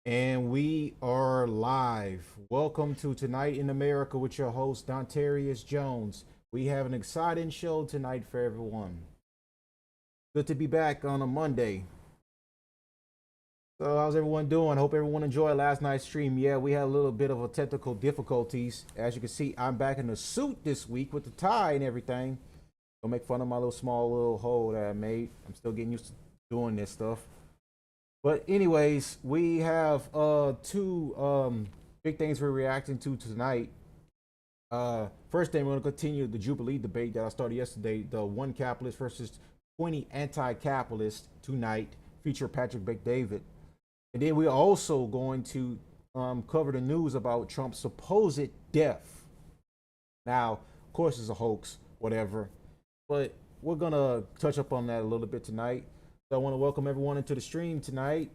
And we are live. Welcome to Tonight in America with your host, Dontarius Jones. We have an exciting show tonight for everyone. Good to be back on a Monday. So, how's everyone doing? Hope everyone enjoyed last night's stream. Yeah, we had a little bit of a technical difficulties. As you can see, I'm back in the suit this week with the tie and everything. Don't make fun of my little small little hole that I made. I'm still getting used to doing this stuff. But anyways, we have two big things we're reacting to tonight. First thing, we're going to continue the Jubilee debate that I started yesterday. The one capitalist versus 20 anti-capitalists tonight. Feature Patrick Bet-David. And then we're also going to cover the news about Trump's supposed death. Now, of course, it's a hoax, whatever. But we're going to touch up on that a little bit tonight. So I want to welcome everyone into the stream tonight.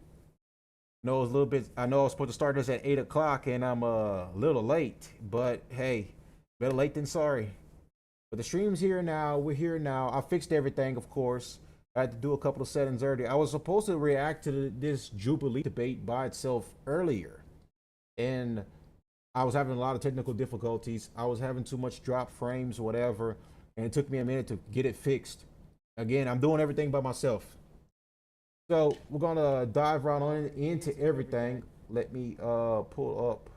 I know I was supposed to start this at 8 o'clock and I'm a little late, but hey, better late than sorry. But the stream's here now. We're here now. I fixed everything, of course. I had to do a couple of settings earlier. I was supposed to react to this Jubilee debate by itself earlier, and I was having a lot of technical difficulties. I was having too much drop frames, whatever, and it took me a minute to get it fixed. Again, I'm doing everything by myself. So we're gonna dive right on into everything. Let me pull up.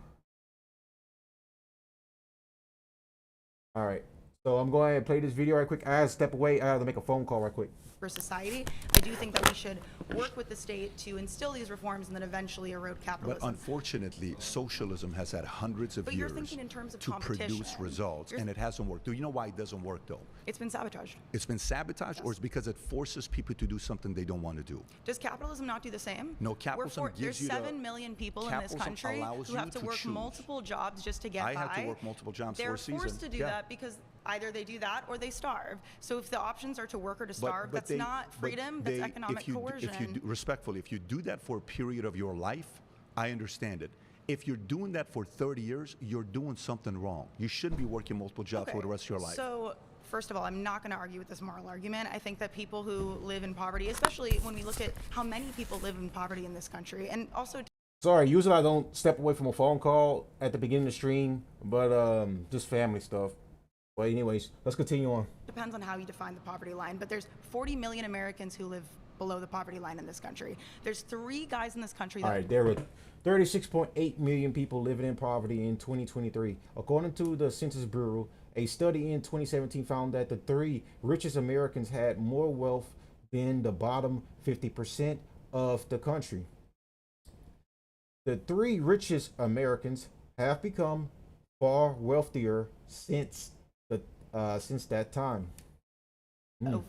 All right. So I'm going to play this video right quick. I have to step away. I have to make a phone call right quick. For society, I do think that we should work with the state to instill these reforms and then eventually erode capitalism. But unfortunately, socialism has had hundreds of years in terms of to produce results, and it hasn't worked. Do you know why it doesn't work, though? It's been sabotaged. It's been sabotaged, or it's because it forces people to do something they don't want to do? Does capitalism not do the same? No, capitalism gives you There's 7 million people in this country who have to work multiple jobs just to get by. I have to work multiple jobs for a season. They're forced to do that because either they do that or they starve. So if the options are to work or to starve, that's not freedom, that's economic coercion. Respectfully, if you do that for a period of your life, I understand it. If you're doing that for 30 years, you're doing something wrong. You shouldn't be working multiple jobs for the rest of your life. So, first of all, I'm not going to argue with this moral argument. I think that people who live in poverty, especially when we look at how many people live in poverty in this country, and also... Sorry, usually I don't step away from a phone call at the beginning of the stream, but just family stuff. But anyways, let's continue on. Depends on how you define the poverty line, but there's 40 million Americans who live below the poverty line in this country. There's 3 guys in this country that... All right, there were 36.8 million people living in poverty in 2023. According to the Census Bureau, a study in 2017 found that the 3 richest Americans had more wealth than the bottom 50% of the country. The 3 richest Americans have become far wealthier since that time. Own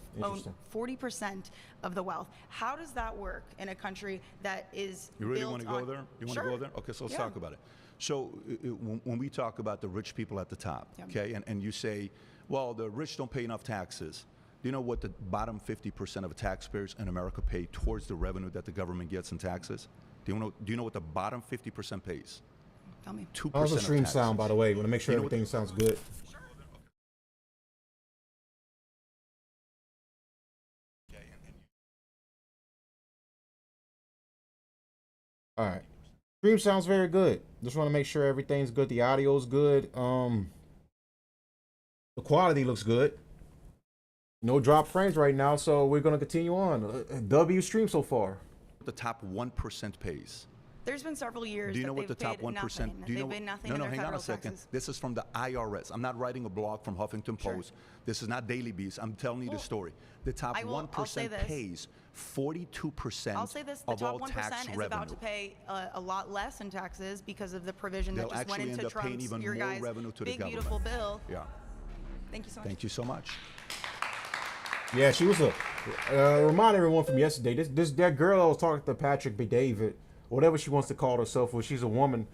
40% of the wealth. How does that work in a country that is You really want to go there? You want to go there? Okay, so let's talk about it. So when we talk about the rich people at the top, okay, and you say, well, the rich don't pay enough taxes. Do you know what the bottom 50% of taxpayers in America pay towards the revenue that the government gets in taxes? Do you know what the bottom 50% pays? Tell me. 2% How's the stream of sound, by the way? Want to make sure You know everything sounds good. All right. Stream sounds very good. Just want to make sure everything's good. The audio's good. The quality looks good. No drop frames right now, so we're going to continue on. W stream so far. The top 1% pays. There's been several years. Do you know what the top 1%? Do you know? Nothing No, in hang on a federal second. taxes. This is from the IRS. I'm not writing a blog from Huffington Post. This is not Daily Beast. I'm telling you the story. The top 1% pays 42% I'll say this: the of top all 1% tax is revenue. about to pay a lot less in taxes because of the provision They'll that just went actually into end up paying Trump's, even your more guys' revenue to the big government. beautiful bill. Yeah. Thank you so much. Thank you so much. Yeah, she was remind everyone from yesterday. That girl I was talking to, Patrick Bet-David, whatever she wants to call herself, or she's a woman,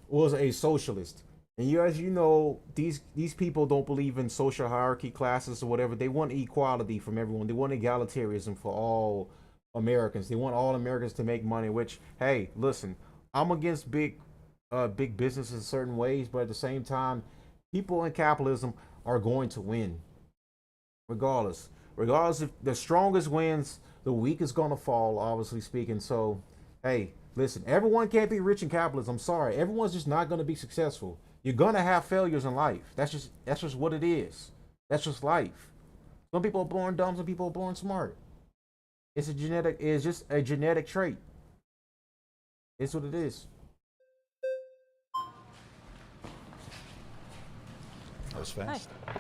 was a socialist. And as you know, these people don't believe in social hierarchy, classes, or whatever. They want equality from everyone. They want egalitarianism for all Americans. They want all Americans to make money. Which, hey, listen, I'm against big business in certain ways, but at the same time, people in capitalism are going to win, regardless. Regardless, if the strongest wins, the weak is going to fall, obviously speaking. So, hey, Listen, everyone can't be rich in capitalism. I'm sorry. Everyone's just not going to be successful. You're going to have failures in life. That's just what it is. That's just life. Some people are born dumb, some people are born smart. It's just a genetic trait. It's what it is. That was fast. Hi,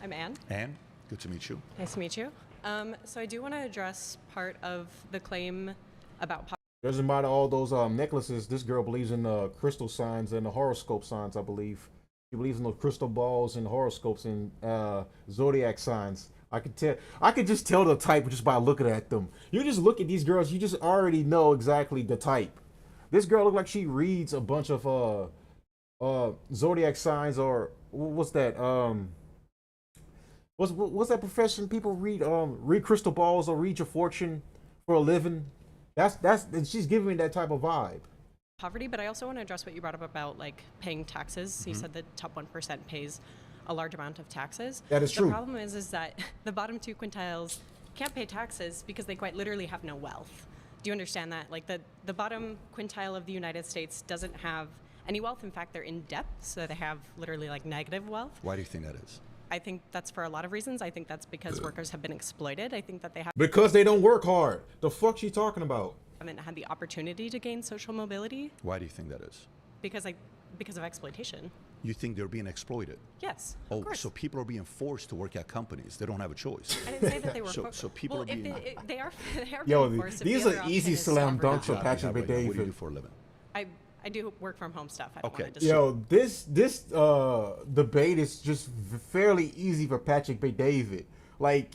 I'm Anne. Anne, good to meet you. Nice to meet you. So I do want to address part of the claim about poverty. Doesn't matter all those necklaces. This girl believes in the crystal signs and the horoscope signs, I believe. She believes in those crystal balls and horoscopes and zodiac signs. I could just tell the type just by looking at them. You just look at these girls, you just already know exactly the type. This girl looked like she reads a bunch of zodiac signs, or what's that? What's that profession people read? Read crystal balls or read your fortune for a living. That's she's giving me that type of vibe. Poverty, but I also want to address what you brought up about like paying taxes. You said the top 1% pays a large amount of taxes. That is true. The problem is that the bottom 2 quintiles can't pay taxes because they quite literally have no wealth. Do you understand that? Like the bottom quintile of the United States doesn't have any wealth. In fact, they're in debt, so they have literally like negative wealth. Why do you think that is? I think that's for a lot of reasons. I think that's because workers have been exploited. I think that they Because they don't work hard. The fuck she talking about? haven't had the opportunity to gain social mobility. Why do you think that is? Because of exploitation. You think they're being exploited? Yes, Oh, of course. so people are being forced to work at companies. They don't have a choice. I didn't say that they were. So people well, are being. they are Yo, being forced. these The are other easy option is slam sovereign. dunks for Patrick What do you do David. for a living? I do work from home stuff. I don't Okay. want to Yo, this debate is just fairly easy for Patrick David. Like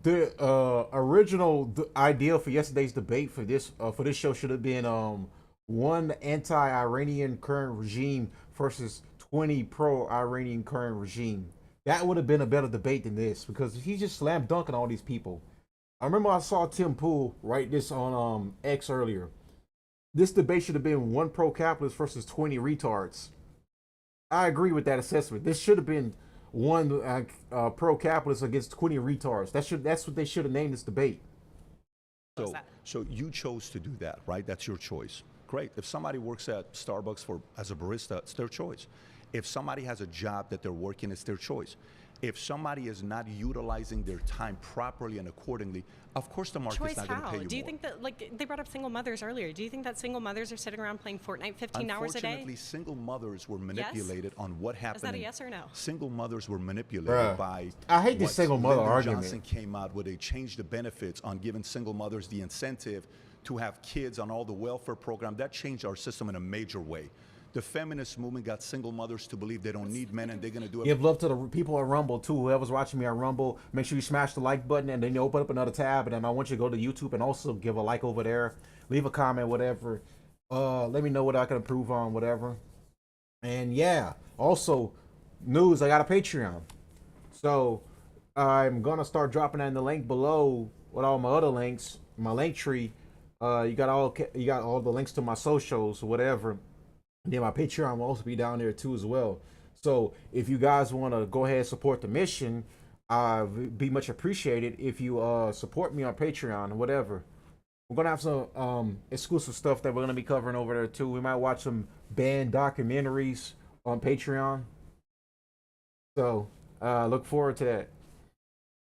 the original idea for yesterday's debate for this show should have been one anti-Iranian current regime versus 20 pro-Iranian current regime. That would have been a better debate than this because he's just slam dunking all these people. I remember I saw Tim Pool write this on X earlier. This debate should have been one pro-capitalist versus 20 retards. I agree with that assessment. This should have been one pro-capitalist against 20 retards. That's what they should have named this debate. So you chose to do that, right? That's your choice. Great. If somebody works at Starbucks as a barista, it's their choice. If somebody has a job that they're working, it's their choice. If somebody is not utilizing their time properly and accordingly, of course the market's Choice not going to how? pay you Do you more. think that, like, they brought up single mothers earlier. Do you think that single mothers are sitting around playing Fortnite 15 hours a day? Unfortunately, single mothers were manipulated on what happened. Is that a yes or no? Single mothers were manipulated Bruh. by. I hate this what single mother Lyndon argument. Johnson came out where they changed the benefits on giving single mothers the incentive to have kids on all the welfare program. That changed our system in a major way. The feminist movement got single mothers to believe they don't need men and they're going to do it. Give love to the people at Rumble too. Whoever's watching me on Rumble, make sure you smash the like button and then you open up another tab. And then I want you to go to YouTube and also give a like over there. Leave a comment, whatever. Let me know what I can improve on, whatever. And yeah, also news. I got a Patreon, so I'm gonna start dropping that in the link below with all my other links, my link tree. You got all the links to my socials, whatever. And then my Patreon will also be down there too as well. So if you guys want to go ahead and support the mission, it'd be much appreciated if you support me on Patreon or whatever. We're gonna have some exclusive stuff that we're gonna be covering over there too. We might watch some band documentaries on Patreon. So look forward to that.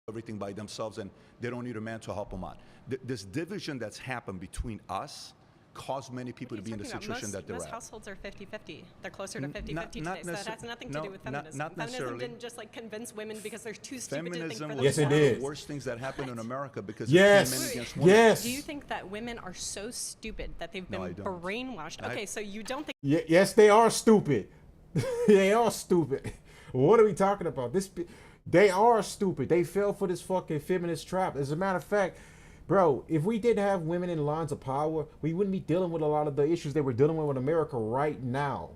Everything by themselves and they don't need a man to help them out. This division that's happened between us caused many people to be in the situation that they're most at. households are 50-50. They're closer to 50-50 not today. So that has nothing to do with feminism. not Feminism necessarily. didn't just like convince women because they're too stupid to think Feminism for was Yes, it one of themselves. did. the worst things that happened in America because Yes. it came in against women. Yes. Do you think that women are so stupid that they've No, been I don't. brainwashed? Okay, so you don't think Yes, they are stupid. They are stupid. What are we talking about? They are stupid. They fell for this fucking feminist trap. As a matter of fact, bro, if we did have women in lines of power, we wouldn't be dealing with a lot of the issues that we're dealing with in America right now.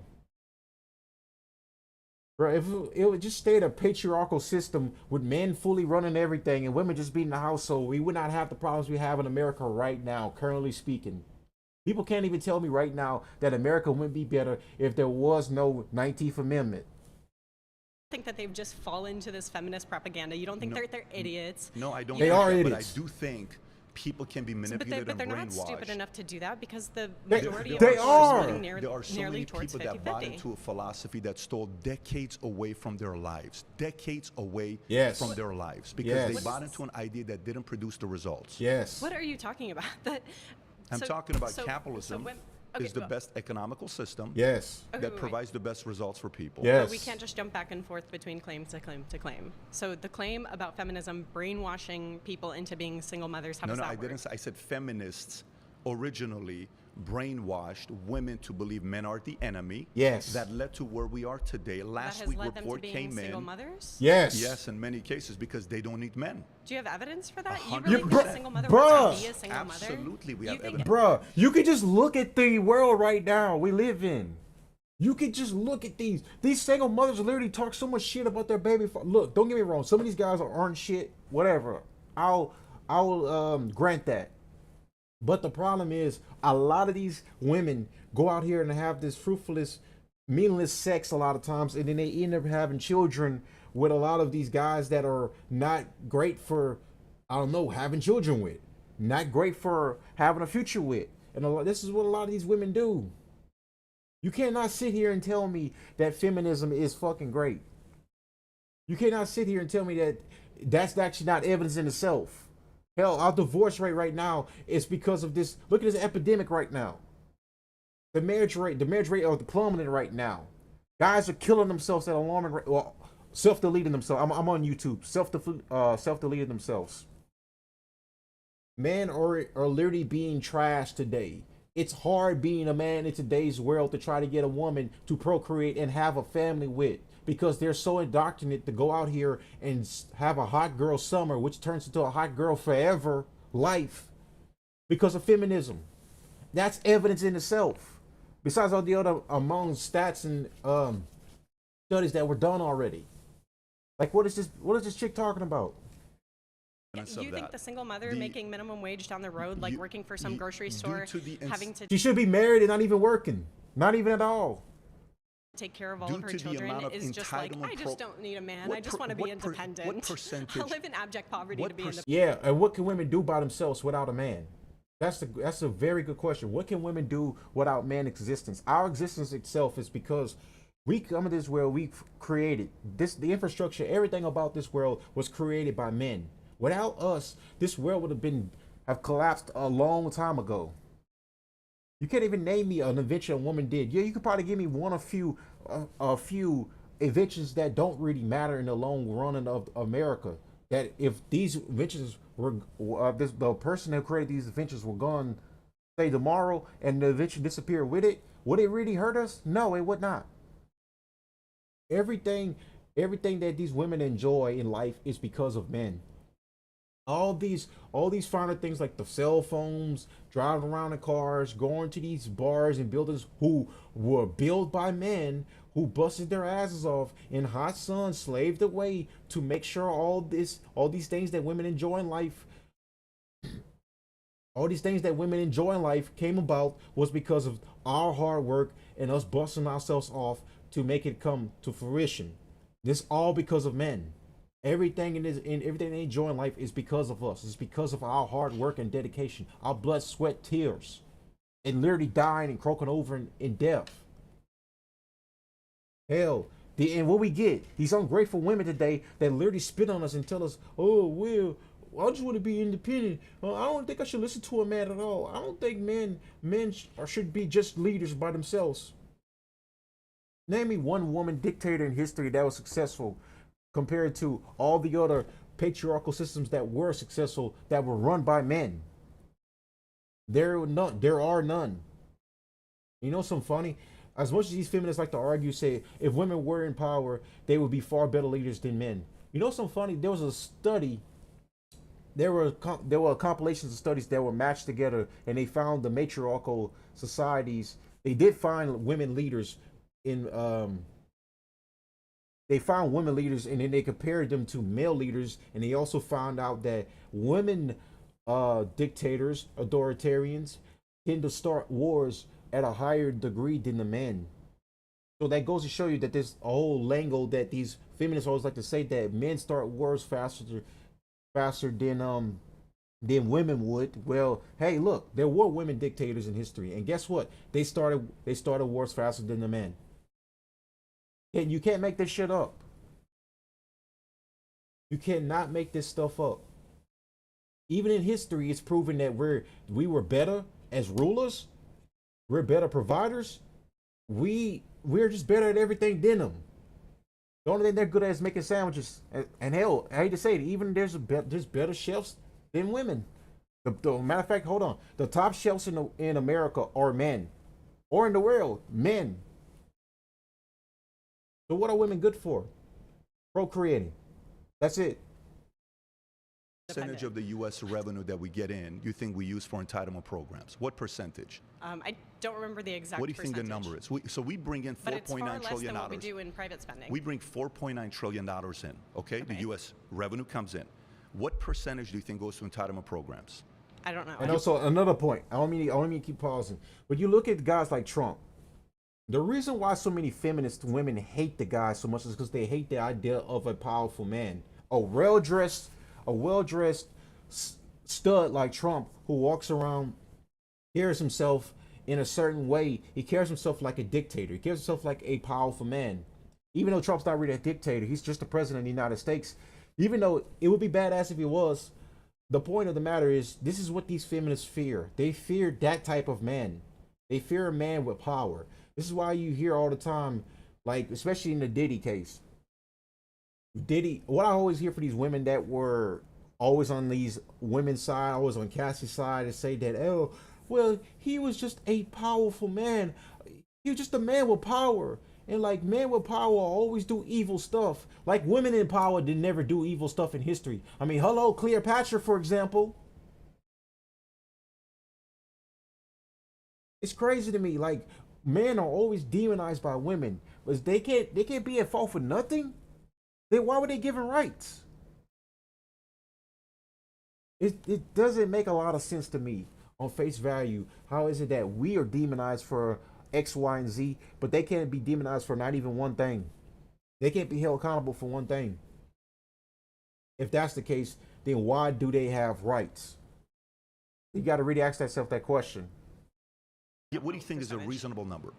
Bro, if it would just stay a patriarchal system with men fully running everything and women just being in the household, we would not have the problems we have in America right now, currently speaking. People can't even tell me right now that America wouldn't be better if there was no 19th Amendment. that they've just fallen to this feminist propaganda? You don't think they're idiots? No, I don't. They think are that, idiots. But I do think people can be But manipulated they're and not brainwashed. stupid enough to do that because the They- majority they of us are. splitting There are so nearly many towards people that bought 50-50. into a philosophy that stole decades away from their lives, decades away Yes. from their lives, because Yes. they What bought into an idea that didn't produce the results. Yes. What are you talking about? I'm talking about capitalism okay, is the well, best economical system Yes. Okay, that wait. provides the best results for people. Yes. But we can't just jump back and forth between claim to claim to claim. So the claim about feminism brainwashing people into being single mothers, how No, does no, that I work? didn't say. I said feminists originally brainwashed women to believe men are the enemy. Yes. That led to where we are today. That Last has week led them to report being came single in. mothers? Yes. Yes, in many cases because they don't need men. Do you have evidence for that? You 100%. really think a single mother wants to be a single mother? Absolutely, we You have think- evidence. Bruh, you could just look at the world right now we live in. You could just look at these. These single mothers literally talk so much shit about their baby. Look, don't get me wrong. Some of these guys aren't shit. Whatever. I'll grant that. But the problem is, a lot of these women go out here and have this fruitless, meaningless sex a lot of times, and then they end up having children with a lot of these guys that are not great for, I don't know, having children with, not great for having a future with, and this is what a lot of these women do. You cannot sit here and tell me that feminism is fucking great. You cannot sit here and tell me that that's actually not evidence in itself. Hell, our divorce rate right now is because of this. Look at this epidemic right now. The marriage rate is plummeting right now. Guys are killing themselves at alarming rate. Well, self-deleting themselves. I'm on YouTube. Self-deleting themselves. Men are literally being trashed today. It's hard being a man in today's world to try to get a woman to procreate and have a family with, because they're so indoctrinated to go out here and have a hot girl summer, which turns into a hot girl forever life because of feminism. That's evidence in itself. Besides all the other among stats and studies that were done already. Like, what is this chick talking about? You think the single mother making minimum wage down the road, like working for some grocery store, having to She should be married and not even working. Not even at all. take care of all of her children is just like, I just don't need a man. I just want to be independent. What percentage? I'll live in abject poverty to be independent. Yeah, and what can women do by themselves without a man? That's a very good question. What can women do without man existence? Our existence itself is because we come into this world, we created this, the infrastructure, everything about this world was created by men. Without us, this world would have collapsed a long time ago. You can't even name me an invention a woman did. Yeah, you could probably give me a few inventions that don't really matter in the long run of America. That if these inventions were, the person that created these inventions were gone, say tomorrow, and the invention disappeared with it, would it really hurt us? No, it would not. Everything that these women enjoy in life is because of men. All these finer things like the cell phones, driving around in cars, going to these bars and buildings who were built by men who busted their asses off in hot sun, slaved away to make sure all these things that women enjoy in life, came about was because of our hard work and us busting ourselves off to make it come to fruition. This all because of men. Everything everything they enjoy in life is because of us. It's because of our hard work and dedication, our blood, sweat, tears, and literally dying and croaking over in death. Hell, and what we get, these ungrateful women today that literally spit on us and tell us, oh, well, I just want to be independent. I don't think I should listen to a man at all. I don't think men should be just leaders by themselves. Name me one woman dictator in history that was successful compared to all the other patriarchal systems that were successful that were run by men. There are none. You know something funny? As much as these feminists like to argue, say if women were in power, they would be far better leaders than men. You know something funny? There was a study. There were compilations of studies that were matched together, and they found the matriarchal societies. They did find women leaders in they found women leaders, and then they compared them to male leaders, and they also found out that women dictators, authoritarians, tend to start wars at a higher degree than the men. So that goes to show you that there's a whole lingo that these feminists always like to say, that men start wars faster than than women would. Well, hey, look, there were women dictators in history, and guess what? They started wars faster than the men. And you can't make this shit up. You cannot make this stuff up. Even in history, it's proven that we were better as rulers. We're better providers. We're just better at everything than them. The only thing they're good at is making sandwiches. And hell, I hate to say it, even there's better chefs than women. The matter of fact, hold on. The top chefs in America are men, or in the world, men. So what are women good for? Procreating. That's it. Percentage of the U.S. revenue that we get in, you think we use for entitlement programs? What percentage? I don't remember the exact. What do you think the number is? So we bring in $4.9 trillion. But it's far less than what we do in private spending. We bring $4.9 trillion in. Okay, the U.S. revenue comes in. What percentage do you think goes to entitlement programs? I don't know. And also another point. I don't mean to keep pausing, but you look at guys like Trump. The reason why so many feminist women hate the guy so much is because they hate the idea of a powerful man, a well-dressed stud like Trump who walks around, carries himself in a certain way. He carries himself like a dictator. He carries himself like a powerful man. Even though Trump's not really a dictator, he's just the president of the United States. Even though it would be badass if he was, the point of the matter is, this is what these feminists fear. They fear that type of man. They fear a man with power. This is why you hear all the time, like, especially in the Diddy case. What I always hear for these women that were always on these women's side, always on Cassie's side, and say that, oh, well, he was just a powerful man. He was just a man with power. And like, men with power always do evil stuff. Like, women in power did never do evil stuff in history. I mean, hello, Cleopatra, for example. It's crazy to me. Like, men are always demonized by women, but they can't be at fault for nothing. Then why were they given rights? It doesn't make a lot of sense to me on face value. How is it that we are demonized for X, Y, and Z, but they can't be demonized for not even one thing? They can't be held accountable for one thing. If that's the case, then why do they have rights? You got to really ask yourself that question. Yeah, what do you think is a reasonable number?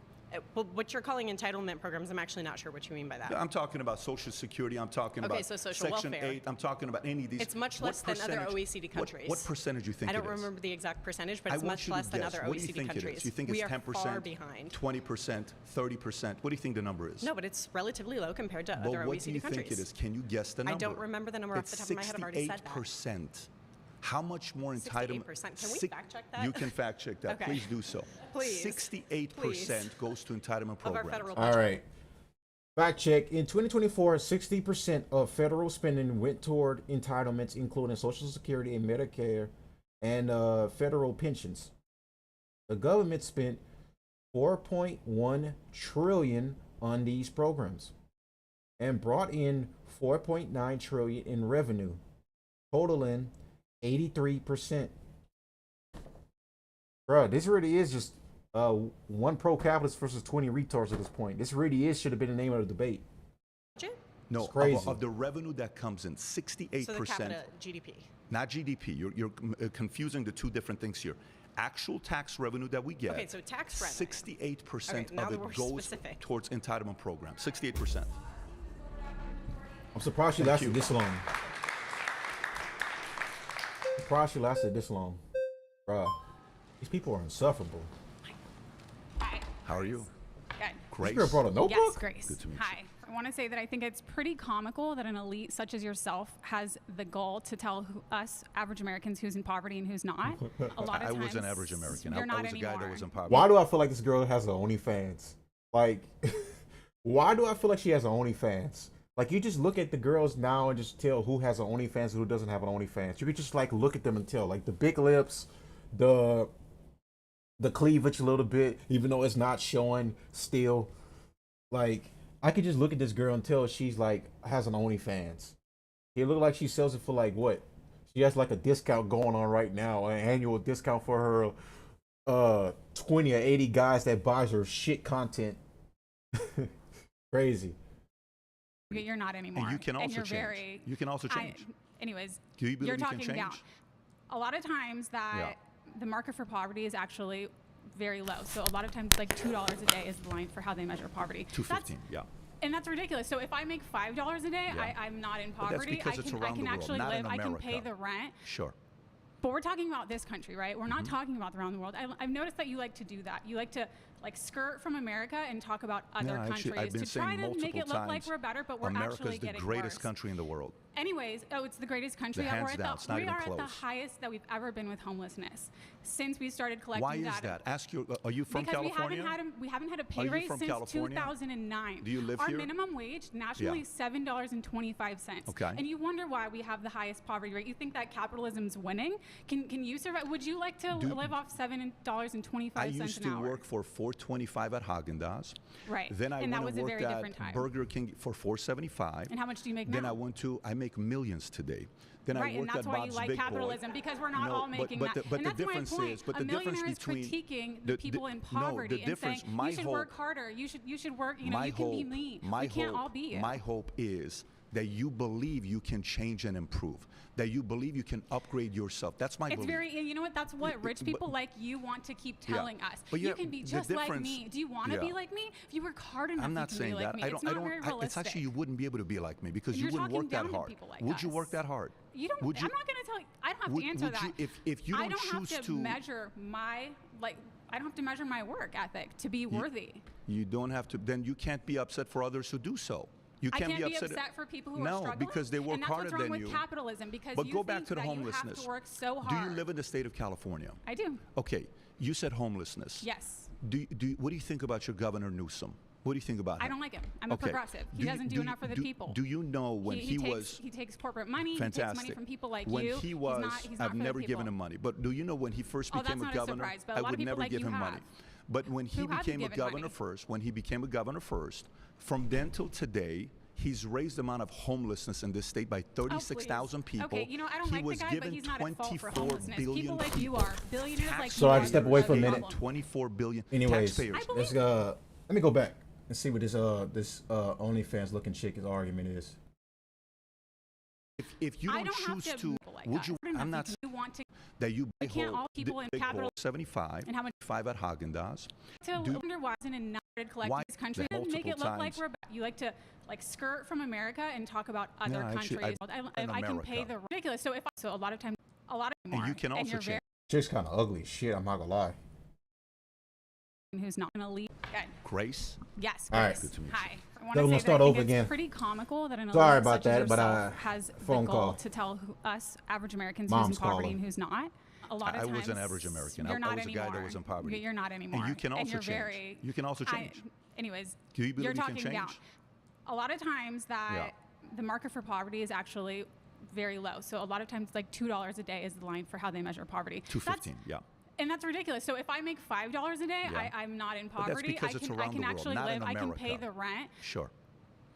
Well, what you're calling entitlement programs, I'm actually not sure what you mean by that. I'm talking about Social Security. I'm talking about so social Section welfare. 8. I'm talking about any of these. It's much less than other OECD countries. What percentage do you think it is? I don't remember the exact percentage, but it's much less than other what do you OECD think countries. It is? You think it's 10%, we are far behind. 20%, 30%? What do you think the number is? No, but it's relatively low compared to other OECD countries. What do you think it is? Can you guess the number? I don't remember the number off the top of my head. I've already said that. 68%. How much more entitlement? 68%. Can we fact check that? You can fact check that. Okay. Please do so. Please. 68% goes to entitlement programs. Of our federal budget. All right. Fact check. In 2024, 60% of federal spending went toward entitlements, including Social Security and Medicare and federal pensions. The government spent $4.1 trillion on these programs and brought in $4.9 trillion in revenue, totaling 83%. Bruh, this really is just one pro-capitalist versus 20 retards at this point. This really should have been the name of the debate. No, it's crazy. Of the revenue that comes in, 68%. So the capita GDP. Not GDP. You're confusing the two different things here. Actual tax revenue that we get. Okay, so tax revenue. 68% of it goes towards entitlement programs. 68%. I'm surprised she lasted this long. Surprised she lasted this long. Bruh, these people are insufferable. How are you? Good. Grace? This girl brought a notebook? Yes, Grace. Good to meet Hi. I want to say that I think it's pretty comical that an elite such as yourself has the goal to tell us average Americans who's in poverty and who's not. A lot of I times, was an average American. You're I not was a guy that was in poverty. Why do I feel like this girl has her OnlyFans? Like, why do I feel like she has an OnlyFans? Like, you just look at the girls now and just tell who has an OnlyFans and who doesn't have an OnlyFans. You could just, like, look at them and tell. Like, the big lips, the cleavage a little bit, even though it's not showing still. Like, I could just look at this girl and tell she's, like, has an OnlyFans. It look like she sells it for, like, what? She has, like, a discount going on right now, an annual discount for her 20 or 80 guys that buys her shit content. Crazy. You're not anymore. And you can also you're change. very, You can also change. anyways, Do you believe you're you can talking change? down. A lot of times that the market for poverty is actually very low. So a lot of times like $2 a day is the line for how they measure poverty. $2.15, yeah. And that's ridiculous. So if I make $5 a day, I'm not in poverty. But that's because it's around the world, actually not live. in I can America. pay the rent. Sure. But we're talking about this country, right? We're not talking about around the world. I've noticed that you like to do that. You like to like skirt from America and talk about other countries I've been to try to make it look like we're better, but we're actually getting America's the greatest worse. country in the world. Anyways, it's the greatest country. Hands down, it's not We even are at the close. highest that we've ever been with homelessness since we started collecting Why is data. that? Ask you, are you from Because California? we haven't had a Are pay you raise from since California? 2009. Do you live Our here? minimum wage nationally is $7.25. Okay. And you wonder why we have the highest poverty rate. You think that capitalism's winning? Can you survive? Would you like to live off $7.25 I used an to hour? work for $4.25 at Haagen-Dazs. Right. Then I And that went was and a worked very at different time. Burger King for $4.75. And how much do you make Then now? I make millions today. Then Right, I and worked that's at why Bob's you like Big capitalism, Boy. because we're not all making but that. But And the that's my difference point. is, but A the difference millionaire is between critiquing the people in poverty the difference, and saying my you should hope, work harder. You should work. You know, my you can hope, be me. my We can't hope, all be it. My hope is that you believe you can change and improve. That you believe you can upgrade yourself. That's my It's belief. very, you know what? That's what rich people like you want to keep telling us. But you yeah, can be the just like difference- me. Do you want to be like me? If you work hard enough, I'm not you can saying be like that. me. I It's don't. not very realistic. It's actually you wouldn't be able to be like me because You're you wouldn't work talking that down to hard. people like Would you work us. that hard? You don't. Would you? I'm not going to tell you. I don't have Would- to answer would you- that. if you I don't don't choose have to measure my I don't have to measure my work ethic to be worthy. You don't have to. Then you can't be upset for others who do so. You I can't can't be upset. for people who are No, struggling. because they work and that's harder what's wrong than with you. capitalism, because But you go back think to the that homelessness. You have to work so hard. Do you live in the state of California? I do. Okay, you said homelessness. Yes. What do you think about your Governor Newsom? What do you think about him? I don't like him. I'm a progressive. He doesn't do enough for the people. Do you know when he was he takes corporate money. fantastic? He takes money from people like when you. he was, he's not I've for the never people. given him money. But do you know when he first became that's a not a governor? surprise, but a I lot of would people never like give you him have. money. But when he Who have you became a given governor money? first, when he became a governor first, from then till today, he's raised the amount of homelessness in this state by 36,000 people. Okay, you know, I don't he like was the guy, given but he's not at fault for 24 homelessness. billion People like you people. are. Billionaires like Tax you So I are. can step away for a the minute. problem. 24 billion Anyways, taxpayers. let's let me go back and see what this OnlyFans looking chick's argument is. If you I don't don't have choose to to, people like would us. you? Enough I'm not if you want to that you buy can't whole all people in big bowl, capital- 75 and how much 5 at Haagen-Dazs. wonder why isn't enough to collect Why this country that and make it multiple look like times? we're you like to like skirt from America and talk about other actually, countries. in I can pay America. the ridiculous. So a lot of times more. You can and also you're change. Chick's kind of ugly as shit. I'm not gonna lie. who's not going to lead. Okay. Grace. Yes. All right. Grace. Good to meet you. Hi. I want So to we're say gonna that start I think over it's again. pretty comical that an Sorry elite about such as that, but, yourself has phone the goal call. to tell us average Americans Mom's who's in poverty calling. and who's not. A lot of I times, was an average American. You're I not was a anymore. guy that was in poverty. You're not anymore. And you can also you're change. Very, You can also change. Anyways, Do you believe you're you can talking change? down. A lot of times that the market for poverty is actually very low. So a lot of times, like $2 a day is the line for how they measure poverty. $2.15. Yeah. And that's ridiculous. So if I make $5 a day, Yeah. I'm not in But that's poverty. because it's around I can the world, actually not live. in I can pay America. the rent. Sure.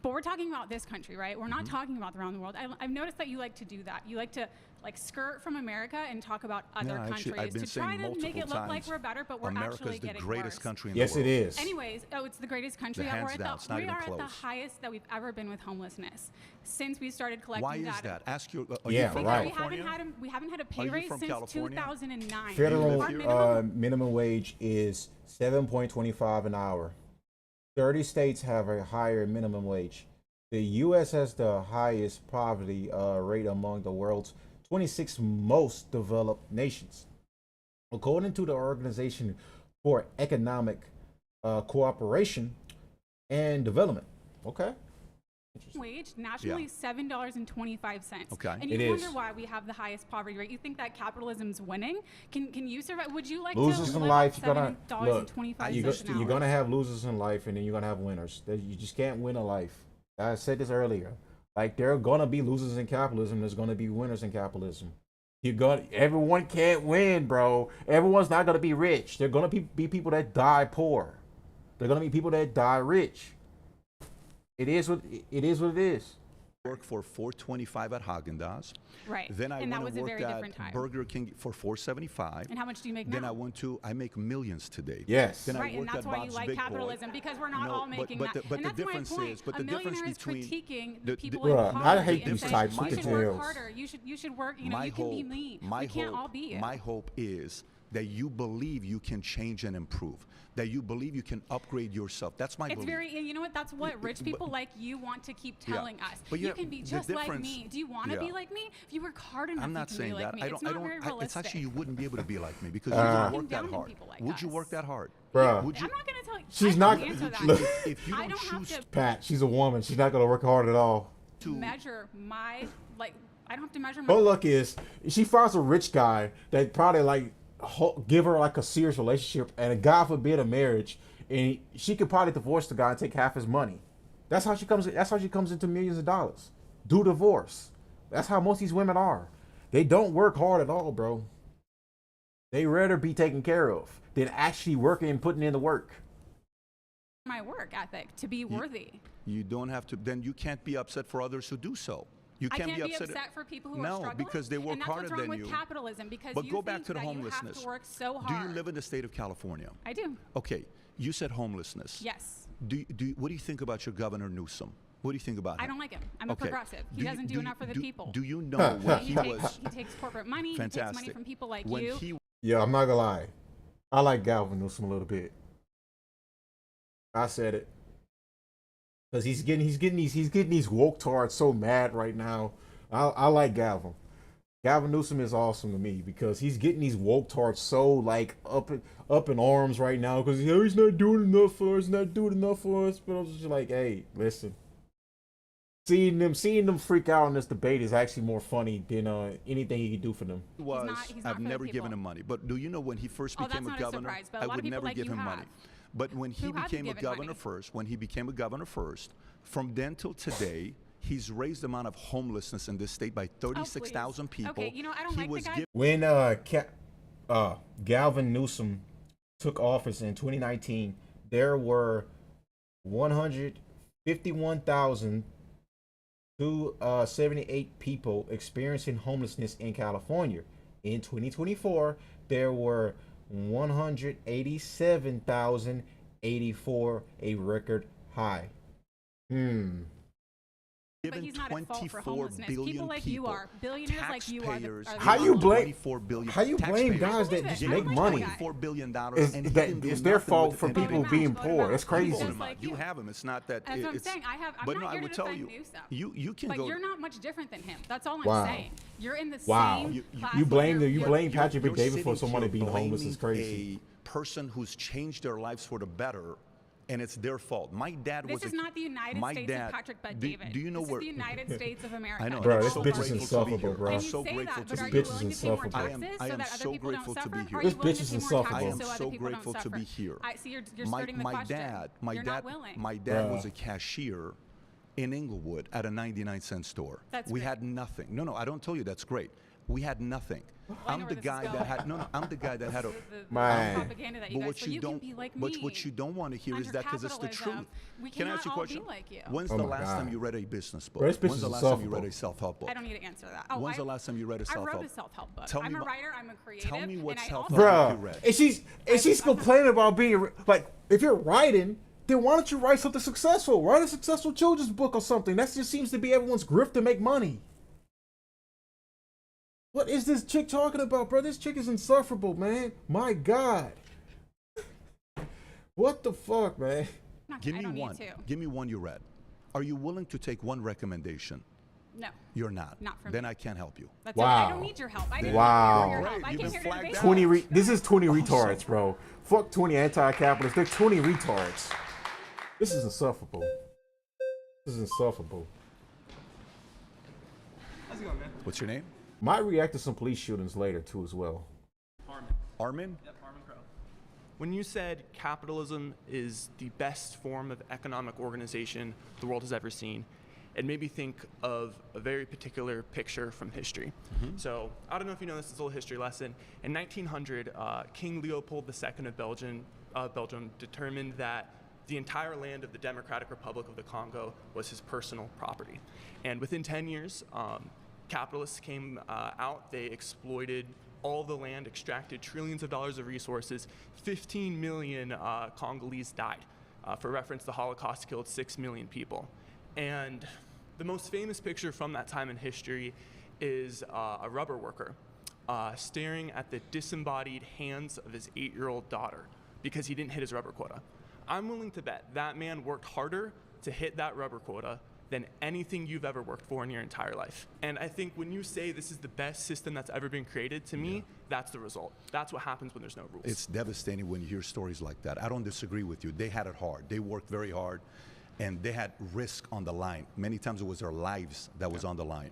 But we're talking about this country, right? We're not Mm-hmm. talking about around the world. I've noticed that you like to do that. You like to like skirt from America and talk about other Yeah, actually, countries I've been to try saying to make it multiple look like times, we're better, but we're America's actually the getting greatest worse. country in the Yes, world. it is. Anyways, it's the greatest country. The We're hands at down, the, it's not we even are at the close. highest that we've ever been with homelessness since we started collecting Why data. is that? Ask your. Are Yeah, you from right. We haven't had a Are pay you raise from since California? 2009. Federal Our minimum wage is 7.25 an hour. 30 states have a higher minimum wage. The U.S. has the highest poverty rate among the world's 26 most developed nations. According to the Organization for Economic Cooperation and Development. Okay. Interesting. wage nationally is $7.25. Okay. And you It wonder is. why we have the highest poverty rate. You think that capitalism's winning? Can you survive? Would you like Losers to in live life, off you're gonna look. $7.25 an You're hour? gonna have losers in life, and then you're gonna have winners. You just can't win a life. I said this earlier. Like there are gonna be losers in capitalism. There's gonna be winners in capitalism. Everyone can't win, bro. Everyone's not gonna be rich. There're gonna be people that die poor. There're gonna be people that die rich. It is what it is. Work for $4.25 at Haagen-Dazs. Right. Then I And that went was a and very worked different time. at Burger King for $4.75. And how much do you make Then now? I make millions today. Yes. Then Right, I and worked that's at why Bob's you like Big Boy. capitalism, because we're not No, all making that. But And the that's my difference point. is, but a the difference millionaire is between critiquing the- people the- in Bruh, poverty I hate and these saying, types you with the should work jails. harder. You should work. You know, you can be me. We can't all be you. My hope is that you believe you can change and improve, that you believe you can upgrade yourself. That's my It's belief. very, you know what? That's what rich people like you want to keep telling us. But you yeah, can be the just like difference- me. Do you want to yeah. be like me? If you work hard enough, I'm not you can saying be like that. me. I It's don't. not very realistic. It's actually you wouldn't be able to be like me because you You're wouldn't looking work that down on hard. people like Would you us. work that hard? Bruh. Would you? I'm not going to tell you. She's I not- don't answer that. If you I don't don't have choose to Pat, she's a woman. She's not gonna work hard at all. measure my, like, I don't have to measure Her my. luck is she finds a rich guy that probably like give her like a serious relationship and God forbid a marriage, and she could probably divorce the guy and take half his money. That's how she comes. That's how she comes into millions of dollars. Do divorce. That's how most of these women are. They don't work hard at all, bro. They rather be taken care of than actually working and putting in the work. My work ethic to be worthy. You don't have to. Then you can't be upset for others who do so. You I can't can't be upset. for people who No, are struggling. because they work and that's harder what's wrong than with you. capitalism, because But you go back think to the that homelessness. You have to work so Do hard. you live in the state of California? I do. Okay, you said homelessness. Yes. What do you think about your Governor Newsom? What do you think about him? I don't like him. I'm a Okay. progressive. He doesn't do enough for the people. Do you know when he, he takes, was he takes corporate money. He takes money fantastic? from people like When you. he Yeah, I'm not gonna lie. I like Galvin Newsom a little bit. I said it. Cause he's getting these woke tards so mad right now. I like Galvin. Galvin Newsom is awesome to me because he's getting these woke tards so like up in arms right now because he's not doing enough for us, not doing enough for us. But I'm just like, hey, listen. Seeing them freak out in this debate is actually more funny than anything he could do for them. was, he's not I've for the never given people. him money. But do you know when he first Oh, became that's a not a governor, surprise, but a I lot of would people never like give you him have. money. But when he Who have you became a given governor money? first, from then till today, he's raised the amount of homelessness in this state by 36,000 people. Okay, you know, I don't He like the was guy. When Galvin Newsom took office in 2019, there were 151,278 people experiencing homelessness in California. In 2024, there were 187,084, a record high. But given he's not at fault for 24 homelessness. billion People like you are. Billionaires like you are. Taxpayers How you gave blame- 24 billion How you blame guys that just I make don't like money? that guy. $4 billion. It's, and he that, didn't do it's their nothing fault with for it. people Vote him being out. poor. That's You crazy. vote Just him out. like You you. have him. It's not that. That's what I'm it's, saying. I'm but not no, I here would to tell defend you. Newsom. You can But go. you're not much different than him. That's all I'm Wow. saying. You're in the Wow. same You class blame where you you're- blame Patrick You're McDavid for sitting someone here being homeless is blaming crazy. A person who's changed their lives for the better, and it's their fault. My dad was. This is not the United my States dad, of Patrick Bet do, David. do you know this where? is the United States of America. I know. Bro, and I'm this so bitch is grateful to be insufferable, here. bro. I'm And you so say grateful that, to but be are This you bitch is willing to pay more insufferable. taxes I so am that so other people don't grateful to suffer? be here. Are This you willing bitch to is pay more insufferable. taxes I am so other so people don't grateful to suffer? be here. See, you're starting the question. You're not willing. My dad Bruh. was a cashier in Inglewood at a 99-cent store. That's we great. had nothing. No, I don't tell you that's great. We had nothing. I know I'm where the this is guy that going. had I'm the guy that had a. Man. propaganda that you But guys, what so you you can don't, be like but me. what you don't want to hear is Under that because it's the capitalism, truth. we Can I ask you a cannot all be question? like you. When's Oh the my last time God. you read a business book? Bro, this bitch When's the is last time you insufferable. read a self-help book? I don't need to answer that. When's the last time you read a I self-help? wrote a self-help book. Tell me I'm a about- writer. I'm a creative. Tell me what and I self-help also- book you Bruh, read. and she's complaining about being like, if you're writing, then why don't you write something successful? Write a successful children's book or something. That just seems to be everyone's grift to make money. What is this chick talking about, bro? This chick is insufferable, man. My God. What the fuck, man? Give I me don't one. need to. Give me one you read. Are you willing to take one recommendation? No. You're not. Not for Then me. I can't help you. That's Wow. okay. I don't need your help. I didn't Wow. need your help. Great. I You've came been here to flagged debate. out. This is 20 Awesome. retards, bro. Fuck 20 anti-capitalists. They're 20 retards. This is insufferable. This is insufferable. How's it going, man? What's your name? Might react to some police shootings later too as well. Armin. Armin? Yep, Armin Crow. When you said capitalism is the best form of economic organization the world has ever seen, it made me think of a very particular picture from history. So I don't know if you know this, it's a little history lesson. In 1900, King Leopold II of Belgium determined that the entire land of the Democratic Republic of the Congo was his personal property. And within 10 years, capitalists came out, they exploited all the land, extracted trillions of dollars of resources. 15 million Congolese died. For reference, the Holocaust killed 6 million people. And the most famous picture from that time in history is a rubber worker staring at the disembodied hands of his 8-year-old daughter because he didn't hit his rubber quota. I'm willing to bet that man worked harder to hit that rubber quota than anything you've ever worked for in your entire life. And I think when you say this is the best system that's ever been created, to me, that's the result. That's what happens when there's no rules. It's devastating when you hear stories like that. I don't disagree with you. They had it hard. They worked very hard, and they had risk on the line. Many times it was their lives that was on the line.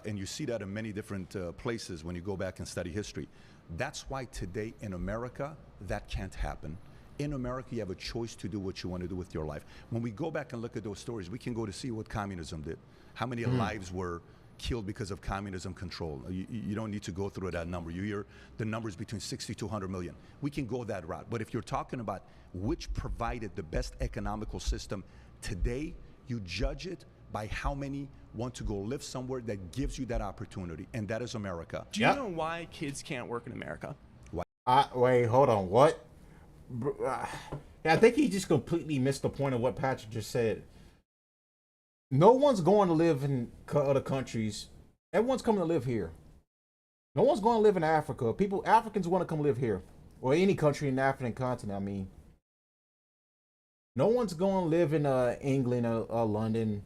And you see that in many different places when you go back and study history. That's why today in America, that can't happen. In America, you have a choice to do what you want to do with your life. When we go back and look at those stories, we can go to see what communism did. How many lives were killed because of communism control? You don't need to go through that number. You hear the numbers between 60 to 100 million. We can go that route. But if you're talking about which provided the best economical system today, you judge it by how many want to go live somewhere that gives you that opportunity, and that is America. Do you know why kids can't work in America? Wait, hold on. What? I think he just completely missed the point of what Patrick just said. No one's going to live in other countries. Everyone's coming to live here. No one's going to live in Africa. Africans want to come live here, or any country in the African continent. I mean, no one's going to live in England or London.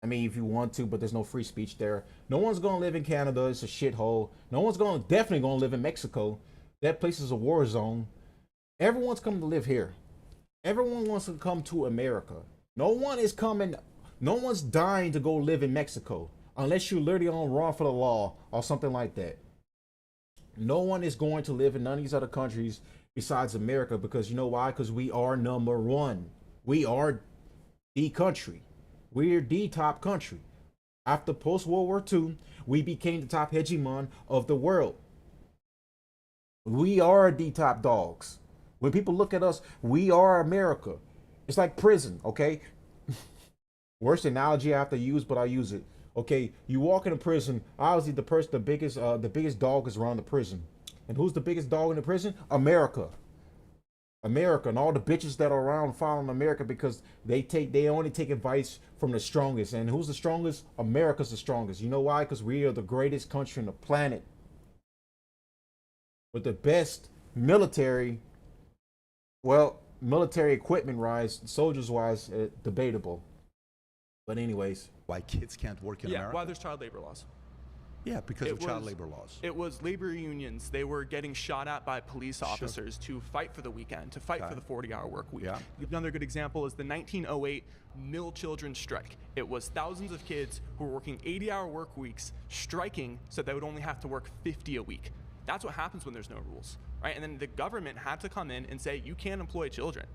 I mean, if you want to, but there's no free speech there. No one's going to live in Canada. It's a shithole. No one's definitely going to live in Mexico. That place is a war zone. Everyone's coming to live here. Everyone wants to come to America. No one is coming. No one's dying to go live in Mexico unless you're literally on wrong for the law or something like that. No one is going to live in none of these other countries besides America, because you know why? Because we are number one. We are the country. We're the top country. After post-World War II, we became the top hegemon of the world. We are the top dogs. When people look at us, we are America. It's like prison, okay? Worst analogy I have to use, but I use it. Okay, you walk into prison, obviously the biggest dog is around the prison. And who's the biggest dog in the prison? America. America, and all the bitches that are around following America, because they only take advice from the strongest. And who's the strongest? America's the strongest. You know why? Because we are the greatest country on the planet with the best military. Well, military equipment wise, soldiers wise, debatable. But anyways, why kids can't work in America? Why there's child labor laws. Yeah, because of child labor laws. It was labor unions. They were getting shot at by police officers to fight for the weekend, to fight for the 40-hour work week. Yeah. Another good example is the 1908 mill children's strike. It was thousands of kids who were working 80-hour work weeks striking so they would only have to work 50 a week. That's what happens when there's no rules, right? And then the government had to come in and say, you can't employ children.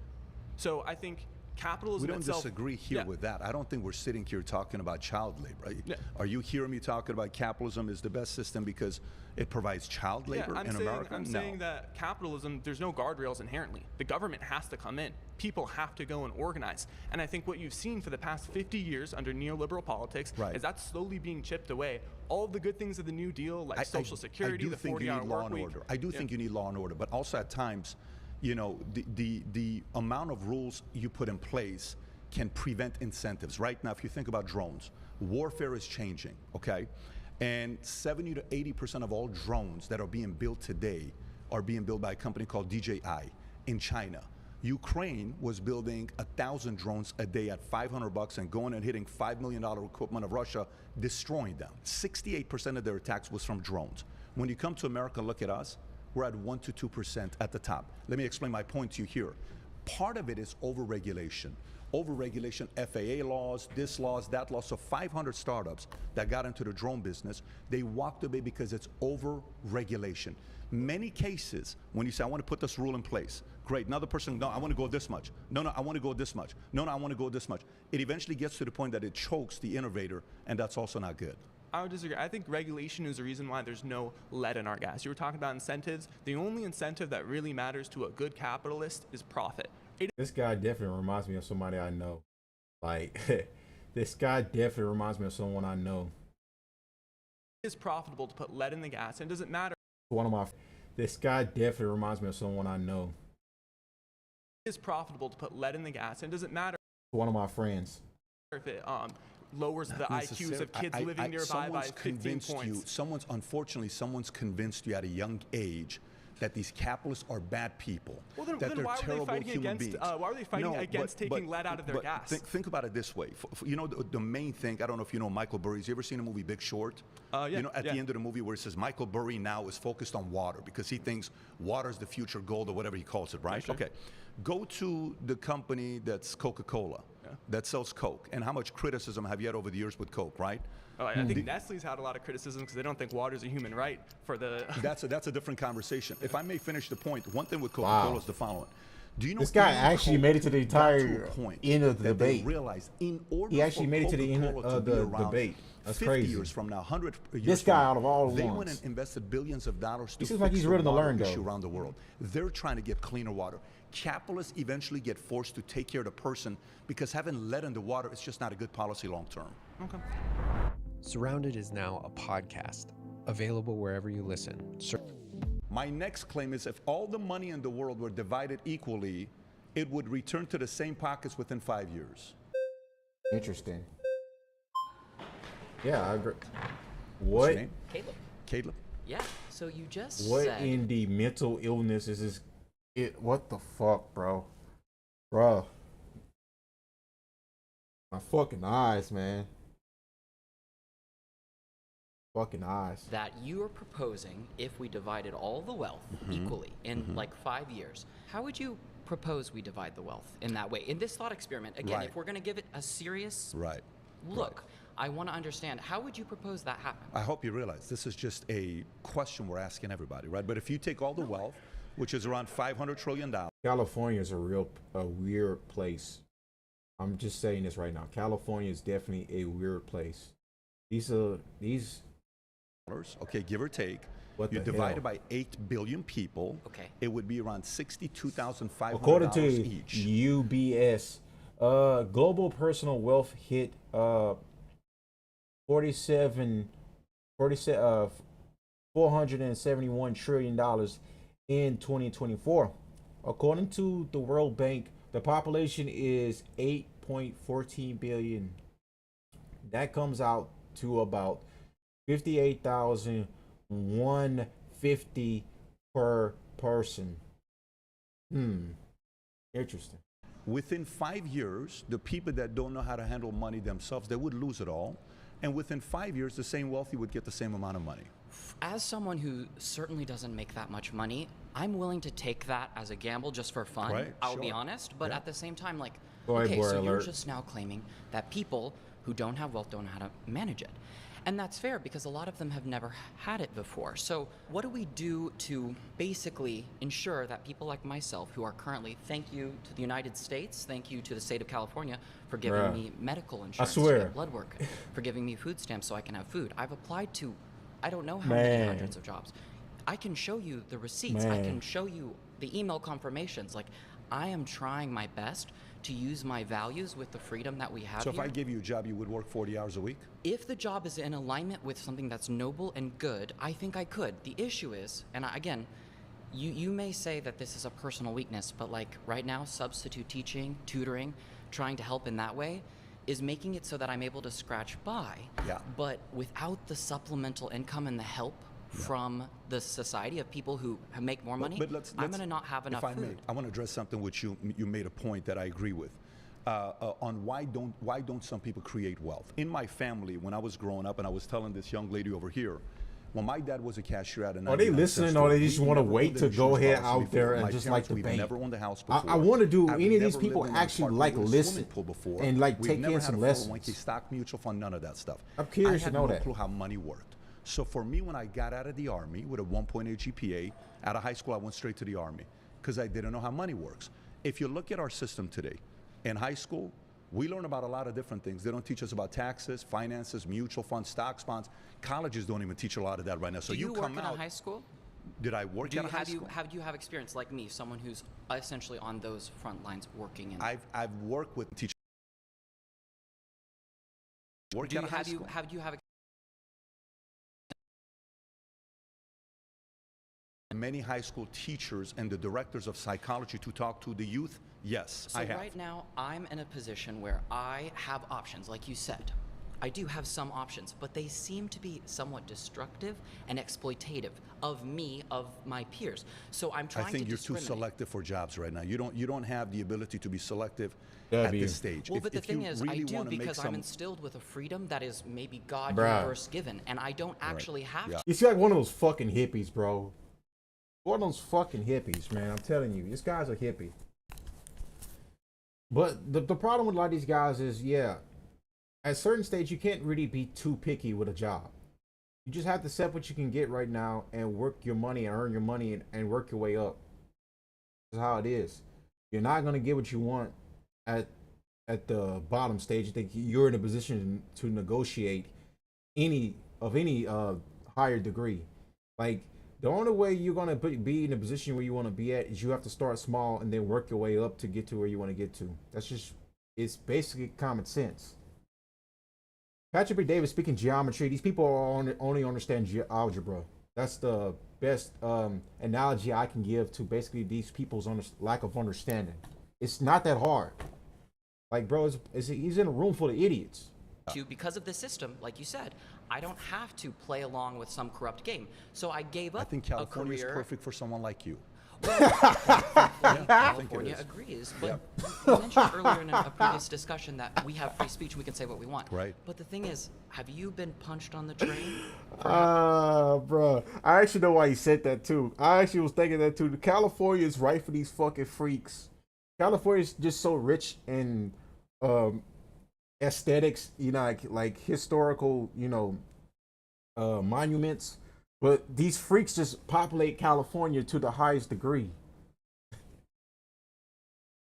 So I think capitalism itself... We don't disagree here with that. I don't think we're sitting here talking about child labor. Are you hearing me talking about capitalism is the best system because it provides child labor in America? I'm saying that capitalism, there's no guardrails inherently. The government has to come in. People have to go and organize. And I think what you've seen for the past 50 years under neoliberal politics is that's slowly being chipped away. All of the good things of the New Deal, like Social Security, the 40-hour work week. I do think you need law and order, but also at times, you know, the amount of rules you put in place can prevent incentives. Right now, if you think about drones, warfare is changing, okay? And 70 to 80% of all drones that are being built today are being built by a company called DJI in China. Ukraine was building 1,000 drones a day at $500 and going and hitting $5 million equipment of Russia, destroying them. 68% of their attacks was from drones. When you come to America, look at us. We're at 1 to 2% at the top. Let me explain my point to you here. Part of it is overregulation. Overregulation, FAA laws, this laws, that law. So 500 startups that got into the drone business, they walked away because it's overregulation. Many cases, when you say, I want to put this rule in place, great. Another person, no, I want to go this much. No, I want to go this much. No, I want to go this much. It eventually gets to the point that it chokes the innovator, and that's also not good. I would disagree. I think regulation is the reason why there's no lead in our gas. You were talking about incentives. The only incentive that really matters to a good capitalist is profit. This guy definitely reminds me of somebody I know. Like, this guy definitely reminds me of someone I know. It is profitable to put lead in the gas, and it doesn't matter. This guy definitely reminds me of someone I know. It is profitable to put lead in the gas, and it doesn't matter One of my friends. if it lowers the IQs of kids living nearby by 15 points. Unfortunately, someone's convinced you at a young age that these capitalists are bad people. Well, then, that they're why terrible are they fighting human against? beings. Why are they fighting against taking lead out of their gas? Think about it this way. You know, the main thing. I don't know if you know Michael Burry's. You ever seen the movie Big Short? Yeah. You know, at the end of the movie where it says Michael Burry now is focused on water because he thinks water is the future gold or whatever he calls it, right? Sure. Okay. Go to the company that's Coca-Cola, that sells Coke, and how much criticism have you had over the years with Coke, right? Oh, I think Nestle's had a lot of criticism because they don't think water is a human right for the. That's a different conversation. If I may finish the point, one thing with Coca-Cola is the following. Do you know This guy even actually Coke made it to the got entire a point end of the that they debate. realized in order He actually for made it to the end Coca-Cola of to be the around debate. That's 50 crazy. years from now, 100 years This from guy now, out of all they ones. went and invested billions of dollars to He seems fix like he's the ready to water learn, though. issue around the world. They're trying to get cleaner water. Capitalists eventually get forced to take care of the person because having lead in the water is just not a good policy long term. Okay. Surrounded is now a podcast, available wherever you listen. My next claim is if all the money in the world were divided equally, it would return to the same pockets within 5 years. Interesting. Yeah, I agree. What's What? your name? Caleb. Caleb? Yeah. So you just What said in the mental illness is this? What the fuck, bro? Bro. My fucking eyes, man. Fucking eyes. that you are proposing if we divided all the wealth equally in like 5 years. How would you propose we divide the wealth in that way? In this thought experiment, again, Right. if we're going to give it a serious Right. look, I want to understand how would you propose that happen? I hope you realize this is just a question we're asking everybody, right? But if you take all the wealth, which is around $500 trillion, California is a weird place. I'm just saying this right now. California is definitely a weird place. These okay, give or take, What you the divide hell? it by 8 billion people, Okay. it would be around $62,500 according to each. UBS, global personal wealth hit 471 trillion dollars in 2024. According to the World Bank, the population is 8.14 billion. That comes out to about 58,150 per person. Interesting. Within 5 years, the people that don't know how to handle money themselves, they would lose it all. And within 5 years, the same wealthy would get the same amount of money. As someone who certainly doesn't make that much money, I'm willing to take that as a gamble just for fun. Right, I'll be sure. honest, but Yeah. at the same time, like, Boy, okay, boy so you're alert. just now claiming that people who don't have wealth don't know how to manage it. And that's fair because a lot of them have never had it before. So what do we do to basically ensure that people like myself who are currently, thank you to the United States, thank you to the state of California for giving Bruh. me medical insurance to swear. get blood work, for giving me food stamps so I can have food. I've applied to, I don't know how many Man. hundreds of jobs. I can show you the receipts. I Man. can show you the email confirmations. Like, I am trying my best to use my values with the freedom that we have So if here. I give you a job, you would work 40 hours a week? If the job is in alignment with something that's noble and good, I think I could. The issue is, and again, you may say that this is a personal weakness, but like right now, substitute teaching, tutoring, trying to help in that way is making it so that I'm able to scratch by. Yeah. But without the supplemental income and the help from the society of people who make more money, I'm going to not have enough if I food. May, I want to address something which you made a point that I agree with. On why don't some people create wealth? In my family, when I was growing up, and I was telling this young lady over here, when my dad was a cashier at a 99 Are they cent listening store, or they just we want to never wait owned to an go insurance ahead policy out there before. and My just parents, like we've debate? never owned a house I before. want to do I've any of these never people lived in an actually apartment like with a listen swimming pool before. and like We've take never in had some a lessons. 401k, stock mutual fund, none of that stuff. I'm curious I to had know no that. clue how money worked. So for me, when I got out of the Army with a 1.8 GPA, out of high school, I went straight to the Army because I didn't know how money works. If you look at our system today, in high school, we learn about a lot of different things. They don't teach us about taxes, finances, mutual funds, stocks, bonds. Colleges don't even teach a lot of that right now. So Do you work come in out. a high school? Did I work at a high school? Do you have experience like me, someone who's essentially on those front lines working in? I've worked with teachers. Worked at a high school. Have you have many high school teachers and the directors of psychology to talk to the youth? Yes, So I have. right now, I'm in a position where I have options, like you said. I do have some options, but they seem to be somewhat destructive and exploitative of me, of my peers. So I'm trying to I think you're too discriminate. selective for jobs right now. You don't have the ability to be selective Yeah, at be- this stage. Well, but the thing you is, really I do wanna make because I'm some- instilled with a freedom that is maybe God Bruh. universe given, and I don't actually have Yeah. to. You see, like one of those fucking hippies, bro. One of those fucking hippies, man. I'm telling you, this guy's a hippie. But the problem with a lot of these guys is, yeah, at a certain stage, you can't really be too picky with a job. You just have to accept what you can get right now and work your money and earn your money and work your way up. That's how it is. You're not gonna get what you want at the bottom stage. I think you're in a position to negotiate any higher degree. Like, the only way you're gonna be in the position where you want to be at is you have to start small and then work your way up to get to where you want to get to. It's basically common sense. Patrick B. Davis speaking geometry. These people only understand algebra. That's the best analogy I can give to basically these people's lack of understanding. It's not that hard. Like, bro, he's in a room full of idiots. Because of the system, like you said, I don't have to play along with some corrupt game. So I gave up I think California a is career. perfect for someone like you. California agrees, but you mentioned earlier in a previous discussion that we have free speech and we can say what we want. Right. But the thing is, have you been punched on the train? Bro, I actually know why he said that too. I actually was thinking that too. California is right for these fucking freaks. California is just so rich in aesthetics, you know, like historical, you know, monuments. But these freaks just populate California to the highest degree.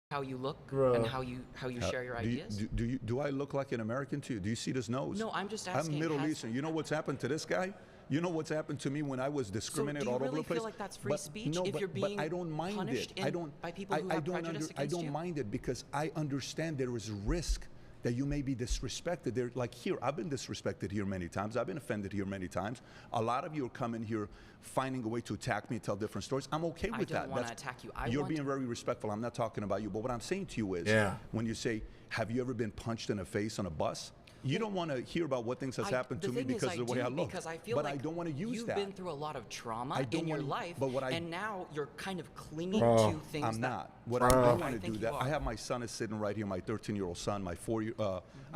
How you look Bruh. and how you share your ideas? Do I look like an American to you? Do you see this nose? No, I'm just asking. I'm Middle Eastern. You know what's happened to this guy? You know what's happened to me when I was discriminated all over the place? So do you really feel like that's free speech No, if you're being but I don't mind punished it. by people who have prejudice against I don't you? mind it because I understand there is risk that you may be disrespected. They're like here, I've been disrespected here many times. I've been offended here many times. A lot of you are coming here finding a way to attack me and tell different stories. I'm okay with that. I don't want to attack you. You're being very respectful. I'm not talking about you. But what I'm saying to you is, when you say, have you ever been punched in the face on a bus? You don't want to hear about what things has happened to me because of the way I look. Because I feel but like I don't want to use that. You've been through a lot of trauma in your life, but and now you're kind of clinging to things I'm that... not. What I don't want to think do that. you are. I have my son is sitting right here, my 13-year-old son, I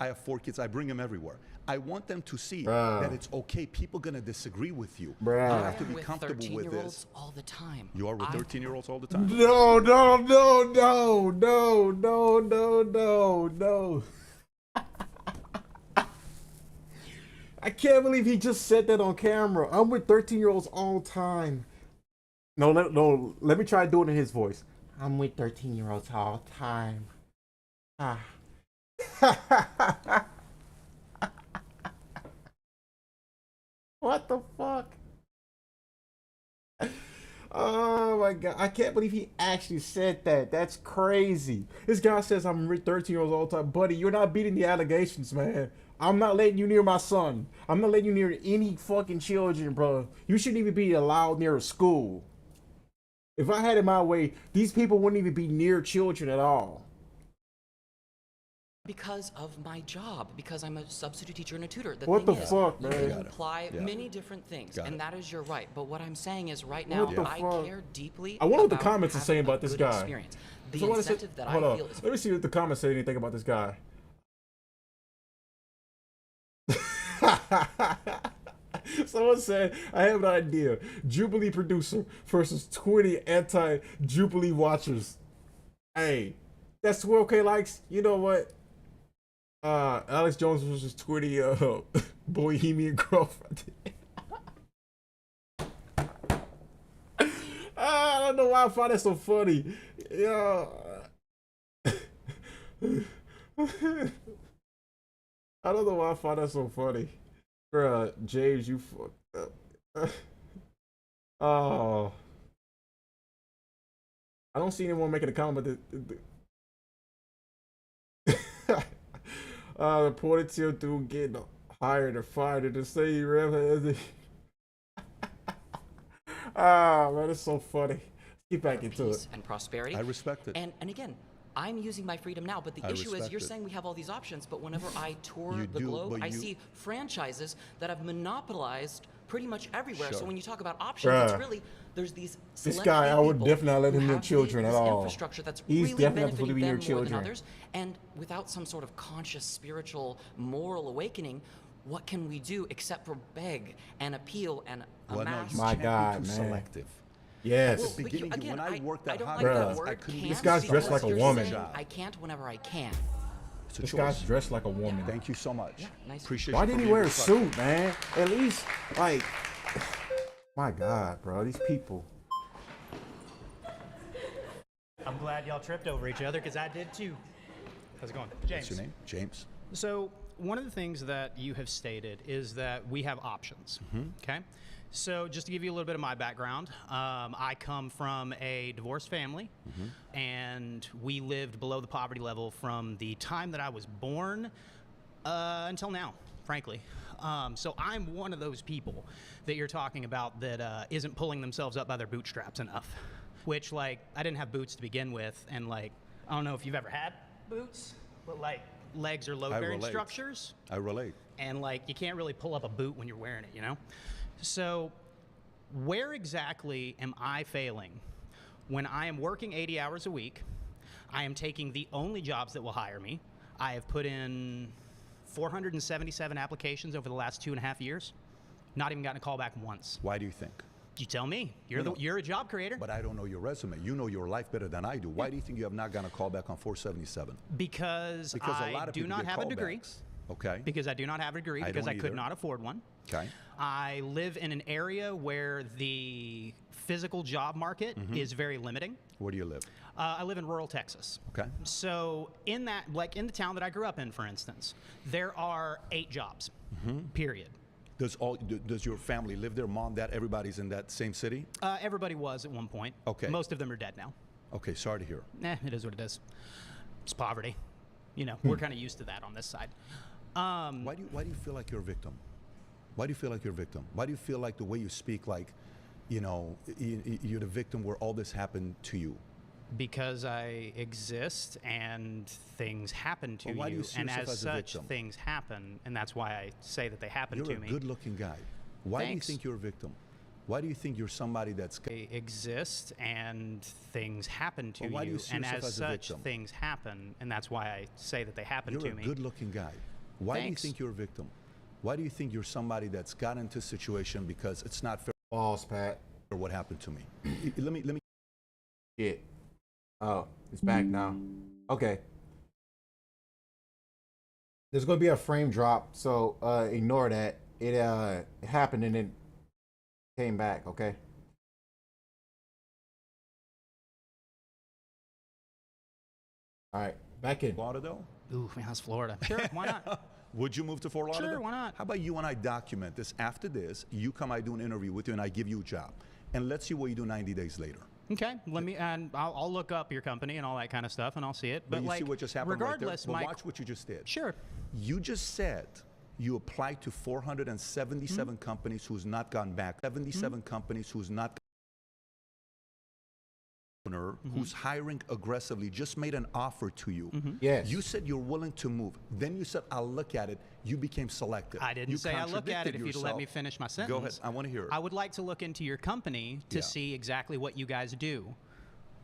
have 4 kids. I bring them everywhere. I want them to see that it's okay. People going to disagree with you. You have to be comfortable with this. all the time. You are with 13-year-olds all the time? No. I can't believe he just said that on camera. I'm with 13-year-olds all the time. No, let me try doing it in his voice. I'm with 13-year-olds all the time. What the fuck? Oh my god, I can't believe he actually said that. That's crazy. This guy says I'm with 13-year-olds all the time. Buddy, you're not beating the allegations, man. I'm not letting you near my son. I'm not letting you near any fucking children, bro. You shouldn't even be allowed near a school. If I had it my way, these people wouldn't even be near children at all. Because of my job, because I'm a substitute teacher and a tutor. What the thing is, fuck, you man? can imply many different things, Got and it. that is your right. But what I'm saying is, right now, What the I fuck? care deeply. I wonder what the about comments are having saying a about this good guy. Experience. The So what is it- incentive that hold I on. feel is Let me see what the comments say anything about this guy. Someone said, I have an idea. Jubilee producer versus 20 anti-Jubilee watchers. Hey, that's 12K likes. You know what? Alex Jones versus 20 Bohemian girlfriend. I don't know why I find that so funny. Yeah. I don't know why I find that so funny. Bruh, James, you fucked up. Oh, I don't see anyone making a comment. The ponytail dude getting hired or fired to say rev. Ah, man, it's so funny. Get back into peace it. and prosperity. I respect it. And again, I'm using my freedom now, but the issue is respect you're it. saying we have all these options, but whenever I tour You the do, globe, but I you- see franchises that have monopolized pretty much everywhere. Sure. So when you talk about options, it's Bruh. really there's these This select guy, few I would people definitely not let who him near have children at this all. infrastructure that's He's really definitely not supposed to benefiting be near them more than children. others, and without some sort of conscious spiritual moral awakening, what can we do except for beg and appeal and Well, no, amass? you My can't God, be too man. selective. Yes. Well, but beginning, again, when I worked I at don't Hot like Bruh. that Dogs, I word couldn't can't. This guy's dressed because like a you're woman. saying I can't whenever I can. It's a This choice. guy's dressed like a woman. Thank you so much. nice. Appreciate Why you didn't for he wear a being respectful. suit, man? At least, like, my God, bro, these people. I'm glad y'all tripped over each other because I did too. How's it going? James. What's your name? James. So, one of the things that you have stated is that we have options. Okay? So, just to give you a little bit of my background, I come from a divorced family, and we lived below the poverty level from the time that I was born until now, frankly. So, I'm one of those people that you're talking about that isn't pulling themselves up by their bootstraps enough. Which, like, I didn't have boots to begin with, and, like, I don't know if you've ever had boots, but, like, legs are load-bearing relate. structures, I relate. and, like, you can't really pull up a boot when you're wearing it, you know? So, where exactly am I failing when I am working 80 hours a week? I am taking the only jobs that will hire me. I have put in 477 applications over the last 2.5 years. Not even gotten a call back once. Why do you think? You tell me. You're No, no. you're a job creator. But I don't know your resume. You know your life better than I do. Why do you think you have not gotten a call back on 477? Because Because a lot I of do people not get have a degree. callbacks. Okay. Because I do not have a degree. I Because don't I could either. not afford one. Okay. I live in an area where the physical job market is very limiting. Where do you live? I live in rural Texas. Okay. So in that, like in the town that I grew up in, for instance, there are 8 jobs. Period. Does your family live there? Mom, dad, everybody's in that same city? Everybody was at one point. Okay. Most of them are dead now. Okay, sorry to hear. It is what it is. It's poverty. You know, we're kind of used to that on this side. Why do you feel like you're a victim? Why do you feel like you're a victim? Why do you feel like the way you speak, like, you know, you're the victim where all this happened to you? Because I exist and things happen to Well, why do you you, see and yourself as as a such, victim? things happen, and that's why I say that they happen You're to a me. good-looking guy. Why Thanks. do you think you're a victim? Why do you think you're somebody that's... I exist and things happen to Well, why do you, you see and yourself as as a such, victim? things happen, and that's why I say that they happen You're to a me. good-looking guy. Why Thanks. do you think you're a victim? Why do you think you're somebody that's got into a situation because it's not fair Balls, Pat. what happened to me? Let me Shit. Oh, it's back now. Okay. There's gonna be a frame drop, so ignore that. It happened and then came back, okay? All right, back in. Lauderdale? Ooh, man, that's Florida. Sure, why not? Would you move to Fort Lauderdale? Sure, why not? How about you and I document this? After this, you come, I do an interview with you, and I give you a job. And let's see what you do 90 days later. Okay, and I'll look up your company and all that kind of stuff, and I'll see it. But you like, see what just happened regardless, right there? But Mike, watch what you just did. sure. You just said you applied to 477 companies who's not gone back. 77 companies who's not who's hiring aggressively just made an offer to you. Yes. You said you're willing to move. Then you said, I'll look at it. You became selective. I didn't You say I look at it contradicted if you'd let me yourself. finish my sentence. Go ahead. I want to hear it. I would like to look into your company to Yeah. see exactly what you guys do.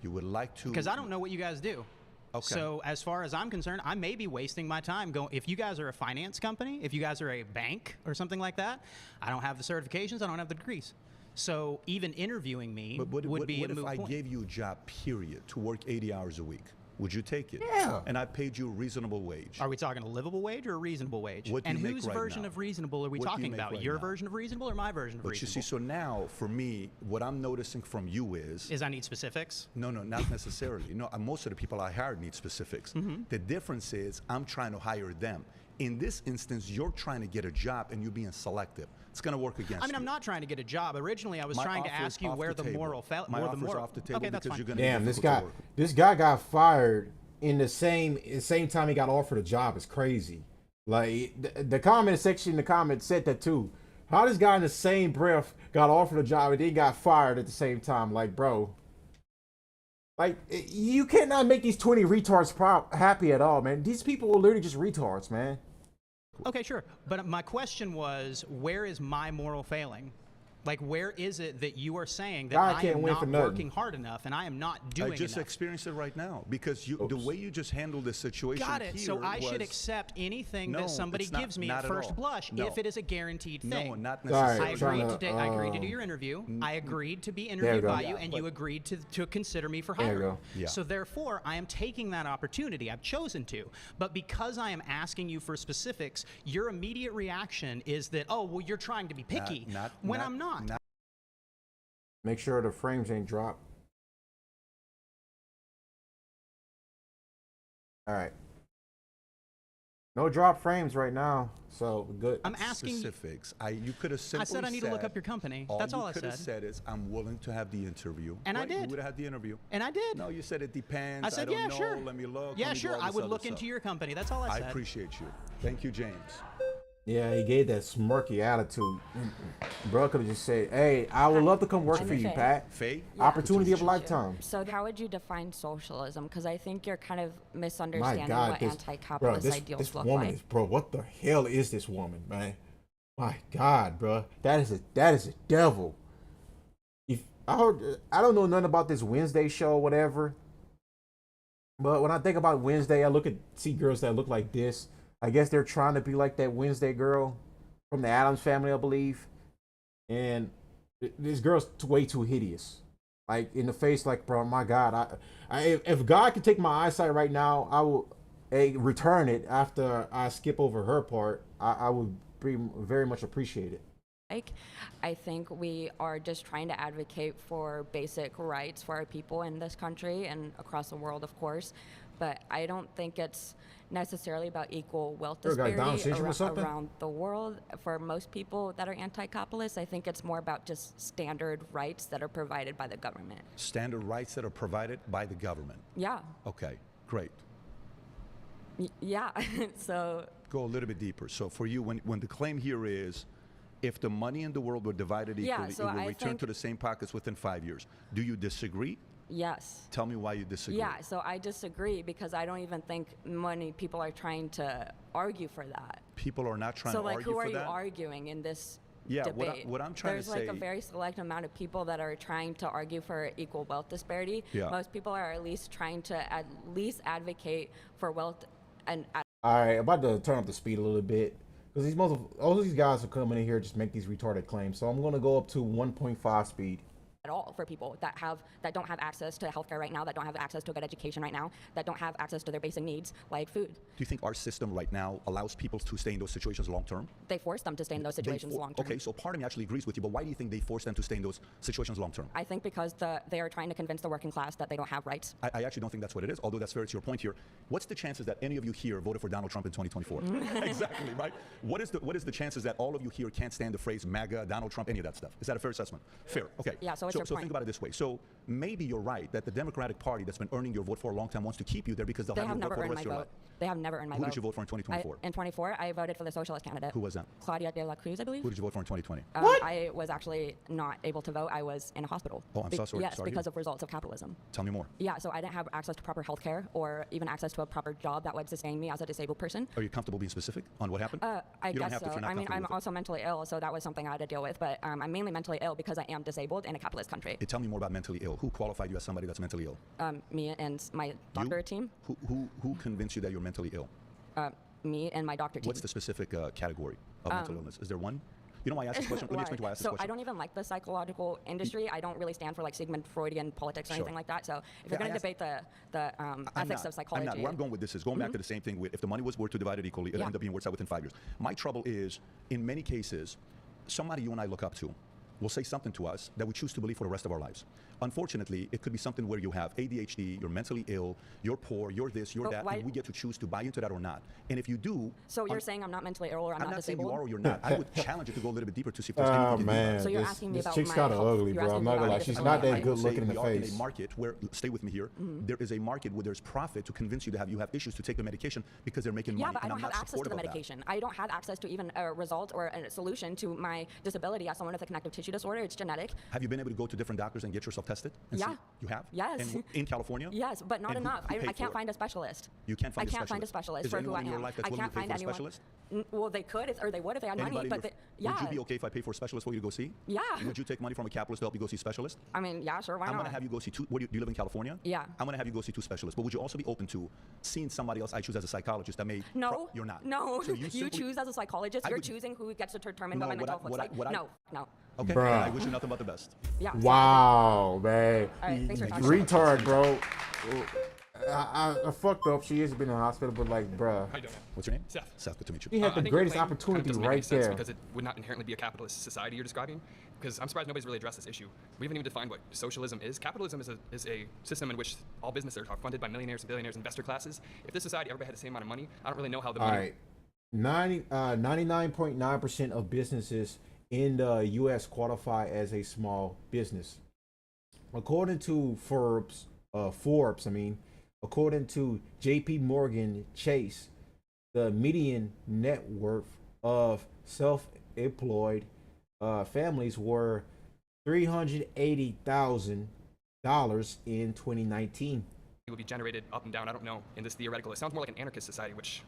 You would like to... Because I don't know what you guys do. Okay. So as far as I'm concerned, I may be wasting my time going. If you guys are a finance company, if you guys are a bank or something like that, I don't have the certifications, I don't have the degrees. So even interviewing me would be a what moot if I point. gave you a job, period, to work 80 hours a week? Would you take it? Yeah. And I paid you a reasonable wage. Are we talking a livable wage or a reasonable wage? What do and you make whose right version now? of reasonable are we What do you talking make about? right Your now? version of reasonable or my version of But you reasonable? see, so now, for me, what I'm noticing from you is... I need specifics? No, not necessarily. No, most of the people I hire need specifics. The difference is I'm trying to hire them. In this instance, you're trying to get a job and you're being selective. It's going to work against you. I mean, I'm not trying to get a job. Originally, I was trying to ask you where the moral My offer's off the table Okay, that's because fine. you're going to Damn, this guy got fired in the same time he got offered a job. Is crazy. Like the comment section in the comments said that too. How this guy in the same breath got offered a job and then got fired at the same time? Like, bro. Like, you cannot make these 20 retards happy at all, man. These people are literally just retards, man. Okay, sure. But my question was, where is my moral failing? Like, where is it that you are saying that I am not working hard enough and I am not doing enough? I just enough? experienced it right now because the way you just handled this situation Got it. here So I should accept anything that somebody gives me at first blush if it is a guaranteed thing. No, not necessarily. I agreed to do your interview. I agreed to be interviewed by you, and you agreed to consider me for hiring. Yeah. So therefore, I am taking that opportunity. I've chosen to. But because I am asking you for specifics, your immediate reaction is that, oh, well, you're trying to be picky, when I'm not. Make sure the frames ain't dropped. All right. No drop frames right now, so good. I'm asking specifics. You could have simply I said I need to look up your company. That's all I said. You could have said is, I'm willing to have the interview. And I did. You would have had the interview. And I did. No, you said it depends. I said, don't yeah, know. sure. Let me look. Yeah, Let me sure. do all I this would other look into stuff. your company. That's all I said. I appreciate you. Thank you, James. Yeah, he gave that smirky attitude. Bro could have just said, hey, I would love to come work for you, Pat. Faye? Yeah. Opportunity of a lifetime. So how would you define socialism? Because I think you're kind of misunderstanding My God, what this anti-capitalist ideals look woman like. is, bro, what the hell is this woman, man? My God, bro. That is a devil. I don't know nothing about this Wednesday show or whatever. But when I think about Wednesday, I see girls that look like this. I guess they're trying to be like that Wednesday girl from the Addams Family, I believe. And this girl's way too hideous. Like, in the face, like, bro, my God. If God could take my eyesight right now, I will return it after I skip over her part. I would very much appreciate it. I think we are just trying to advocate for basic rights for our people in this country and across the world, of course. But I don't think it's necessarily about equal wealth disparity around the world. For most people that are anti-capitalist, I think it's more about just standard rights that are provided by the government. Standard rights that are provided by the government? Yeah. Okay, great. Yeah, so... Go a little bit deeper. So for you, when the claim here is, if the money in the world were divided equally, it will return to the same pockets within 5 years. Do you disagree? Yes. Tell me why you disagree. Yeah, so I disagree because I don't even think many people are trying to argue for that. People are not trying to argue for that? So, like, who are you arguing in this debate? What I'm trying to say... There's, like, a very select amount of people that are trying to argue for equal wealth disparity. Yeah. Most people are at least trying to at least advocate for wealth and... All right, I'm about to turn up the speed a little bit. Because all of these guys are coming in here just make these retarded claims. So I'm going to go up to 1.5 speed. At all for people that don't have access to healthcare right now, that don't have access to a good education right now, that don't have access to their basic needs like food. Do you think our system right now allows people to stay in those situations long term? They force them to stay in those situations long term. Okay, so part of me actually agrees with you, but why do you think they force them to stay in those situations long term? I think because they are trying to convince the working class that they don't have rights. I actually don't think that's what it is, although that's fair to your point here. What's the chances that any of you here voted for Donald Trump in 2024? Exactly, right? What is the chances that all of you here can't stand the phrase MAGA, Donald Trump, any of that stuff? Is that a fair assessment? Fair, okay. Yeah, so what's your point? Think about it this way. So maybe you're right that the Democratic Party that's been earning your vote for a long time wants to keep you there because they'll have your vote for the rest of your life. They have never earned my vote. Who did you vote for in 2024? In 24, I voted for the socialist candidate. Who was that? Claudia de la Cruz, I believe. Who did you vote for in 2020? What? I was actually not able to vote. I was in a hospital. Oh, I'm so sorry. Yes, because of results of capitalism. Tell me more. Yeah, so I didn't have access to proper health care or even access to a proper job that would sustain me as a disabled person. Are you comfortable being specific on what happened? I guess so. I mean, I'm also mentally ill, so that was something I had to deal with. But I'm mainly mentally ill because I am disabled in a capitalist country. Tell me more about mentally ill. Who qualified you as somebody that's mentally ill? Me and my doctor team. Who convinced you that you're mentally ill? Me and my doctor team. What's the specific category of mental illness? Is there one? You know why I asked this question? Let me explain why I asked this question. So I don't even like the psychological industry. I don't really stand for like Sigmund Freudian politics or anything like that. So if you're going to debate the ethics of psychology. I'm not. Where I'm going with this is going back to the same thing with if the money were to divide it equally, it'll end up being worked out within 5 years. My trouble is, in many cases, somebody you and I look up to will say something to us that we choose to believe for the rest of our lives. Unfortunately, it could be something where you have ADHD, you're mentally ill, you're poor, you're this, you're that, and we get to choose to buy into that or not. And if you do... So you're saying I'm not mentally ill or I'm not saying disabled? you are or you're not. I would challenge you to go a little bit deeper to see if there's anything you can do. So you're asking me this about chick's my kind of health. ugly, You're bro. I'm asking not me gonna about lie. my She's disability. not that I good would say looking in we the are face. in a market where, stay with me here, there is a market where there's profit to convince you to you have issues to take the medication because they're making money. Yeah, but I and don't I'm have not access to the supportive of that. medication. I don't have access to even a result or a solution to my disability as someone with a connective tissue disorder. It's genetic. Have you been able to go to different doctors and get yourself tested? And Yeah. See? You have? Yes. And in California? Yes, but not And enough. who I paid can't for it? find a specialist. You can't find I can't find a specialist Is for there who I anyone in your am. life that's I willing can't to pay find for a anyone. specialist? Well, they could, or they would if they had money. Anybody But yeah. Would you be okay if I pay for a specialist for you to go see? Yeah. Would you take money from a capitalist to help you go see a specialist? I mean, yeah, sure. Why I'm not? going to have you go see two. Do you live in California? Yeah. I'm going to have you go see two specialists. But would you also be open to seeing somebody else I choose as a psychologist that may... No. You're not. No. So you simply- choose as a psychologist. I You're would- choosing who gets to determine No, what my what mental I- health looks what I- like. what I- No. Okay. Bruh. I wish you nothing but the best. Yeah. Wow, man. All right, thanks for talking. Retard, bro. I fucked up. She has been in the hospital, but like, bruh. How you doing? What's your name? Seth. Seth, good to meet you. He had I the think your greatest claim kind of opportunity doesn't make any right sense there. because it would not inherently be a capitalist society you're describing. Because I'm surprised nobody's really addressed this issue. We haven't even defined what socialism is. Capitalism is a system in which all businesses are funded by millionaires and billionaires, investor classes. If this society everybody had the same amount of money, I don't really know how the All money. right. 99.9% of businesses in the U.S. qualify as a small business. According to Forbes, according to J.P. Morgan Chase, the median net worth of self-employed families were $380,000 in 2019. Would be generated up and down. I don't know. In this theoretical, it sounds more like an anarchist society, which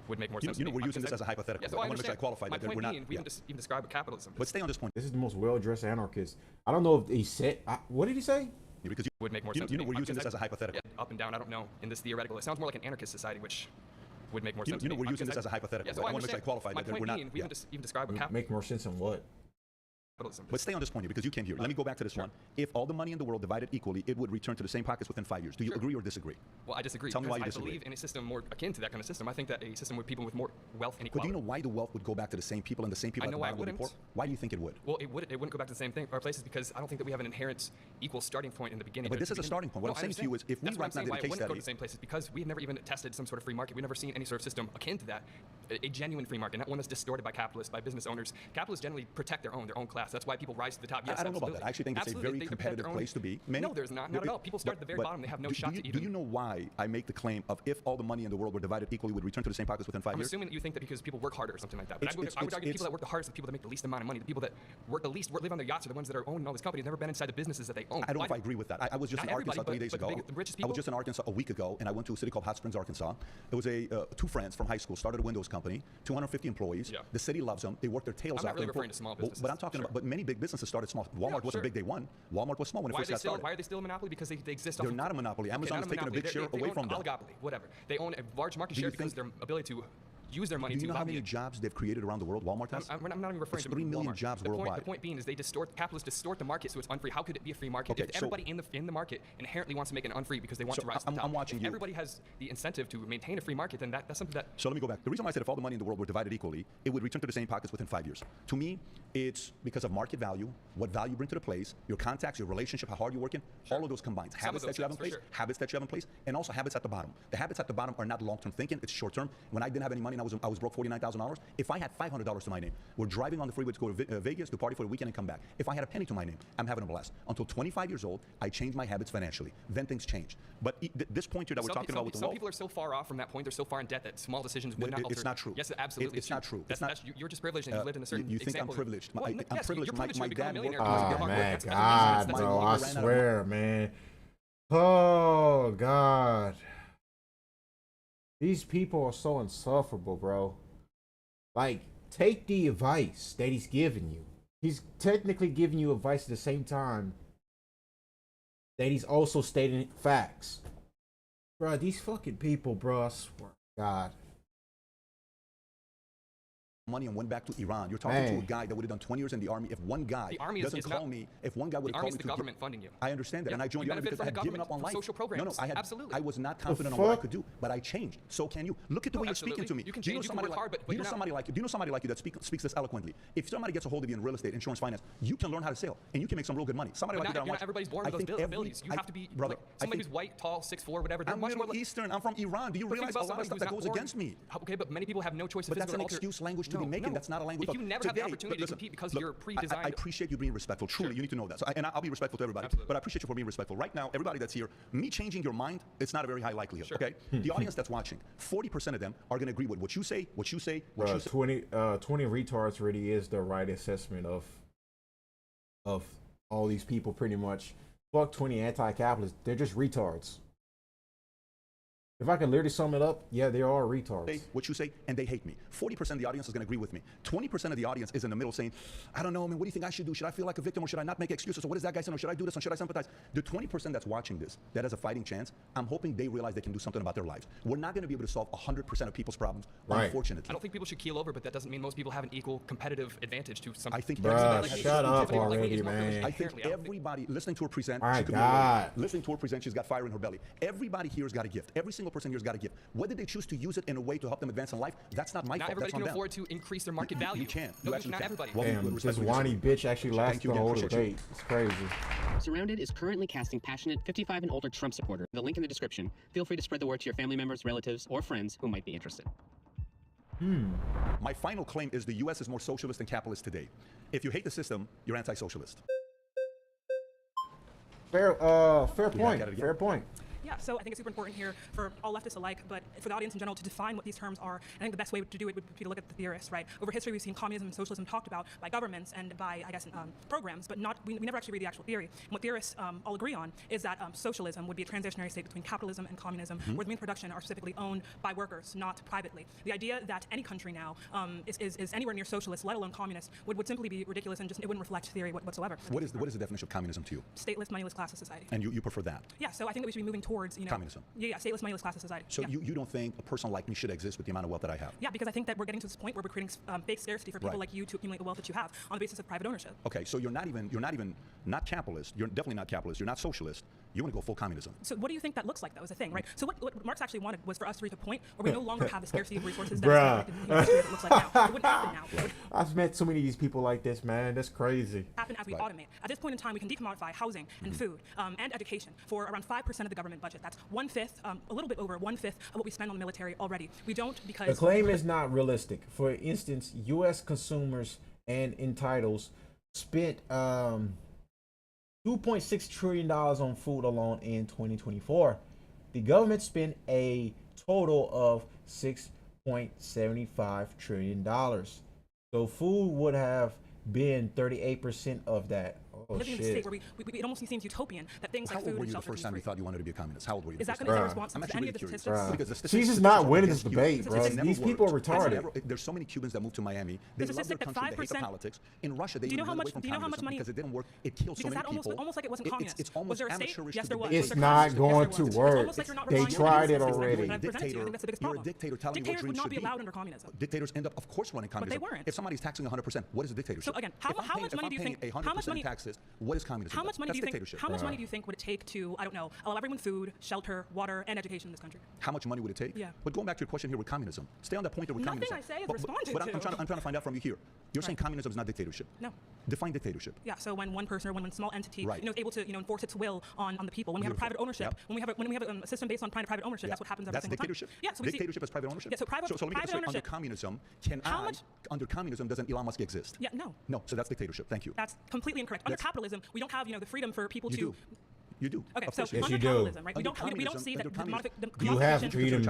would make more sense. You know, to me. we're using this as a hypothetical. Yeah, so I want to make sure I qualify my that point we're not. being, we haven't even described what capitalism is. But stay on this point. This is the most well-dressed anarchist. I don't know if he said. What did he say? Because would make more you sense. know, to me. we're using Because this as a hypothetical. Yeah, up and down. I don't know. In this theoretical, it sounds more like an anarchist society, which would make more You sense. know, to me. we're using Because this as a hypothetical. Yeah, so I want to make sure I qualify my that point we're not. being, we haven't even described what Make more sense in what? capitalism But is. stay on this point here because you came here. Let me go back to this one. If all the money in the world divided equally, it would return to the same pockets within 5 years. Do you agree or disagree? Well, I disagree. Tell me why you because disagree. I believe in a system more akin to that kind of system. I think that a system with people with more wealth and But do equality. you know why the wealth would go back to the same people and the same people I at know the why bottom it would be poor? wouldn't. Why do you think it would? Well, it wouldn't go back to the same thing or places because I don't think that we have an inherent equal starting point in the beginning. But At this the is a beginning. starting point. What No, I'm I saying to you is understand. if we That's why I'm right now saying did a why it case wouldn't go to study- the same places because we've never even tested some sort of free market. We've never seen any sort of system akin to that. A genuine free market, not one that's distorted by capitalists, by business owners. Capitalists generally protect their own class. That's why people rise to the top. Yes, I don't know about that. I actually think it's a absolutely. very They protect competitive their own- place to be. No, there's not at all. People start at the very bottom. They have no shot to even. Do you know why I make the claim of if all the money in the world were divided equally, would return to the same pockets within 5 I'm years? assuming that you think that because people work harder or something like that. But It's- I would it's- argue the people it's- that work the hardest are the people that make the least amount of money. The people that work the least, live on their yachts, are the ones that are owning all these companies, never been inside the businesses that they own. I don't know if I agree with that. I was just Not in Arkansas everybody, 3 days but ago. the richest I was people? just in Arkansas a week ago, and I went to a city called Hot Springs, Arkansas. It was two friends from high school started a Windows company, 250 employees. Yeah. The city loves them. They work their tails I'm not off. really They referring to small But businesses. I'm talking Sure. about, but many big businesses started small. Walmart wasn't sure. big day one. Walmart was small when it first got started. Why are they still a monopoly? Because they exist. They're off of- not a monopoly. Okay, Amazon not is taking a monopoly. big share They away own from them. oligopoly, whatever. They own a large market Do you share because think- their ability to use their money Do you to know how lobby many it. jobs they've created around the world? Walmart has. I'm not even referring It's to 3 million Walmart. jobs the worldwide. The point being is capitalists distort the market so it's unfree. How could it be a free market Okay, if so- everybody in the market inherently wants to make it unfree because they want So to rise to the I'm top? watching if you. everybody has the incentive to maintain a free market, then that's something that. So let me go back. The reason why I said if all the money in the world were divided equally, it would return to the same pockets within 5 years. To me, it's because of market value, what value you bring to the place, your contacts, your relationship, how hard you're working, all of those combined. Habits that you have in for place, sure. habits that you have in place, and also habits at the bottom. The habits at the bottom are not long-term thinking, it's short-term. When I didn't have any money and I was broke $49,000, if I had $500 to my name, we're driving on the freeway to go to Vegas to party for the weekend and come back. If I had a penny to my name, I'm having a blast. Until 25 years old, I changed my habits financially. Then things changed. But this point here that we're talking about with the some wealth, people are so far off from that point. They're so far in debt that small decisions would not alter. it's not true. Yes, absolutely. It's not true. You're just privileged and you lived in a certain You think I'm example. privileged? Well, I'm yes, privileged. You're privileged My to become a dad millionaire worked- because of Oh your hard work. man, That's God, amazing. bro, I ran out of swear, man. Oh God, these people are so insufferable, bro. Like, take the advice that he's giving you. He's technically giving you advice at the same time that he's also stating facts. Bro, these fucking people, bro, I swear to God. money and went back to Iran. You're talking to a guy that would have done 20 years in the army. If one guy doesn't call me, if one guy would have called me, the government funding you. I understand that, and I joined the army because I had given up on life. Social programs. No, Absolutely. I was not confident on what I could do, but I changed. So can you? Look at the way you're speaking to me. You can do you know change, you can work hard, but do you know somebody like you? Do you know somebody like you that speaks this eloquently? If somebody gets a hold of you in real estate, insurance, finance, you can learn how to sell, and you can make some real good money. Somebody like you that not everybody's born with those abilities. You have to be brother. Somebody who's white, tall, 6'4", whatever. I'm Middle Eastern. I'm from Iran. Do you realize a lot of stuff that goes against me? Okay, but many people have no choice. But that's an excuse language to be making. That's not a language. If you never have the opportunity to compete because you're pre-designed. I appreciate you being respectful. Truly, you need to know that. So and I'll be respectful to everybody. Absolutely. But I appreciate you for being respectful. Right now, everybody that's here, me changing your mind, it's not a very high likelihood. Okay, the audience that's watching, 40% of them are going to agree with what you say, what you say, what you say. 20 retards really is the right assessment of all these people. Pretty much, fuck 20 anti-capitalists. They're just retards. If I can literally sum it up, yeah, they are retards. What you say, and they hate me. 40% of the audience is going to agree with me. 20% of the audience is in the middle saying, I don't know, man, what do you think I should do? Should I feel like a victim or should I not make excuses? Or what is that guy saying? Or should I do this? Or should I sympathize? The 20% that's watching this, that has a fighting chance, I'm hoping they realize they can do something about their lives. We're not going to be able to solve 100% of people's problems, unfortunately. I don't think people should keel over, but that doesn't mean most people have an equal competitive advantage to some. I think shut up already, man. I think everybody listening to her present, listening to her present, she's got fire in her belly. Everybody here has got a gift. Every single person here has got a gift. Whether they choose to use it in a way to help them advance in life, that's not my fault. Not everybody can afford to increase their market value. You can. No, not everybody. Damn, this whiny bitch actually lasted the whole debate. It's crazy. Surrounded is currently casting passionate 55 and older Trump supporter. The link in the description. Feel free to spread the word to your family members, relatives, or friends who might be interested. My final claim is the U.S. is more socialist than capitalist today. If you hate the system, you're anti-socialist. Fair point. Fair point. Yeah, so I think it's super important here for all leftists alike, but for the audience in general to define what these terms are. I think the best way to do it would be to look at the theorists, right? Over history, we've seen communism and socialism talked about by governments and by, I guess, programs, but we never actually read the actual theory. And what theorists all agree on is that socialism would be a transitionary state between capitalism and communism, where the means of production are specifically owned by workers, not privately. The idea that any country now is anywhere near socialist, let alone communist, would simply be ridiculous and just it wouldn't reflect theory whatsoever. What is the definition of communism to you? Stateless, moneyless class of society. And you prefer that? Yeah, so I think that we should be moving towards, communism. Yeah, stateless, moneyless class of society. So you don't think a person like me should exist with the amount of wealth that I have? Yeah, because I think that we're getting to this point where we're creating fake scarcity for people like you to accumulate the wealth that you have on the basis of private ownership. Okay, so you're not capitalist. You're definitely not capitalist. You're not socialist. You want to go full communism. So what do you think that looks like, though, is the thing, right? So what Marx actually wanted was for us to reach a point where we no longer have the scarcity of resources that it looks like now. It wouldn't happen now. I've met so many of these people like this, man. That's crazy. Happen as we automate. At this point in time, we can decommodify housing and food and education for around 5% of the government budget. That's 1/5, a little bit over 1/5 of what we spend on the military already. We don't because the claim is not realistic. For instance, U.S. consumers and entitles spent $2.6 trillion on food alone in 2024. The government spent a total of $6.75 trillion. So food would have been 38% of that. Oh, living in a state where it almost seems utopian that things like food and shelter. How old were you the first time you thought you wanted to be a communist? How old were you? Is that going to be a response to any of the statistics? She's just not winning this debate, bro. These people are retarded. There's so many Cubans that moved to Miami. They love their country. They hate the politics. In Russia, they moved away from communism because it didn't work. It killed so many people. Almost like it wasn't communist. It's almost amateurish. Yes, there was. It's not going to work. They tried it already. You're a dictator telling me what dreams should be. Dictators would not be allowed under communism. Dictators end up, of course, running communism. But they weren't. If somebody's taxing 100%, what is a dictatorship? So again, how much money do you think? 100% taxes. What is communism? How much money do you think? How much money do you think would it take to, I don't know, allow everyone food, shelter, water, and education in this country? How much money would it take? Yeah. But going back to your question here with communism, stay on that point there with communism. Nothing I say is responded to. But I'm trying to find out from you here. You're saying communism is not dictatorship. No. Define dictatorship. Yeah. So when one person or when one small entity is able to enforce its will on the people. When we have a private ownership, when we have a system based on private ownership, that's what happens every single time. That's dictatorship. Yeah. So dictatorship is private ownership. Yeah. So private ownership. Under communism, under communism doesn't Elon Musk exist? Yeah. No. No. So that's dictatorship. Thank you. That's completely incorrect. Under capitalism, we don't have the freedom for people to. You do. Okay, so yes, under capitalism, right? We don't see that you have freedom.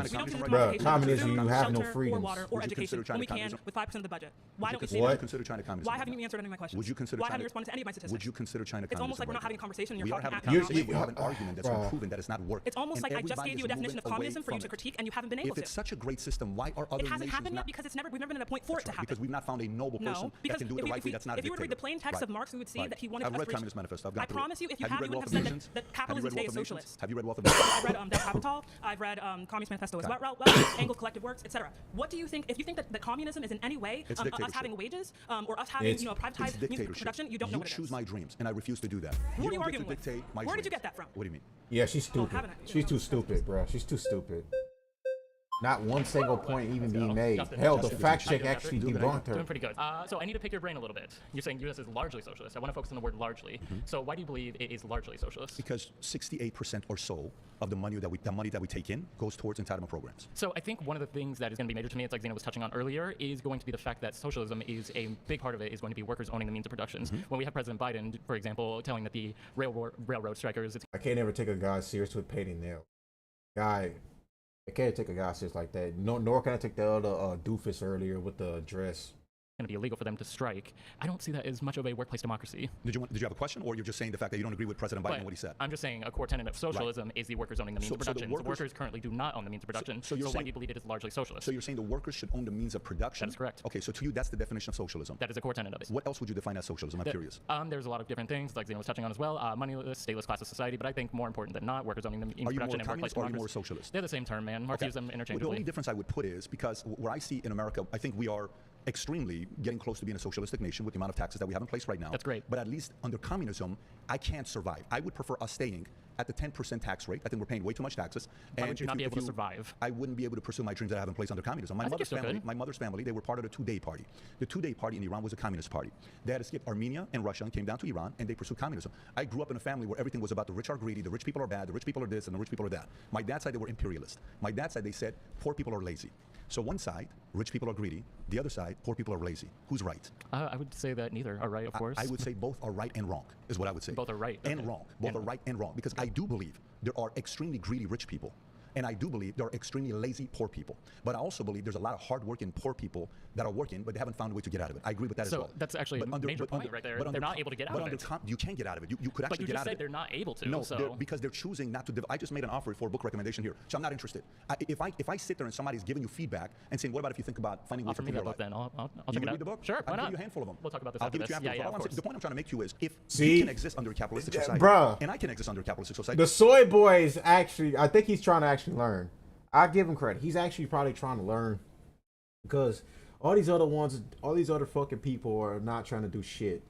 Bro, communism, you have no freedom. Or water or education when we can with 5% of the budget. Why don't we see that? Would you consider China communism? Why haven't you answered any of my questions? Would you consider Why haven't you responded to any of my statistics? Would you consider China communism? It's almost like we're not having a conversation and you're talking at me. We have an argument that's been proven that it's not working. It's almost like I just gave you a definition of communism for you to critique and you haven't been able to. If it's such a great system, why are other nations not? It hasn't happened yet because we've never been at a point for it to happen. Because we've not found a noble person that can do it the right way. That's not a dictator. If you were to read the plain text of Marx, we would see that he wanted. I've read Communist Manifesto. I promise you, if you have, you would have said that capitalism today is socialist. Have you read Wealth of Nations? I've read Del Capital. I've read Communist Manifesto as well, Engel Collective Works, etc. What do you think? If you think that communism is in any way us having wages or us having privatized music production, you don't know what it is. You choose my dreams, and I refuse to do that. Who are you don't arguing get to dictate my Where did you dreams. get that from? What do you mean? Yeah, she's stupid. She's too stupid, bro. She's too stupid. Not one single point even being made. Hell, the fact check actually debunked her. Doing pretty good. So I need to pick your brain a little bit. You're saying U.S. is largely socialist. I want to focus on the word largely. So why do you believe it is largely socialist? Because 68% or so of the money that we take in goes towards entitlement programs. So I think one of the things that is going to be major to me, it's like Zena was touching on earlier, is going to be the fact that socialism is a big part of it is going to be workers owning the means of production. When we have President Biden, for example, telling that the railroad strikers... I can't ever take a guy serious with painting nails. I can't take a guy serious like that. Nor can I take the other doofus earlier with the dress. Going to be illegal for them to strike. I don't see that as much of a workplace democracy. Did you have a question, or you're just saying the fact that you don't agree with President Biden and what he said? I'm just saying a core tenet of socialism is the workers owning the means of production. The workers currently do not own the means of production. So why do you believe it is largely socialist? So you're saying the workers should own the means of production? That is correct. Okay, so to you, that's the definition of socialism. That is a core tenet of it. What else would you define as socialism? I'm curious. There's a lot of different things, like Zena was touching on as well. Moneyless, stateless class of society, but I think more important than not, workers owning the means of production and workplace democracy. Are you more socialist? They're the same term, man. Mark uses them interchangeably. The only difference I would put is because where I see in America, I think we are extremely getting close to being a socialistic nation with the amount of taxes that we have in place right now. That's great. But at least under communism, I can't survive. I would prefer us staying at the 10% tax rate. I think we're paying way too much taxes. Why would you not be able to survive? I wouldn't be able to pursue my dreams that I have in place under communism. My mother's family, they were part of the Two-Day Party. The Two-Day Party in Iran was a communist party. They had escaped Armenia and Russia and came down to Iran, and they pursued communism. I grew up in a family where everything was about the rich are greedy, the rich people are bad, the rich people are this, and the rich people are that. My dad's side, they were imperialist. My dad's side, they said poor people are lazy. So one side, rich people are greedy. The other side, poor people are lazy. Who's right? I would say that neither are right, of course. I would say both are right and wrong, is what I would say. Both are right. And wrong. Both are right and wrong. Because I do believe there are extremely greedy rich people. And I do believe there are extremely lazy poor people. But I also believe there's a lot of hardworking poor people that are working, but they haven't found a way to get out of it. I agree with that as well. So that's actually a major point right there. They're not able to get out of it. You can get out of it. You could actually get out of it. But you just said they're not able to. No, because they're choosing not to. I just made an offer for a book recommendation here, so I'm not interested. If I sit there and somebody's giving you feedback and saying, what about if you think about finding ways to improve your life? Then I'll check it out. Read the book? Sure, why not? I'll give you a handful of them. We'll talk about this after after this. Yeah, of course. The point I'm trying to make to you is if you can exist under a capitalistic society, and I can exist under a capitalistic society. The soy boy is actually, I think he's trying to actually learn. I give him credit. He's actually probably trying to learn because all these other fucking people are not trying to do shit.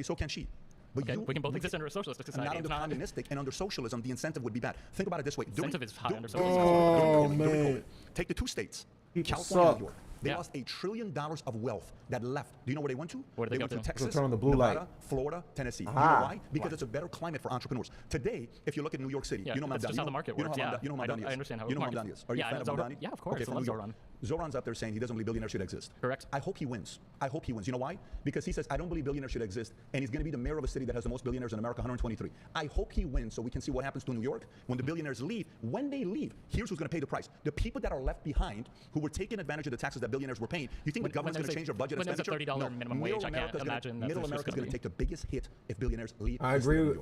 So can she. But okay, we can both exist under a socialist society. Not under communistic and under socialism, the incentive would be bad. Think about it this way. The incentive is high under socialism. Oh, man. Take the two states, People California and suck. New York. They lost $1 trillion of wealth that left. Do you know where they went to? Where did they went go to to? Texas, Turn on the blue Nevada, light. Florida, Tennessee. Ah. You know why? Because it's a better climate for entrepreneurs. Today, if you look at New York City, you know that's just how the market works. You know who Mamdani is. I understand how you know the Mamdani is. Are you a fan of Mamdani? Yeah, of course. Okay, I from love New York. Zoran. Zoran's up there saying he doesn't believe billionaires should exist. Correct. I hope he wins. I hope he wins. You know why? Because he says, I don't believe billionaires should exist, and he's going to be the mayor of a city that has the most billionaires in America, 123. I hope he wins so we can see what happens to New York when the billionaires leave. When they leave, here's who's going to pay the price. The people that are left behind who were taking advantage of the taxes that billionaires were paying. You think the government's going to change their budget expenditure? When there's a $30 minimum wage, I can't imagine that Middle America's going to take the biggest hit if billionaires leave. I agree.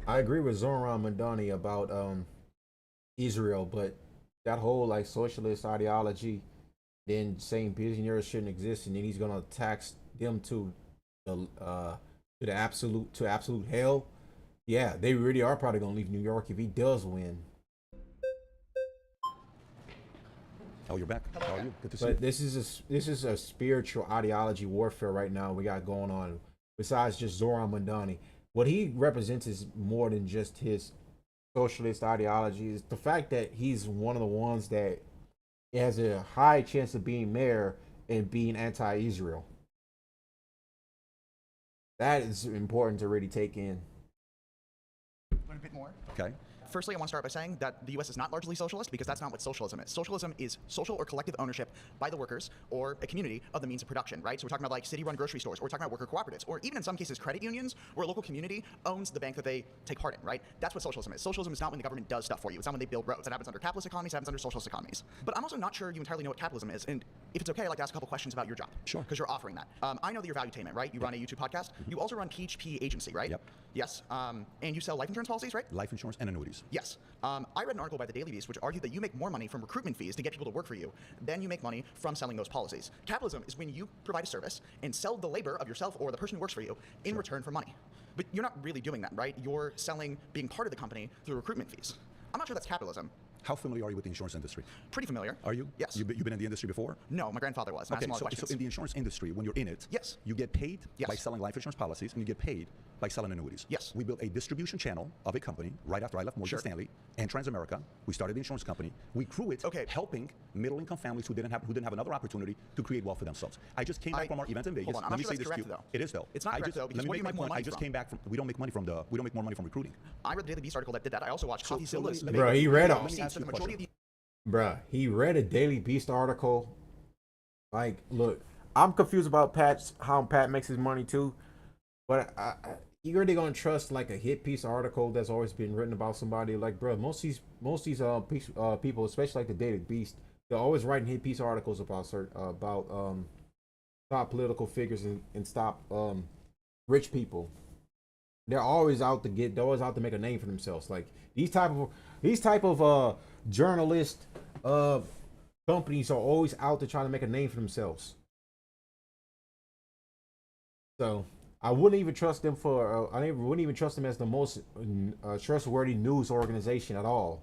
I agree with Zoran Mamdani about Israel, but that whole like socialist ideology, then saying billionaires shouldn't exist, and then he's gonna tax them to the absolute hell. Yeah, they really are probably gonna leave New York if he does win. Oh, you're back. How are you? Good to see you. But this is a spiritual ideology warfare right now we got going on. Besides just Zoran Mamdani, what he represents is more than just his socialist ideology. It's the fact that he's one of the ones that has a high chance of being mayor and being anti-Israel. That is important to really take in. A bit more. Okay. Firstly, I want to start by saying that the U.S. is not largely socialist because that's not what socialism is. Socialism is social or collective ownership by the workers or a community of the means of production, right? So we're talking about like city-run grocery stores, or we're talking about worker cooperatives, or even in some cases credit unions where a local community owns the bank that they take part in, right? That's what socialism is. Socialism is not when the government does stuff for you. It's not when they build roads. That happens under capitalist economies, that happens under socialist economies. But I'm also not sure you entirely know what capitalism is. And if it's okay, I'd like to ask a couple questions about your job. Sure. Because you're offering that. I know that you're valuetainment, right? You run a YouTube podcast. You also run PHP Agency, right? Yep. Yes. And you sell life insurance policies, right? Life insurance and annuities. Yes. I read an article by the Daily Beast which argued that you make more money from recruitment fees to get people to work for you than you make money from selling those policies. Capitalism is when you provide a service and sell the labor of yourself or the person who works for you in return for money. But you're not really doing that, right? You're selling being part of the company through recruitment fees. I'm not sure that's capitalism. How familiar are you with the insurance industry? Pretty familiar. Are you? Yes. You've been in the industry before? No, my grandfather was. Okay, so in the insurance industry, when you're in it, yes, you get paid yes. by selling life insurance policies, and you get paid by selling annuities. Yes. We built a distribution channel of a company right after I left Morgan Stanley and Transamerica. We started the insurance company. We grew it, helping middle-income families who didn't have another opportunity to create wealth for themselves. I just came back from our event in Vegas. Hold on, I'm Let not me sure say that's this to you. correct, though. It is though. It's not correct though, because where do you make more money I just came back from. We don't make money from recruiting. I read the Daily Beast article that did that. I also watched CoffeeZilla's. Bro, he read all. Bruh, he read a Daily Beast article. Like, look, I'm confused about how Pat makes his money too. But you really gonna trust like a hit piece article that's always been written about somebody? Like, bro, most of these people, especially like the Daily Beast, they're always writing hit piece articles about top political figures and stop rich people. They're always out to make a name for themselves. Like these type of journalist companies are always out to try to make a name for themselves. So I wouldn't even trust them wouldn't even trust them as the most trustworthy news organization at all.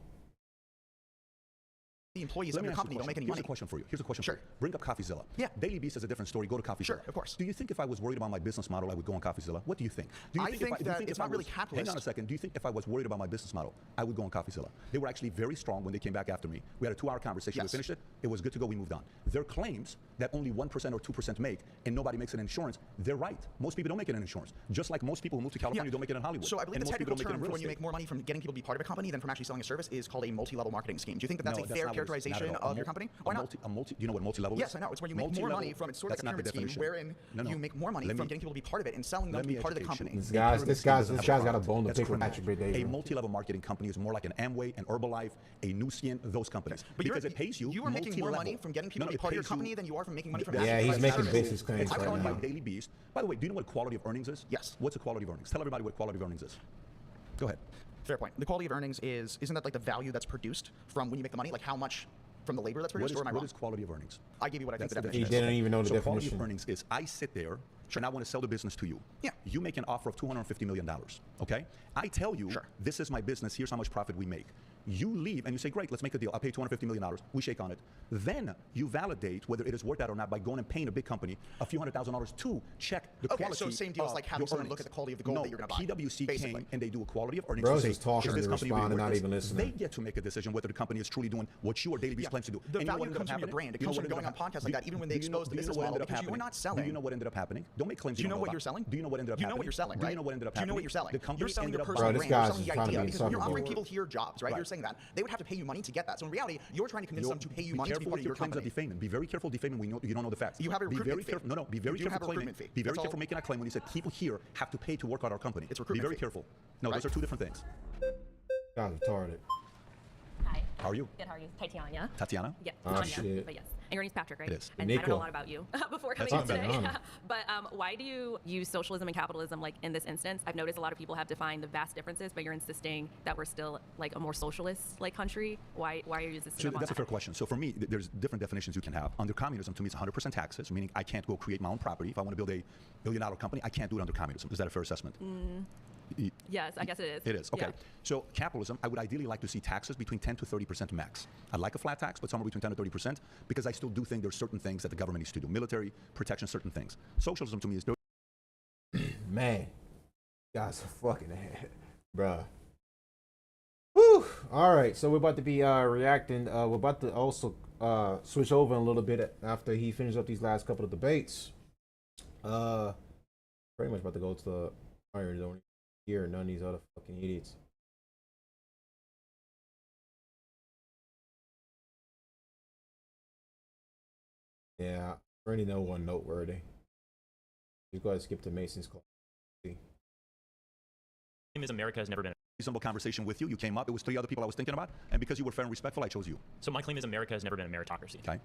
The employees of your company don't make any money. Here's a question for you. Bring up CoffeeZilla. Yeah. Daily Beast is a different story. Go to CoffeeZilla. Sure, of course. Do you think if I was worried about my business model, I would go on CoffeeZilla? What do you think? I think that it's not really capitalist. Hang on a second. Do you think if I was worried about my business model, I would go on CoffeeZilla? They were actually very strong when they came back after me. We had a 2-hour conversation. Yes. We finished it. It was good to go. We moved on. Their claims that only 1% or 2% make and nobody makes it in insurance, they're right. Most people don't make it in insurance. Just like most people who move to California don't make it in Hollywood. So I believe and the technical term for when you estate. make more money from getting people to be part of a company than from actually selling a service is called a multi-level marketing scheme. Do you think that that's a fair characterization of your company? Why not? Do you know what multi-level is? Yes, I know. It's where you make more money from. It's sort of like a pyramid scheme wherein you make more money from getting people to be part of it and selling them to be part of the company. This guy's got a bone to pick with Patrick Bay. A multi-level marketing company is more like an Amway, an Herbalife, a New Skin, those companies. But because it pays you. You are making more money from getting people to be part of your company than you are from making money from. Yeah, he's making business claims right now. by Daily Beast. By the way, do you know what quality of earnings is? Yes. What's the quality of earnings? Tell everybody what quality of earnings is. Go ahead. Fair point. The quality of earnings isn't that like the value that's produced from when you make the money, like how much from the labor that's produced, or am I wrong? What is quality of earnings? I gave you what I think the That's definition is. He didn't even know the definition. Quality of earnings is I sit there and I want to sell the business to you. Yeah. You make an offer of $250 million, okay? I tell you, this is my business, here's how much profit we make. You leave and you say, great, let's make a deal. I'll pay $250 million. We shake on it. Then you validate whether it is worth that or not by going and paying a big company a few $100,000 to check the quality. Okay, so same deal as like having someone look at the quality of the gold that you're going to buy. PwC came and they do a quality of earnings. Bros to say, is talking is this and company responding, really worth not this? even listening. They get to make a decision whether the company is truly doing what you or Daily Beast claims to do. The value comes from your brand. It comes from going on podcasts like that, even when they expose the business model, because you are not selling. Do you know what ended up happening? Don't make claims. Do you know what you're selling? Do you know what ended up happening? You know what you're selling, right? Do you know what ended up Do you happening? know what you're selling? The company You're selling your ended up personal Bro, this brand. guy's You're just selling the trying to idea. be Because when you're insufferable. offering people here jobs, right? You're saying that they would have to pay you money to get that. So in reality, you're trying to convince them to pay you money to be part of your company. Defaming. Be very careful defaming when you don't know the facts. You have a Be recruitment very fee. careful. No, be very You careful have a claiming. recruitment fee. Be very That's careful all. making that claim when you said people here have to pay to work at our company. It's Be recruitment very fee. careful. No, those are two different things. Guy's retarded. Hi. How are you? Good, how are you? Tatiana. Tatiana? Yeah, Oh, Tanya. shit. But yes. And your name's Patrick, right? It is. And I don't know Nico. a lot about you before That's coming in not bad, today. huh? But why do you use socialism and capitalism like in this instance? I've noticed a lot of people have defined the vast differences, but you're insisting that we're still like a more socialist like country. Why are you insisting So upon that's a that? fair question. So for me, there's different definitions you can have. Under communism, to me, it's 100% taxes, meaning I can't go create my own property. If I want to build a billion-dollar company, I can't do it under communism. Is that a fair assessment? Yes, I guess it is. It is. Okay. Yeah. So capitalism, I would ideally like to see taxes between 10 to 30% max. I'd like a flat tax, but somewhere between 10 to 30%, because I still do think there's certain things that the government needs to do. Military protection, certain things. Socialism to me is Man, guys are fucking ahead, bruh. Whew. All right, so we're about to be reacting. We're about to also switch over a little bit after he finishes up these last couple of debates. Pretty much about to go to the iron zone here. None of these other fucking idiots. Yeah, I already know one noteworthy. You go ahead and skip to Mason's call. Is America has never been reasonable conversation with you. You came up. It was 3 other people I was thinking about, and because you were fair and respectful, I chose you. So my claim is America has never been a meritocracy. Okay.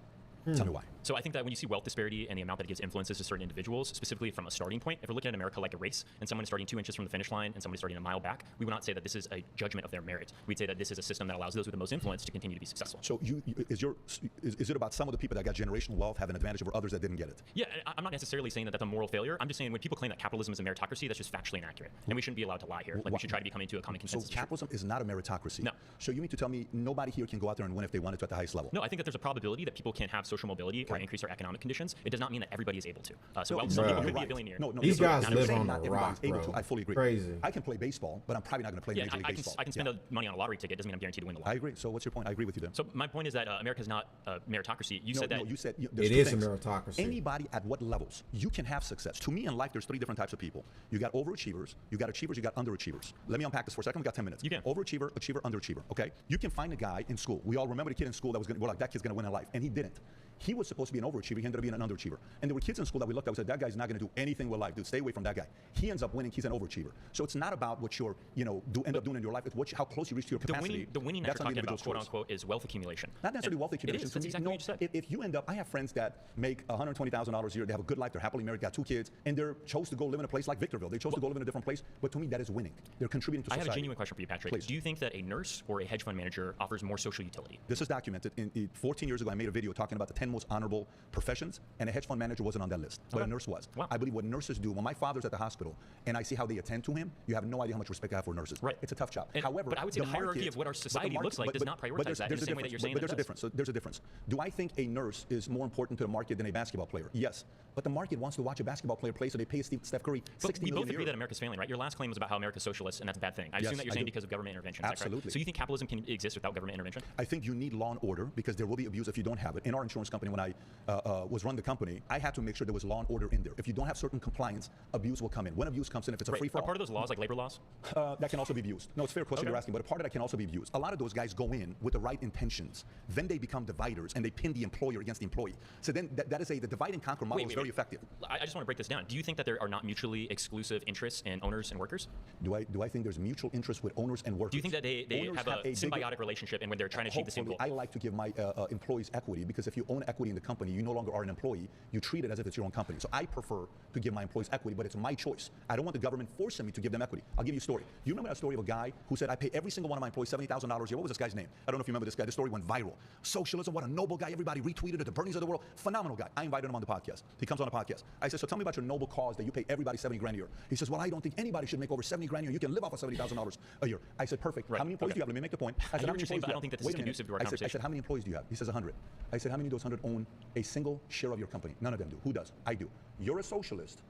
Tell me why. So I think that when you see wealth disparity and the amount that it gives influences to certain individuals, specifically from a starting point, if we're looking at America like a race, and someone is starting 2 inches from the finish line and somebody starting a mile back, we would not say that this is a judgment of their merit. We'd say that this is a system that allows those with the most influence to continue to be successful. So is it about some of the people that got generational wealth have an advantage over others that didn't get it? Yeah, I'm not necessarily saying that that's a moral failure. I'm just saying when people claim that capitalism is a meritocracy, that's just factually inaccurate. And we shouldn't be allowed to lie here. Like we should try to be coming to a common consensus. So capitalism is not a meritocracy? No. So you mean to tell me nobody here can go out there and win if they wanted to at the highest level? No, I think that there's a probability that people can have social mobility or increase their economic conditions. It does not mean that everybody is able to. So No, some you're people could be right. a billionaire. No, These guys live on not the everybody's rock, able bro. to. I fully agree. Crazy. I can play baseball, but I'm probably not going to play Major League Baseball. I can spend money on a lottery ticket. Doesn't mean I'm guaranteed to win the lottery. I agree. So what's your point? I agree with you then. So my point is that America is not a meritocracy. You said that. No, you said it is a meritocracy. Anybody at what levels you can have success. To me in life, there's 3 different types of people. You got overachievers, you got achievers, you got underachievers. Let me unpack this for a second. We got 10 minutes. You can. Overachiever, achiever, underachiever. Okay. You can find a guy in school. We all remember the kid in school that was going. We're like, that kid's going to win in life, and he didn't. He was supposed to be an overachiever. He ended up being an underachiever. And there were kids in school that we looked at and said, that guy's not going to do anything with life. Dude, stay away from that guy. He ends up winning. He's an overachiever. So it's not about what you're, end up doing in your life. It's how close you reach to your capacity. The winning that That's you're talking about, choice. quote unquote, is wealth accumulation. Not necessarily wealth accumulation. It is. That's exactly what you said. If you end up, I have friends that make $120,000 a year. They have a good life. They're happily married, got 2 kids, and they chose to go live in a place like Victorville. They chose to go live in a different place. But to me, that is winning. They're contributing to society. I have a genuine question for you, Patrick. Please. Do you think that a nurse or a hedge fund manager offers more social utility? This is documented. 14 years ago, I made a video talking about the 10 most honorable professions, and a hedge fund manager wasn't on that list, but a nurse was. Wow. I believe what nurses do, when my father's at the hospital and I see how they attend to him, you have no idea how much respect I have for nurses. Right. It's a tough job. However, but I would say the hierarcy of what our society looks like does not prioritize that in the same way that you're saying But there's it a difference. So there's a difference. Do I think a nurse is more important to the market than a basketball player? Yes. But the market wants to watch a basketball player play, so they pay Steph Curry $60 million a year. We both agree that America's failing, right? Your last claim was about how America's socialist, and that's a bad thing. I assume that you're saying because of government intervention. Absolutely. So you think capitalism can exist without government intervention? I think you need law and order because there will be abuse if you don't have it. In our insurance company, when I was running the company, I had to make sure there was law and order in there. If you don't have certain compliance, abuse will come in. When abuse comes in, if it's a free for all. Are part of those laws like labor laws? That can also be abused. No, it's a fair question you're asking, but a part of that can also be abused. A lot of those guys go in with the right intentions. Then they become dividers and they pin the employer against the employee. So then that is the divide and conquer model is very effective. I just want to break this down. Do you think that there are not mutually exclusive interests in owners and workers? Do I think there's mutual interest with owners and workers? Do you think that they have a symbiotic relationship and when they're trying to achieve the same goal? I like to give my employees equity because if you own equity in the company, you no longer are an employee. You treat it as if it's your own company. So I prefer to give my employees equity, but it's my choice. I don't want the government forcing me to give them equity. I'll give you a story. You remember that story of a guy who said, I pay every single one of my employees $70,000 a year. What was this guy's name? I don't know if you remember this guy. The story went viral. Socialism, what a noble guy. Everybody retweeted it. The Bernies of the world. Phenomenal guy. I invited him on the podcast. He comes on the podcast. I said, so tell me about your noble cause that you pay everybody $70,000 a year. He says, well, I don't think anybody should make over $70,000 a year. You can live off of $70,000 a year. I said, perfect. Right. How many employees do you have? Let me make the point. I hear what you're saying, but I don't think that this is conducive to our conversation. I said, how many employees do you have? He says 100. I said, how many of those 100 own a single share of your company? None of them do. Who does? I do. You're a socialist.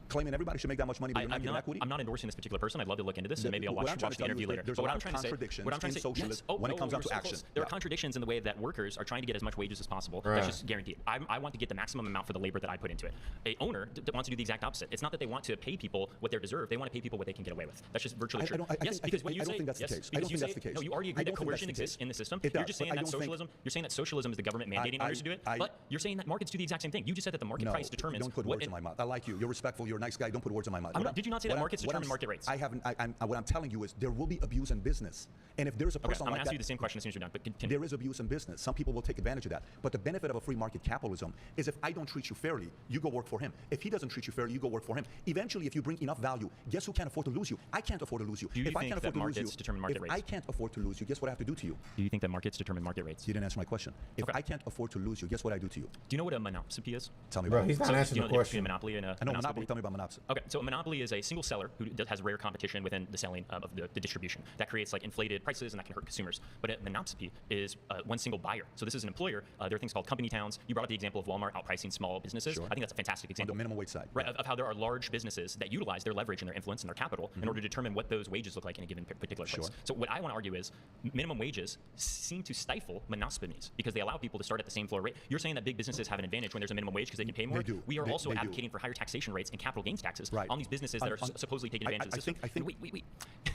Claiming everybody should make that much money, but you're not giving equity? I'm not endorsing this particular person. I'd love to look into this, and maybe I'll watch the interview later. There's a lot of contradictions in socialism when it comes down to action. There are contradictions in the way that workers are trying to get as much wages as possible. Right. That's just guaranteed. I want to get the maximum amount for the labor that I put into it. A owner wants to do the exact opposite. It's not that they want to pay people what they deserve. They want to pay people what they can get away with. That's just virtually true. Yes, because what you say. I don't think that's the case. I don't think that's the case. No, you already agree that coercion exists in the system. You're just saying that socialism. You're saying that socialism is the government mandating owners to do it. But you're saying that markets do the exact same thing. You just said that the market price determines. Don't put words in my mouth. I like you. You're respectful. You're a nice guy. Don't put words in my mouth. Did you not say that markets determine market rates? I haven't. What I'm telling you is there will be abuse in business, and if there's a person I'm like going to ask that, you the same question as soon as you're done. But continue. there is abuse in business. Some people will take advantage of that. But the benefit of a free market capitalism is if I don't treat you fairly, you go work for him. If he doesn't treat you fairly, you go work for him. Eventually, if you bring enough value, guess who can't afford to lose you? I can't afford to lose you. Do you if I think can't that afford to lose markets you, determine market rates? I can't afford to lose you, guess what I have to do to you? Do you think that markets determine market rates? You didn't answer my question. If I can't afford to lose you, guess what I do to you? Do you know what a monopoly is? Tell me Bro, about it. he's not answering the question. A monopoly and a I know monopoly. Tell me about monopoly. Okay, so a monopoly is a single seller who has rare competition within the selling of the distribution. That creates like inflated prices and that can hurt consumers. But a monopoly is one single buyer. So this is an employer. There are things called company towns. You brought up the example of Walmart outpricing small businesses. Sure. I think that's a fantastic example. On the minimum wage side. Right, of how there are large businesses that utilize their leverage and their influence and their capital in order to determine what those wages look like in a given particular place. Sure. So what I want to argue is minimum wages seem to stifle monopolies because they allow people to start at the same floor rate. You're saying that big businesses have an advantage when there's a minimum wage because they can pay more? They do. We are also They do. advocating for higher taxation rates and capital gains taxes Right. on these businesses that are supposedly taking advantage of the system. I think Wait.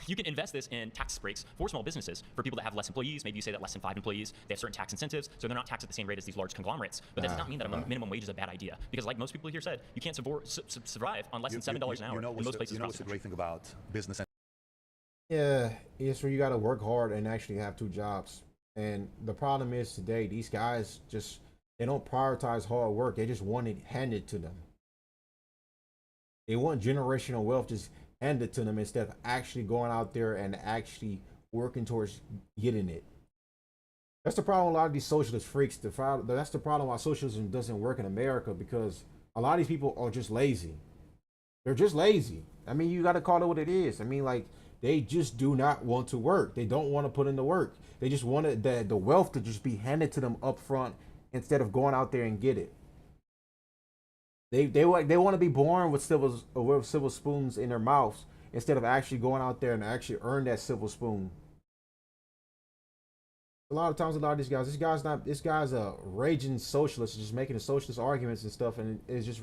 You can invest this in tax breaks for small businesses, for people that have less employees. Maybe you say that less than 5 employees, they have certain tax incentives, so they're not taxed at the same rate as these large conglomerates. But that does not mean that a minimum wage is a bad idea. Because like most people here said, you can't survive on less than $7 an hour in most places. You know what's the great thing about business? Yeah, it's where you got to work hard and actually have 2 jobs. And the problem is today, these guys just They don't prioritize hard work. They just want it handed to them. They want generational wealth just handed to them instead of actually going out there and actually working towards getting it. That's the problem with a lot of these socialist freaks. That's the problem why socialism doesn't work in America, because a lot of these people are just lazy. They're just lazy. I mean, you got to call it what it is. I mean, like, they just do not want to work. They don't want to put in the work. They just want the wealth to just be handed to them up front instead of going out there and get it. They want to be born with silver spoons in their mouths instead of actually going out there and actually earn that silver spoon. A lot of times, a lot of these guys, this guy's a raging socialist, just making the socialist arguments and stuff, and it's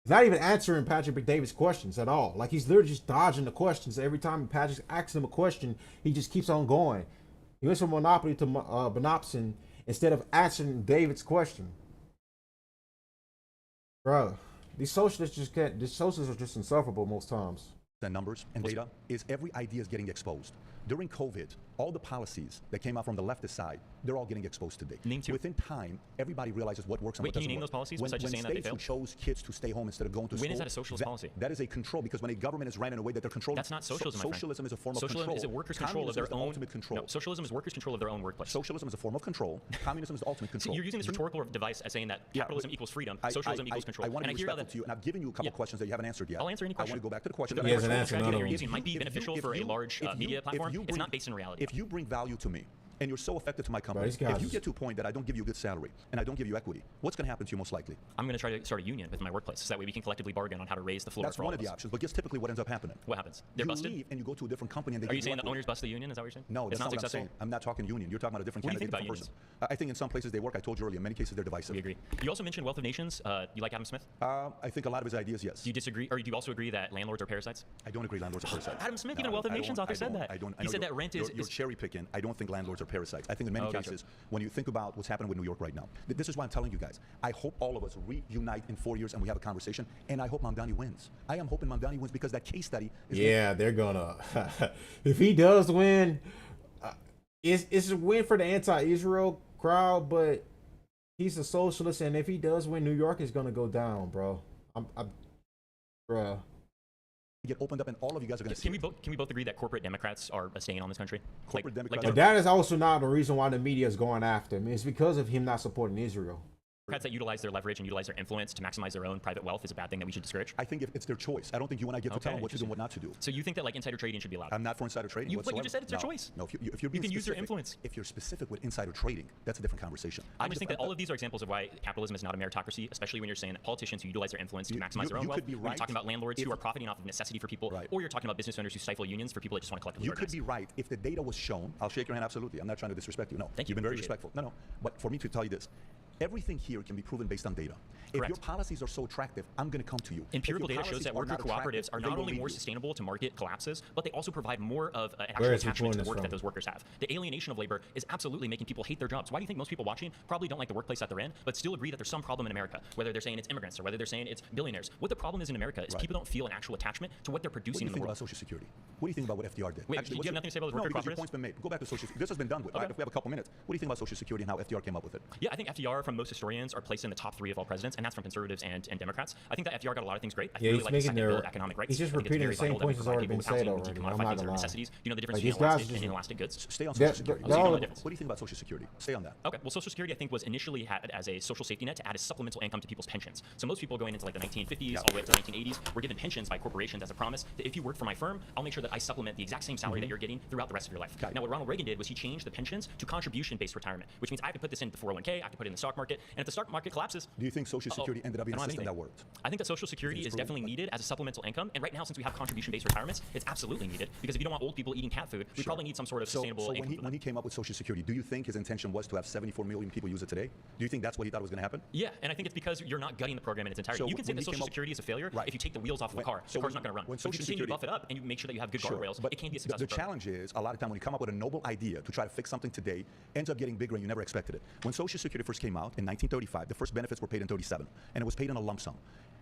not even answering Patrick McDavid's questions at all. Like, he's literally just dodging the questions. Every time Patrick asks him a question, he just keeps on going. He went from Monopoly to Monopson instead of answering David's question. Bro, these socialists are just insufferable most times. And numbers and data is every idea is getting exposed. During COVID, all the policies that came out from the leftist side, they're all getting exposed today. Name two. Within time, everybody realizes what works and what doesn't work. Can you name those policies besides just saying that they failed? When states who chose kids to stay home instead of going to school. When is that a socialist policy? That is a control, because when a government is ran in a way that they're controlling. That's not socialism, my friend. Socialism is a form of control. Socialism is a workers' control of their own. Ultimate control. No, socialism is workers' control of their own workplace. Socialism is a form of control. Communism is the ultimate control. So you're using this rhetorical device as saying that capitalism equals freedom, socialism equals control. I want to be respectful to you, and I've given you a couple questions that you haven't answered yet. I'll answer any question. I want to go back to the question. He hasn't answered none of them. Using might be beneficial for a large media platform. It's not based in reality. If you bring value to me, and you're so effective to my company, if you get to a point that I don't give you a good salary and I don't give you equity, what's going to happen to you most likely? I'm going to try to start a union with my workplace, so that way we can collectively bargain on how to raise the floor for all of us. That's one of the options, but guess typically what ends up happening. What happens? They're busted? You leave and you go to a different company and they Are you saying the owners bust the union? Is that what you're saying? No, that's not what I'm saying. I'm not talking union. You're talking about a different candidate, different person. I think in some places they work. I told you earlier, in many cases they're divisive. We agree. You also mentioned Wealth of Nations. You like Adam Smith? I think a lot of his ideas, yes. Do you disagree, or do you also agree that landlords are parasites? I don't agree landlords are parasites. Adam Smith, even Wealth of Nations author, said that. He said that rent is... You're cherry picking. I don't think landlords are parasites. I think in many cases, when you think about what's happening with New York right now, this is why I'm telling you guys, I hope all of us reunite in 4 years and we have a conversation, and I hope Mamdani wins. I am hoping Mamdani wins because that case study is... Yeah, they're gonna... if he does win, it's a win for the anti-Israel crowd, but he's a socialist, and if he does win, New York is gonna go down, bro. Bruh. Get opened up, and all of you guys are going to see. Can we both agree that corporate Democrats are a stain on this country? Corporate Democrats. But that is also not the reason why the media is going after him. It's because of him not supporting Israel. Democrats that utilize their leverage and utilize their influence to maximize their own private wealth is a bad thing that we should discourage? I think if it's their choice. I don't think you and I get to tell them what to do and what not to do. So you think that like insider trading should be allowed? I'm not for insider trading whatsoever. But you just said it's their choice. No, if you're being you can specific, use your influence. If you're specific with insider trading, that's a different conversation. I just think that all of these are examples of why capitalism is not a meritocracy, especially when you're saying that politicians who utilize their influence to maximize their own wealth. When you're talking about landlords who are profiting off of necessity for people, or you're talking about business owners who stifle unions for people that just want to collectively organize. You could be right if the data was shown. I'll shake your hand, absolutely. I'm not trying to disrespect you. No, thank you. You've been very respectful. No. But for me to tell you this, everything here can be proven based on data. Correct. If your policies are so attractive, I'm going to come to you. Empirical data shows that worker cooperatives are not only more sustainable to market collapses, but they also provide more of an actual attachment to the work that those workers have. The alienation of labor is absolutely making people hate their jobs. Why do you think most people watching probably don't like the workplace that they're in, but still agree that there's some problem in America, whether they're saying it's immigrants or whether they're saying it's billionaires? What the problem is in America is people don't feel an actual attachment to what they're producing in the world. What do you think about Social Security? What do you think about what FDR did? Wait, do you have nothing to say about the worker because cooperatives? your point's been made. Go back to Social Security. This has been done with. If we have a couple minutes, what do you think about Social Security and how FDR came up with it? Yeah, I think FDR, from most historians, are placed in the top 3 of all presidents, and that's from conservatives and Democrats. I think that FDR got a lot of things great. I really like the second bill of economic rights. He's just repeating the same points that's already been said already. I'm not gonna lie. Necessities. Do you know the difference between inelastic and inelastic goods? Stay on Social Security. What do you think about Social Security? Stay on that. Okay. Well, Social Security, I think, was initially had as a social safety net to add a supplemental income to people's pensions. So most people going into like the 1950s all the way up to the 1980s were given pensions by corporations as a promise that if you work for my firm, I'll make sure that I supplement the exact same salary that you're getting throughout the rest of your life. Now, what Ronald Reagan did was he changed the pensions to contribution-based retirement, which means I have to put this into 401k, I have to put it in the stock market, and if the stock market collapses... Do you think Social Security ended up being a system that worked? I think that Social Security is definitely needed as a supplemental income, and right now, since we have contribution-based retirements, it's absolutely needed, because if you don't want old people eating cat food, we probably need some sort of sustainable income. So when he came up with Social Security, do you think his intention was to have 74 million people use it today? Do you think that's what he thought was going to happen? Yeah, and I think it's because you're not gutting the program in its entirety. You can say that Social Security is a failure if you take the wheels off of the car. The car's not going to run. When you continue to buff it up and you make sure that you have good guardrails, it can be a successful program. The challenge is, a lot of time when you come up with a noble idea to try to fix something today, ends up getting bigger and you never expected it. When Social Security first came out in 1935, the first benefits were paid in 37, and it was paid in a lump sum.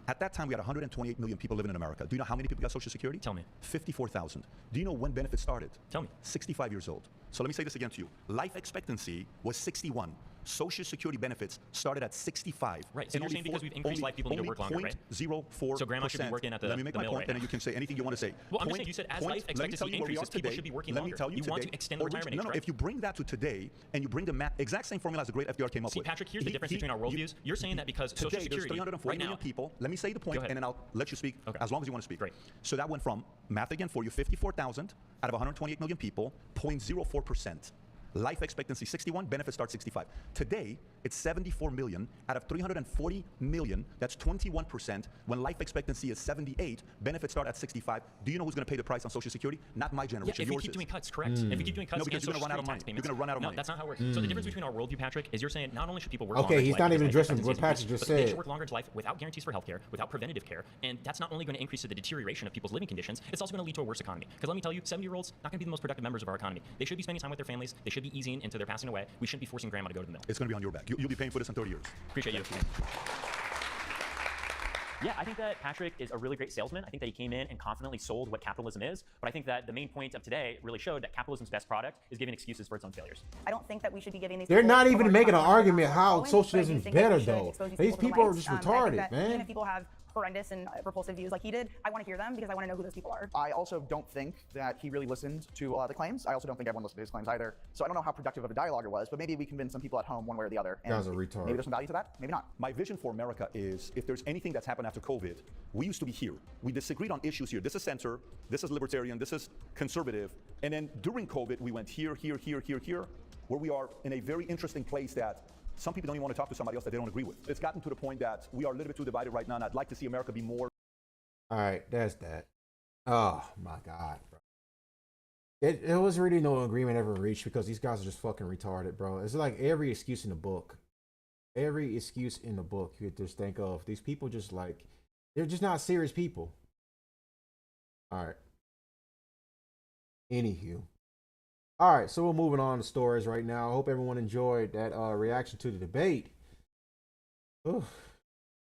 At that time, we had 128 million people living in America. Do you know how many people got Social Security? Tell me. 54,000. Do you know when benefits started? Tell me. 65 years old. So let me say this again to you. Life expectancy was 61. Social Security benefits started at 65. Right. So you're saying because we've increased life, people need to work longer, right? 0.04%. So grandma should be working at the Let me make my mill point, right and then now. you can say anything you want to say. Well, I'm just saying, you said as life expectancy increases, people should be working longer. You want to extend the retirement age, No, correct? if you bring that to today, and you bring the exact same formula as the great FDR came up See, with. Patrick, here's the difference between our worldviews. You're saying that because Social Today, there's Security 340 right million now, people. Let me say the point, Go ahead. and then I'll let you speak as long as you want to speak. Great. So that went from, math again for you, 54,000 out of 128 million people, 0.04%. Life expectancy 61, benefits start 65. Today, it's 74 million out of 340 million. That's 21%. When life expectancy is 78, benefits start at 65. Do you know who's going to pay the price on Social Security? Not my yeah, generation. if we Yours keep is. doing cuts, correct? If we keep doing cuts, No, because and you're going to run out of Social money. Security You're going to run out of no, money. that's not how it works. So the difference between our worldview, Patrick, is you're saying not only should people work Okay, longer he's to not life even because addressing life what expectancy Patrick is just increased, but they said. should work longer to life without guarantees for healthcare, without preventative care, and that's not only going to increase the deterioration of people's living conditions, it's also going to lead to a worse economy. Because let me tell you, 70-year-olds not going to be the most productive members of our economy. They should be spending time with their families. They should be easing into their passing away. We shouldn't be forcing grandma to go to the mill. It's going to be on your back. You'll be paying for this in 30 years. Appreciate you. Yeah, I think that Patrick is a really great salesman. I think that he came in and confidently sold what capitalism is. But I think that the main point of today really showed that capitalism's best product is giving excuses for its own failures. I don't think that we should be giving these. They're people not a even hard making an time for argument not how following, but I do socialism's think that we better, should though. expose These to the people are light. just I think retarded, that man. Even if people have horrendous and repulsive views like he did, I want to hear them because I want to know who those people are. I also don't think that he really listened to a lot of the claims. I also don't think everyone listened to his claims either. So I don't know how productive of a dialogue it was, but maybe we convinced some people at home one way or the other. And Guy's a retard. Maybe there's some value to that, maybe not. My vision for America is, if there's anything that's happened after COVID, we used to be here. We disagreed on issues here. This is center, this is libertarian, this is conservative. And then during COVID, we went here, where we are in a very interesting place that some people don't even want to talk to somebody else that they don't agree with. It's gotten to the point that we are a little bit too divided right now, and I'd like to see America be more. All right, that's that. Oh my God, bro. There was really no agreement ever reached because these guys are just fucking retarded, bro. It's like every excuse in the book. Every excuse in the book you could just think of. These people just like, they're just not serious people. All right. Anywho. All right, so we're moving on to stories right now. I hope everyone enjoyed that reaction to the debate. Oof.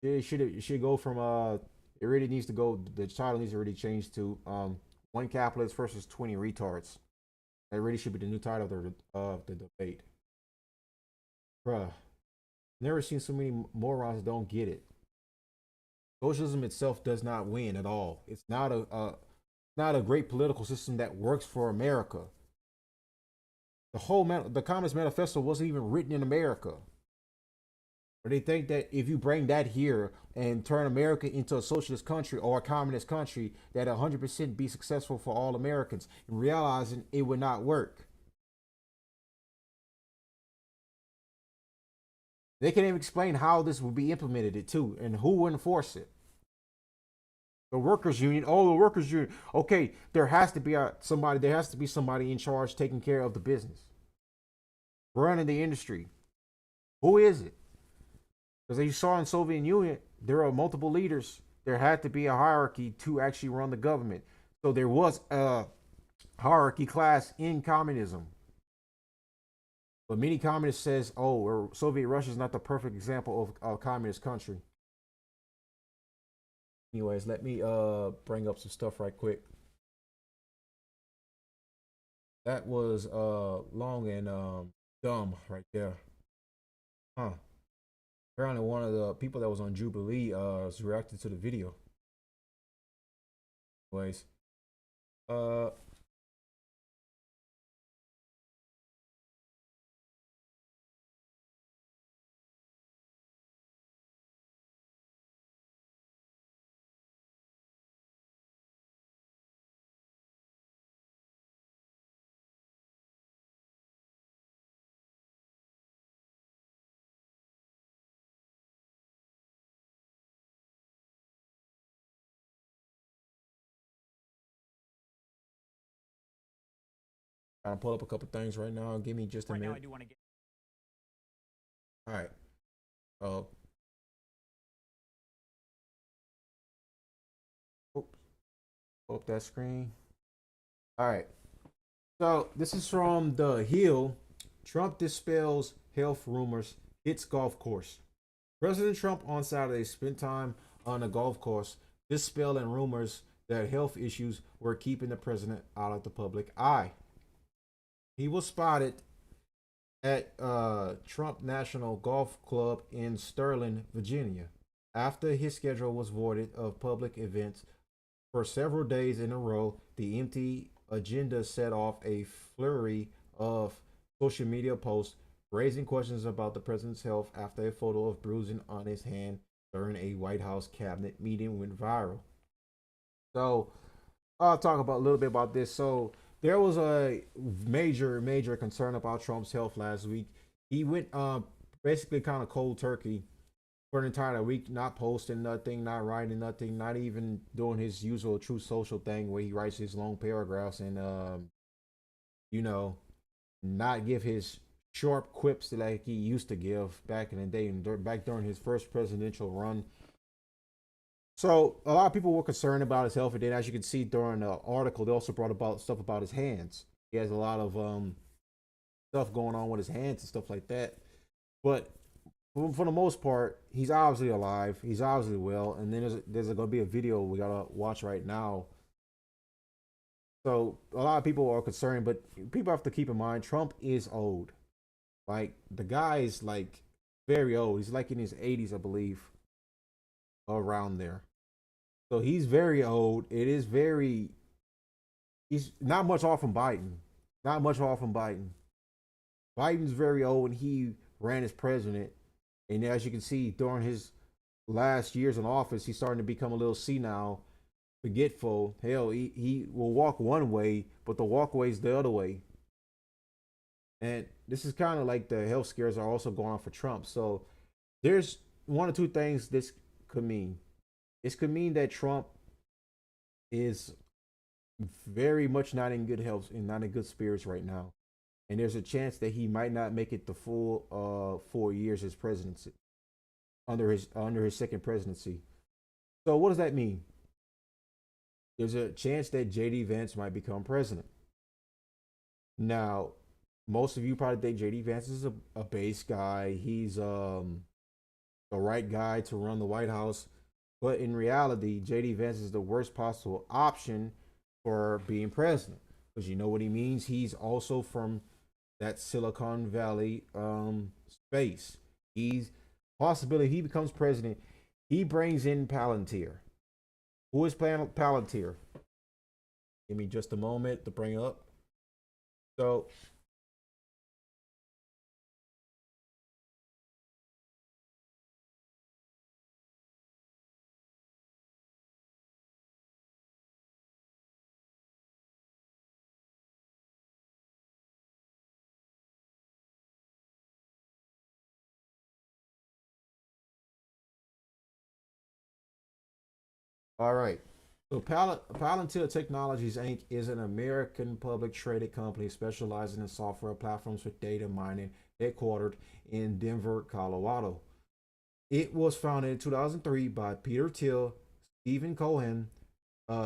It should go from it really needs to go, the title needs to really change to one capitalist versus 20 retards. That really should be the new title of the debate. Bruh, never seen so many morons don't get it. Socialism itself does not win at all. It's not a great political system that works for America. The Communist Manifesto wasn't even written in America. But they think that if you bring that here and turn America into a socialist country or a communist country, that 100% be successful for all Americans, and realizing it would not work. They can't even explain how this will be implemented too, and who will enforce it. The workers' union. Oh, the workers' union. Okay, there has to be somebody in charge taking care of the business, running the industry. Who is it? Because as you saw in Soviet Union, there are multiple leaders. There had to be a hierarchy to actually run the government. So there was a hierarchy class in communism. But many communists says, oh, Soviet Russia is not the perfect example of a communist country. Anyways, let me bring up some stuff right quick. That was long and dumb right there. Huh. Apparently one of the people that was on Jubilee reacted to the video. Anyways. I'll pull up a couple things right now. Give me just a minute. Right now, I do want to get. All right. Oh. Oops. Pull up that screen. All right. So this is from The Hill. Trump dispels health rumors, hits golf course. President Trump on Saturday spent time on a golf course dispelling rumors that health issues were keeping the president out of the public eye. He was spotted at Trump National Golf Club in Sterling, Virginia, after his schedule was voided of public events for several days in a row. The empty agenda set off a flurry of social media posts raising questions about the president's health after a photo of bruising on his hand during a White House cabinet meeting went viral. So I'll talk about a little bit about this. So there was a major concern about Trump's health last week. He went basically kind of cold turkey for an entire week, not posting nothing, not writing nothing, not even doing his usual True Social thing where he writes his long paragraphs and you know, not give his sharp quips like he used to give back in the day and back during his first presidential run. So a lot of people were concerned about his health, and then as you can see during the article, they also brought about stuff about his hands. He has a lot of stuff going on with his hands and stuff like that. But for the most part, he's obviously alive. He's obviously well. And then there's going to be a video we got to watch right now. So a lot of people are concerned, but people have to keep in mind Trump is old. Like the guy is like very old. He's like in his 80s, I believe, around there. So he's very old. He's not much off from Biden. Not much off from Biden. Biden's very old and he ran as president. And as you can see, during his last years in office, he's starting to become a little senile, forgetful. Hell, he will walk one way, but the walkway's the other way. And this is kind of like the health scares are also going on for Trump. So there's one or two things this could mean. This could mean that Trump is very much not in good health and not in good spirits right now. And there's a chance that he might not make it the full 4 years as presidency under his second presidency. So what does that mean? There's a chance that JD Vance might become president. Now, most of you probably think JD Vance is a base guy. He's the right guy to run the White House. But in reality, JD Vance is the worst possible option for being president. Because you know what he means? He's also from that Silicon Valley space. He's possibility he becomes president. He brings in Palantir. Who is Palantir? Give me just a moment to bring up. So all right. So Palantir Technologies Inc. is an American public traded company specializing in software platforms for data mining, headquartered in Denver, Colorado. It was founded in 2003 by Peter Thiel, Stephen Cohen,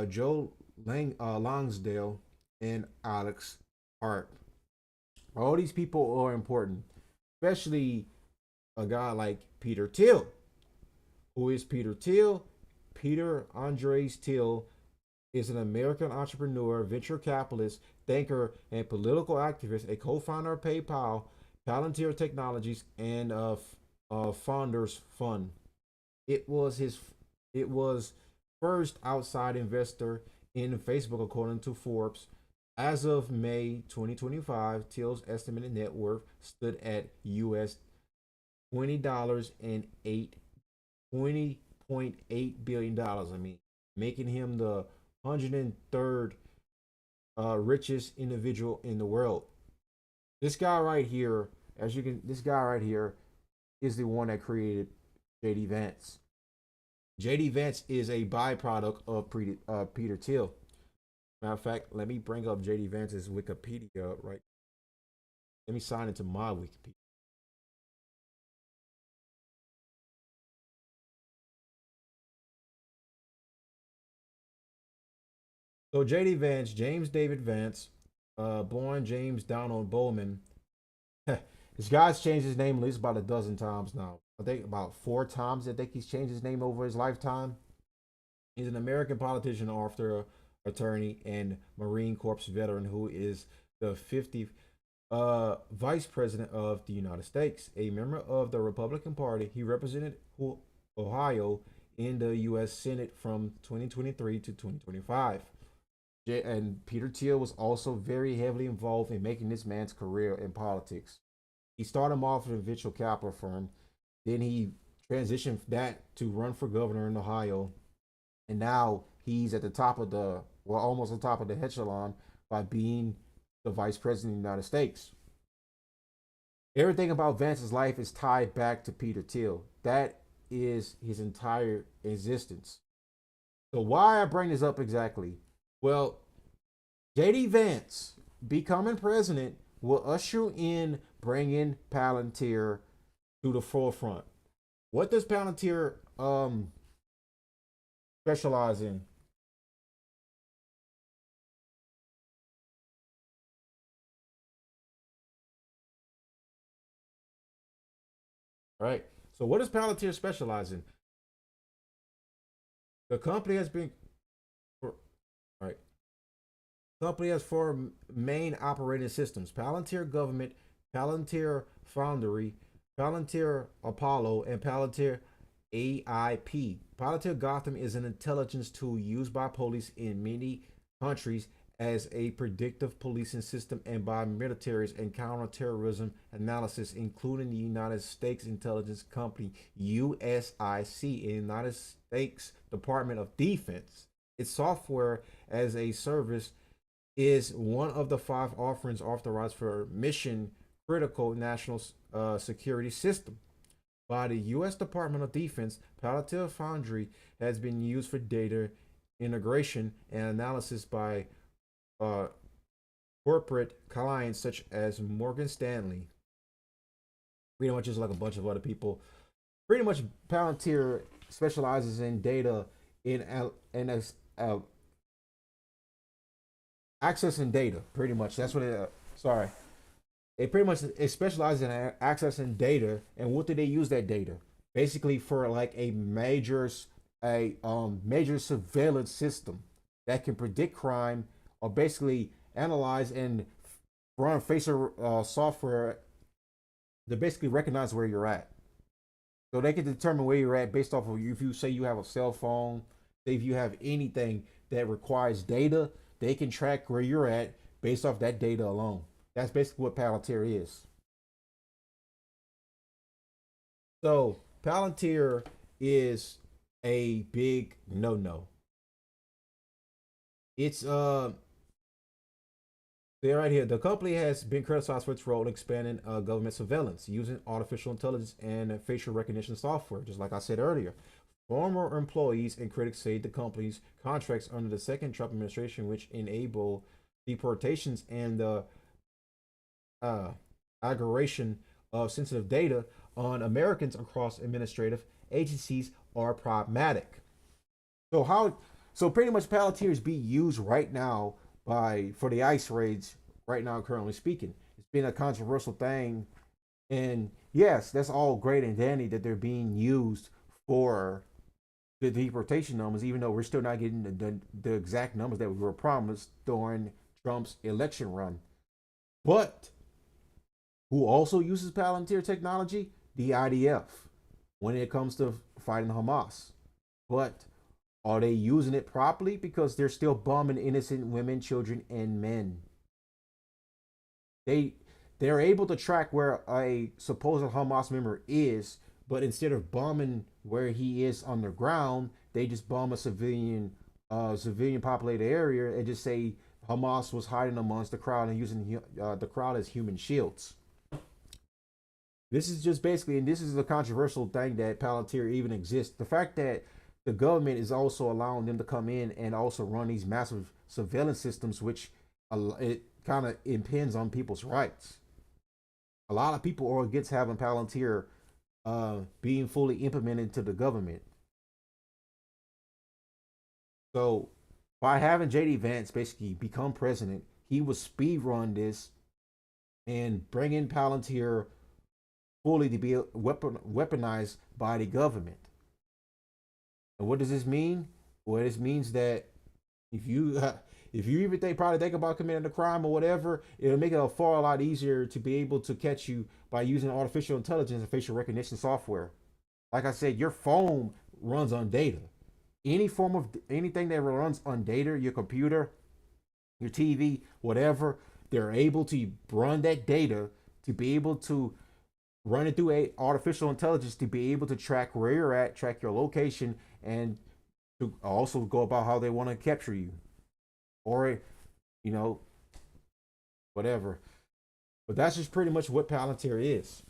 Joe Longsdale, and Alex Hart. All these people are important, especially a guy like Peter Thiel. Who is Peter Thiel? Peter Andres Thiel is an American entrepreneur, venture capitalist, thinker, and political activist, a co-founder of PayPal, Palantir Technologies, and Founders Fund. It was first outside investor in Facebook, according to Forbes. As of May 2025, Thiel's estimated net worth stood at US $20.8 billion. I mean, making him the 103rd richest individual in the world. This guy right here, this guy right here is the one that created JD Vance. JD Vance is a byproduct of Peter Thiel. Matter of fact, let me bring up JD Vance's Wikipedia right. Let me sign into my Wikipedia. So JD Vance, James David Vance, born James Donald Bowman. This guy's changed his name at least about a dozen times now. I think about 4 times. I think he's changed his name over his lifetime. He's an American politician, author, attorney, and Marine Corps veteran who is the Vice President of the United States, a member of the Republican Party. He represented Ohio in the U.S. Senate from 2023 to 2025. And Peter Thiel was also very heavily involved in making this man's career in politics. He started off at a venture capital firm. Then he transitioned that to run for governor in Ohio. And now he's at the top of almost on top of the echelon by being the vice president of the United States. Everything about Vance's life is tied back to Peter Thiel. That is his entire existence. So why I bring this up exactly? Well, JD Vance becoming president will usher in bringing Palantir to the forefront. What does Palantir specialize in? Right. So what does Palantir specialize in? The company has been right. Company has four main operating systems: Palantir Government, Palantir Foundry, Palantir Apollo, and Palantir AIP. Palantir Gotham is an intelligence tool used by police in many countries as a predictive policing system and by militaries and counterterrorism analysis, including the United States intelligence company USIC, in United States Department of Defense. Its software as a service is one of the 5 offerings authorized for mission critical national security system by the U.S. Department of Defense. Palantir Foundry has been used for data integration and analysis by corporate clients such as Morgan Stanley. Pretty much just like a bunch of other people. Pretty much Palantir specializes in data in accessing data. Pretty much that's what it. It specializes in accessing data. And what do they use that data? Basically for like a major surveillance system that can predict crime, or basically analyze and run facial software to basically recognize where you're at. So they can determine where you're at based off of if you say you have a cell phone, say if you have anything that requires data, they can track where you're at based off that data alone. That's basically what Palantir is. So Palantir is a big no-no. It's they're right here. The company has been criticized for its role in expanding government surveillance using artificial intelligence and facial recognition software, just like I said earlier. Former employees and critics say the company's contracts under the second Trump administration, which enable deportations and the aggregation of sensitive data on Americans across administrative agencies, are problematic. So pretty much Palantir is being used right now for the ICE raids right now, currently speaking. It's been a controversial thing, and yes, that's all great and dandy that they're being used for the deportation numbers, even though we're still not getting the exact numbers that we were promised during Trump's election run. But who also uses Palantir technology? The IDF, when it comes to fighting Hamas. But are they using it properly? Because they're still bombing innocent women, children, and men. They're able to track where a supposed Hamas member is, but instead of bombing where he is on the ground, they just bomb a civilian populated area and just say Hamas was hiding amongst the crowd and using the crowd as human shields. This is just basically, and this is a controversial thing that Palantir even exists. The fact that the government is also allowing them to come in and also run these massive surveillance systems, which it kind of impinges on people's rights. A lot of people are against having Palantir being fully implemented into the government. So by having JD Vance basically become president, he would speed run this and bring in Palantir fully to be weaponized by the government. And what does this mean? Well, this means that if if you even probably think about committing a crime or whatever, it'll make it a far a lot easier to be able to catch you by using artificial intelligence and facial recognition software. Like I said, your phone runs on data. Any form of anything that runs on data, your computer, your TV, whatever, they're able to run that data to be able to run it through a artificial intelligence to be able to track where you're at, track your location, and to also go about how they want to capture you, or whatever. But that's just pretty much what Palantir is.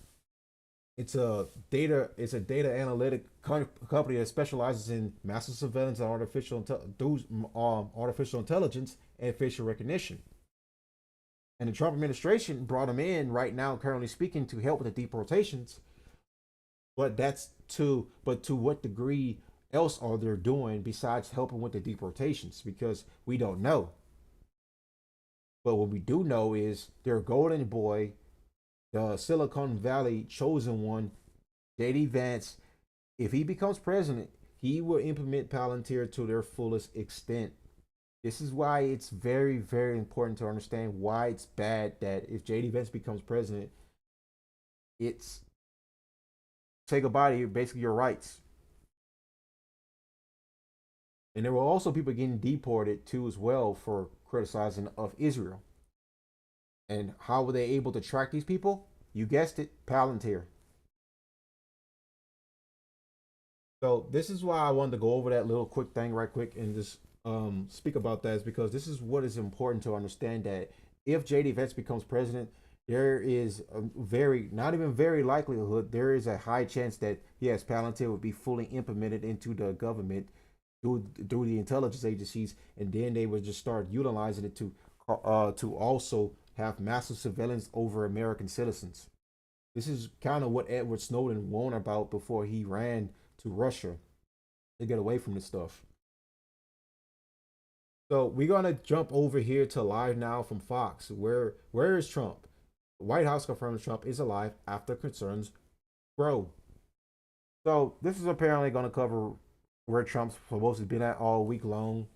It's a data analytic company that specializes in massive surveillance and artificial intelligence and facial recognition. And the Trump administration brought him in right now, currently speaking, to help with the deportations. But to what degree else are they doing besides helping with the deportations? Because we don't know. But what we do know is their golden boy, the Silicon Valley chosen one, JD Vance, if he becomes president, he will implement Palantir to their fullest extent. This is why it's very, very important to understand why it's bad that if JD Vance becomes president, it's say goodbye to basically your rights. And there were also people getting deported too as well for criticizing of Israel. And how were they able to track these people? You guessed it, Palantir. So this is why I wanted to go over that little quick thing right quick and just speak about that, is because this is what is important to understand, that if JD Vance becomes president, there is a not even very likelihood, there is a high chance that yes, Palantir would be fully implemented into the government through the intelligence agencies, and then they would just start utilizing it to also have massive surveillance over American citizens. This is kind of what Edward Snowden warned about before he ran to Russia to get away from this stuff. So we're gonna jump over here to live now from Fox. Where is Trump? The White House confirms Trump is alive after concerns grow. So this is apparently gonna cover where Trump's supposed to be at all week long,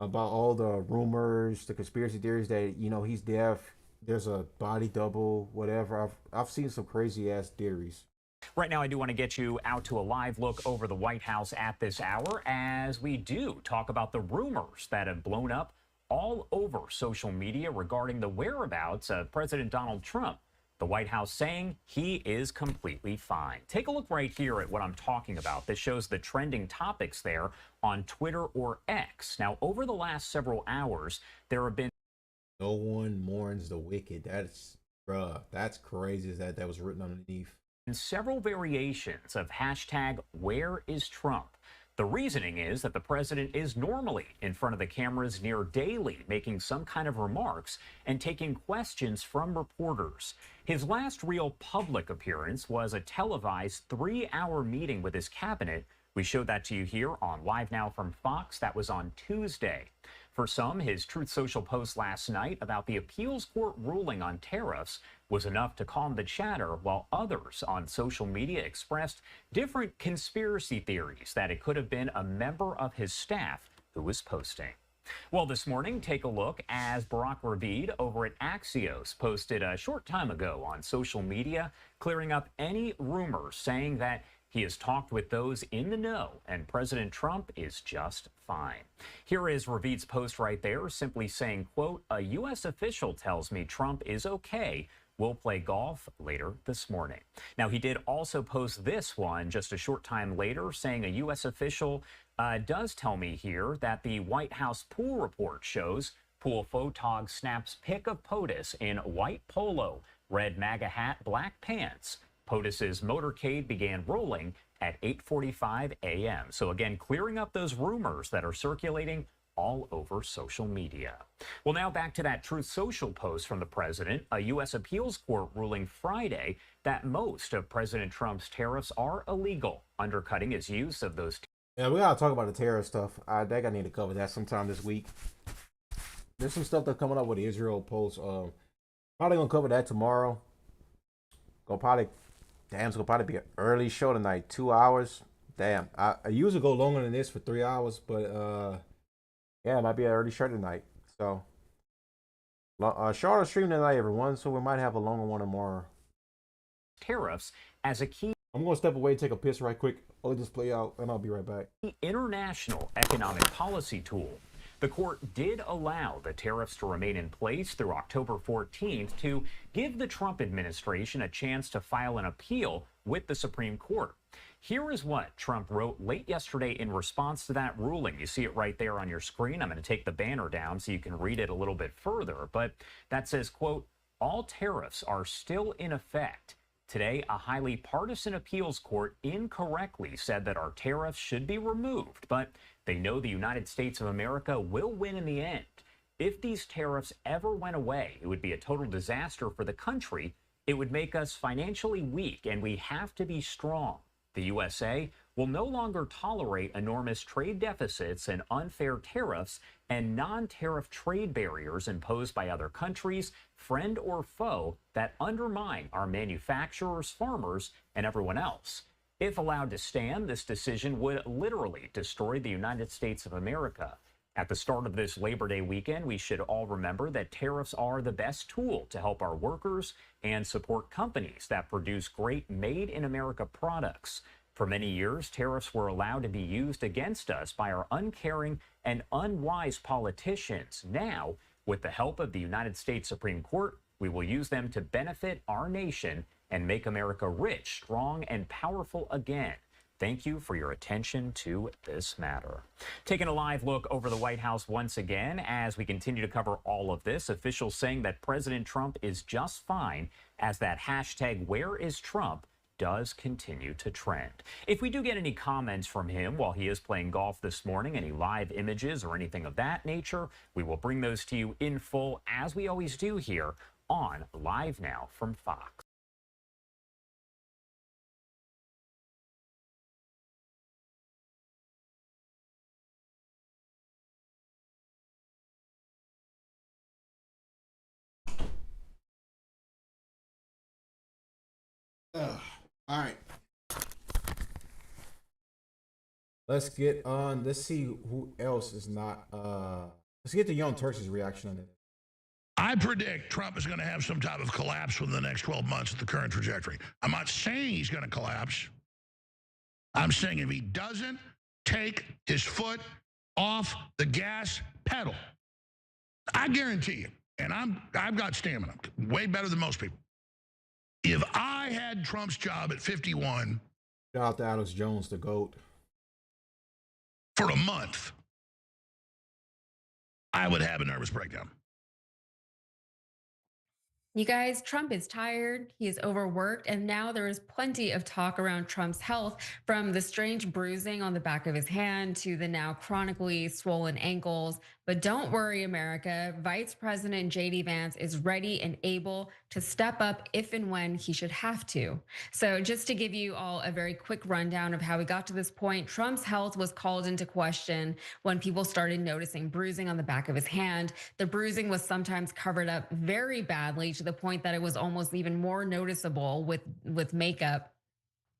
about all the rumors, the conspiracy theories that he's deaf, there's a body double, whatever. I've seen some crazy ass theories. Right now, I do want to get you out to a live look over the White House at this hour as we do talk about the rumors that have blown up all over social media regarding the whereabouts of President Donald Trump. The White House saying he is completely fine. Take a look right here at what I'm talking about. This shows the trending topics there on Twitter or X. Now, over the last several hours, there have been... No one mourns the wicked. That's crazy that was written underneath. Several variations of hashtag where is Trump. The reasoning is that the president is normally in front of the cameras near daily, making some kind of remarks and taking questions from reporters. His last real public appearance was a televised 3-hour meeting with his cabinet. We showed that to you here on Live Now from Fox. That was on Tuesday. For some, his Truth Social post last night about the appeals court ruling on tariffs was enough to calm the chatter, while others on social media expressed different conspiracy theories that it could have been a member of his staff who was posting. Well, this morning, take a look as Barack Ravid over at Axios posted a short time ago on social media, clearing up any rumors saying that he has talked with those in the know, and President Trump is just fine. Here is Ravid's post right there, simply saying, quote, "A U.S. official tells me Trump is okay. We'll play golf later this morning." Now, he did also post this one just a short time later, saying a U.S. official does tell me here that the White House pool report shows pool photog snaps pic of POTUS in white polo, red MAGA hat, black pants. POTUS's motorcade began rolling at 8:45 a.m. So again, clearing up those rumors that are circulating all over social media. Well, now back to that Truth Social post from the president. A U.S. appeals court ruling Friday that most of President Trump's tariffs are illegal, undercutting his use of those. Yeah, we gotta talk about the tariff stuff. I think I need to cover that sometime this week. There's some stuff that's coming up with the Israel post. Probably gonna cover that tomorrow. It's gonna probably be an early show tonight, 2 hours. Damn, I usually go longer than this for 3 hours, but Yeah, it might be an early show tonight. So, shorter stream tonight, everyone. So we might have a longer one tomorrow. Tariffs as a key. I'm going to step away and take a piss right quick. I'll let this play out, and I'll be right back. International economic policy tool. The court did allow the tariffs to remain in place through October 14th to give the Trump administration a chance to file an appeal with the Supreme Court. Here is what Trump wrote late yesterday in response to that ruling. You see it right there on your screen. I'm going to take the banner down so you can read it a little bit further. But that says, quote, all tariffs are still in effect. Today, a highly partisan appeals court incorrectly said that our tariffs should be removed, but they know the United States of America will win in the end. If these tariffs ever went away, it would be a total disaster for the country. It would make us financially weak, and we have to be strong. The USA will no longer tolerate enormous trade deficits and unfair tariffs and non-tariff trade barriers imposed by other countries, friend or foe, that undermine our manufacturers, farmers, and everyone else. If allowed to stand, this decision would literally destroy the United States of America. At the start of this Labor Day weekend, we should all remember that tariffs are the best tool to help our workers and support companies that produce great made-in-America products. For many years, tariffs were allowed to be used against us by our uncaring and unwise politicians. Now, with the help of the United States Supreme Court, we will use them to benefit our nation and make America rich, strong, and powerful again. Thank you for your attention to this matter. Taking a live look over the White House once again as we continue to cover all of this. Officials saying that President Trump is just fine as that hashtag #WhereIsTrump does continue to trend. If we do get any comments from him while he is playing golf this morning, any live images or anything of that nature, we will bring those to you in full as we always do here on Live Now from Fox. All right. Let's get on. Let's see who else is not. Let's get the Young Turks' reaction on it. I predict Trump is going to have some type of collapse within the next 12 months at the current trajectory. I'm not saying he's going to collapse. I'm saying if he doesn't take his foot off the gas pedal, I guarantee you, and I've got stamina, way better than most people. If I had Trump's job at 51, shout out to Alex Jones, the GOAT, for a month, I would have a nervous breakdown. You guys, Trump is tired, he is overworked, and now there is plenty of talk around Trump's health, from the strange bruising on the back of his hand to the now chronically swollen ankles. But don't worry, America. Vice President J.D. Vance is ready and able to step up if and when he should have to. So just to give you all a very quick rundown of how we got to this point, Trump's health was called into question when people started noticing bruising on the back of his hand. The bruising was sometimes covered up very badly to the point that it was almost even more noticeable with makeup.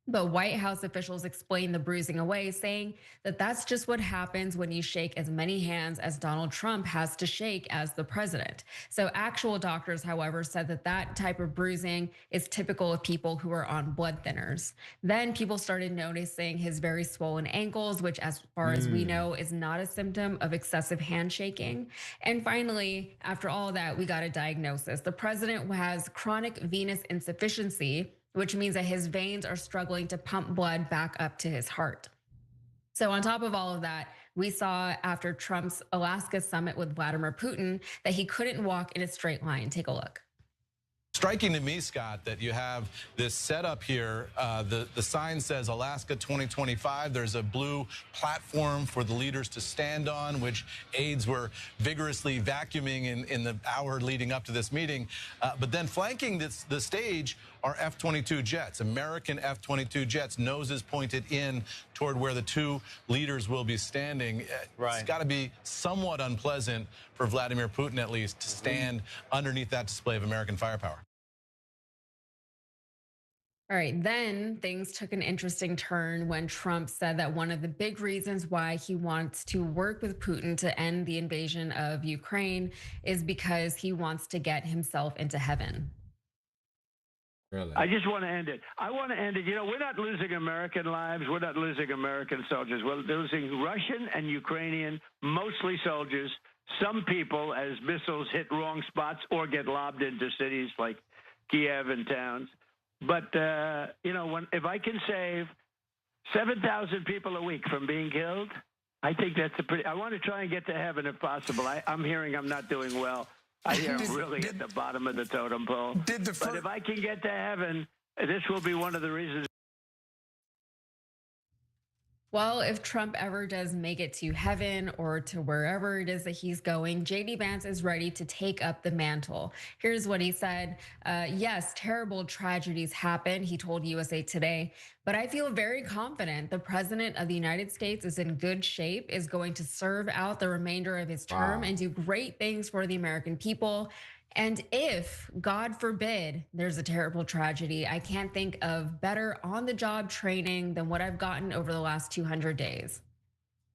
But White House officials explained the bruising away, saying that that's just what happens when you shake as many hands as Donald Trump has to shake as the president. So actual doctors, however, said that that type of bruising is typical of people who are on blood thinners. Then people started noticing his very swollen ankles, which as far as we know is not a symptom of excessive handshaking. And finally, after all of that, we got a diagnosis. The president has chronic venous insufficiency, which means that his veins are struggling to pump blood back up to his heart. So on top of all of that, we saw after Trump's Alaska summit with Vladimir Putin that he couldn't walk in a straight line. Take a look. Striking to me, Scott, that you have this setup here. The sign says Alaska 2025. There's a blue platform for the leaders to stand on, which aides were vigorously vacuuming in the hour leading up to this meeting. But then flanking the stage are F-22 jets, American F-22 jets, noses pointed in toward where the two leaders will be standing. Right. It's got to be somewhat unpleasant for Vladimir Putin, at least, to stand underneath that display of American firepower. All right, then things took an interesting turn when Trump said that one of the big reasons why he wants to work with Putin to end the invasion of Ukraine is because he wants to get himself into heaven. Really? I just want to end it. I want to end it. You know, we're not losing American lives. We're not losing American soldiers. We're losing Russian and Ukrainian, mostly soldiers. Some people, as missiles hit wrong spots or get lobbed into cities like Kiev and towns. But, you know, if I can save 7,000 people a week from being killed, I think that's a pretty, I want to try and get to heaven if possible. I'm hearing I'm not doing well. I hear I'm really at the bottom of the totem pole. But if I can get to heaven, this will be one of the reasons. Well, if Trump ever does make it to heaven or to wherever it is that he's going, JD Vance is ready to take up the mantle. Here's what he said. Yes, terrible tragedies happen, he told USA Today, but I feel very confident the president of the United States is in good shape, is going to serve out the remainder of his term and do great things for the American people. And if, God forbid, there's a terrible tragedy, I can't think of better on-the-job training than what I've gotten over the last 200 days.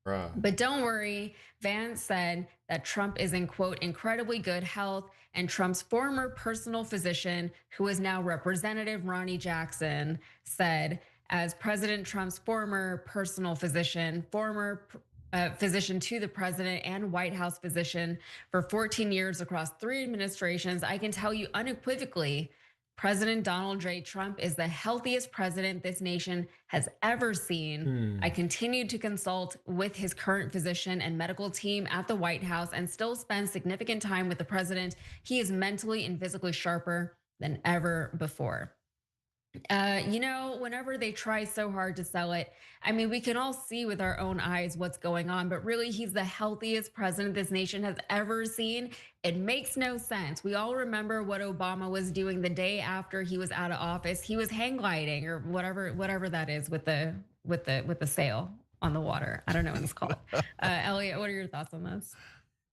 Right. But don't worry, Vance said that Trump is in, quote, incredibly good health, and Trump's former personal physician, who is now Representative Ronnie Jackson, said, as President Trump's former personal physician, physician to the president and White House physician for 14 years across 3 administrations, I can tell you unequivocally, President Donald J. Trump is the healthiest president this nation has ever seen. I continue to consult with his current physician and medical team at the White House and still spend significant time with the president. He is mentally and physically sharper than ever before. You know, whenever they try so hard to sell it, I mean, we can all see with our own eyes what's going on, but really he's the healthiest president this nation has ever seen. It makes no sense. We all remember what Obama was doing the day after he was out of office. He was hang gliding or whatever that is with the sail on the water. I don't know what it's called. Elliot, what are your thoughts on this?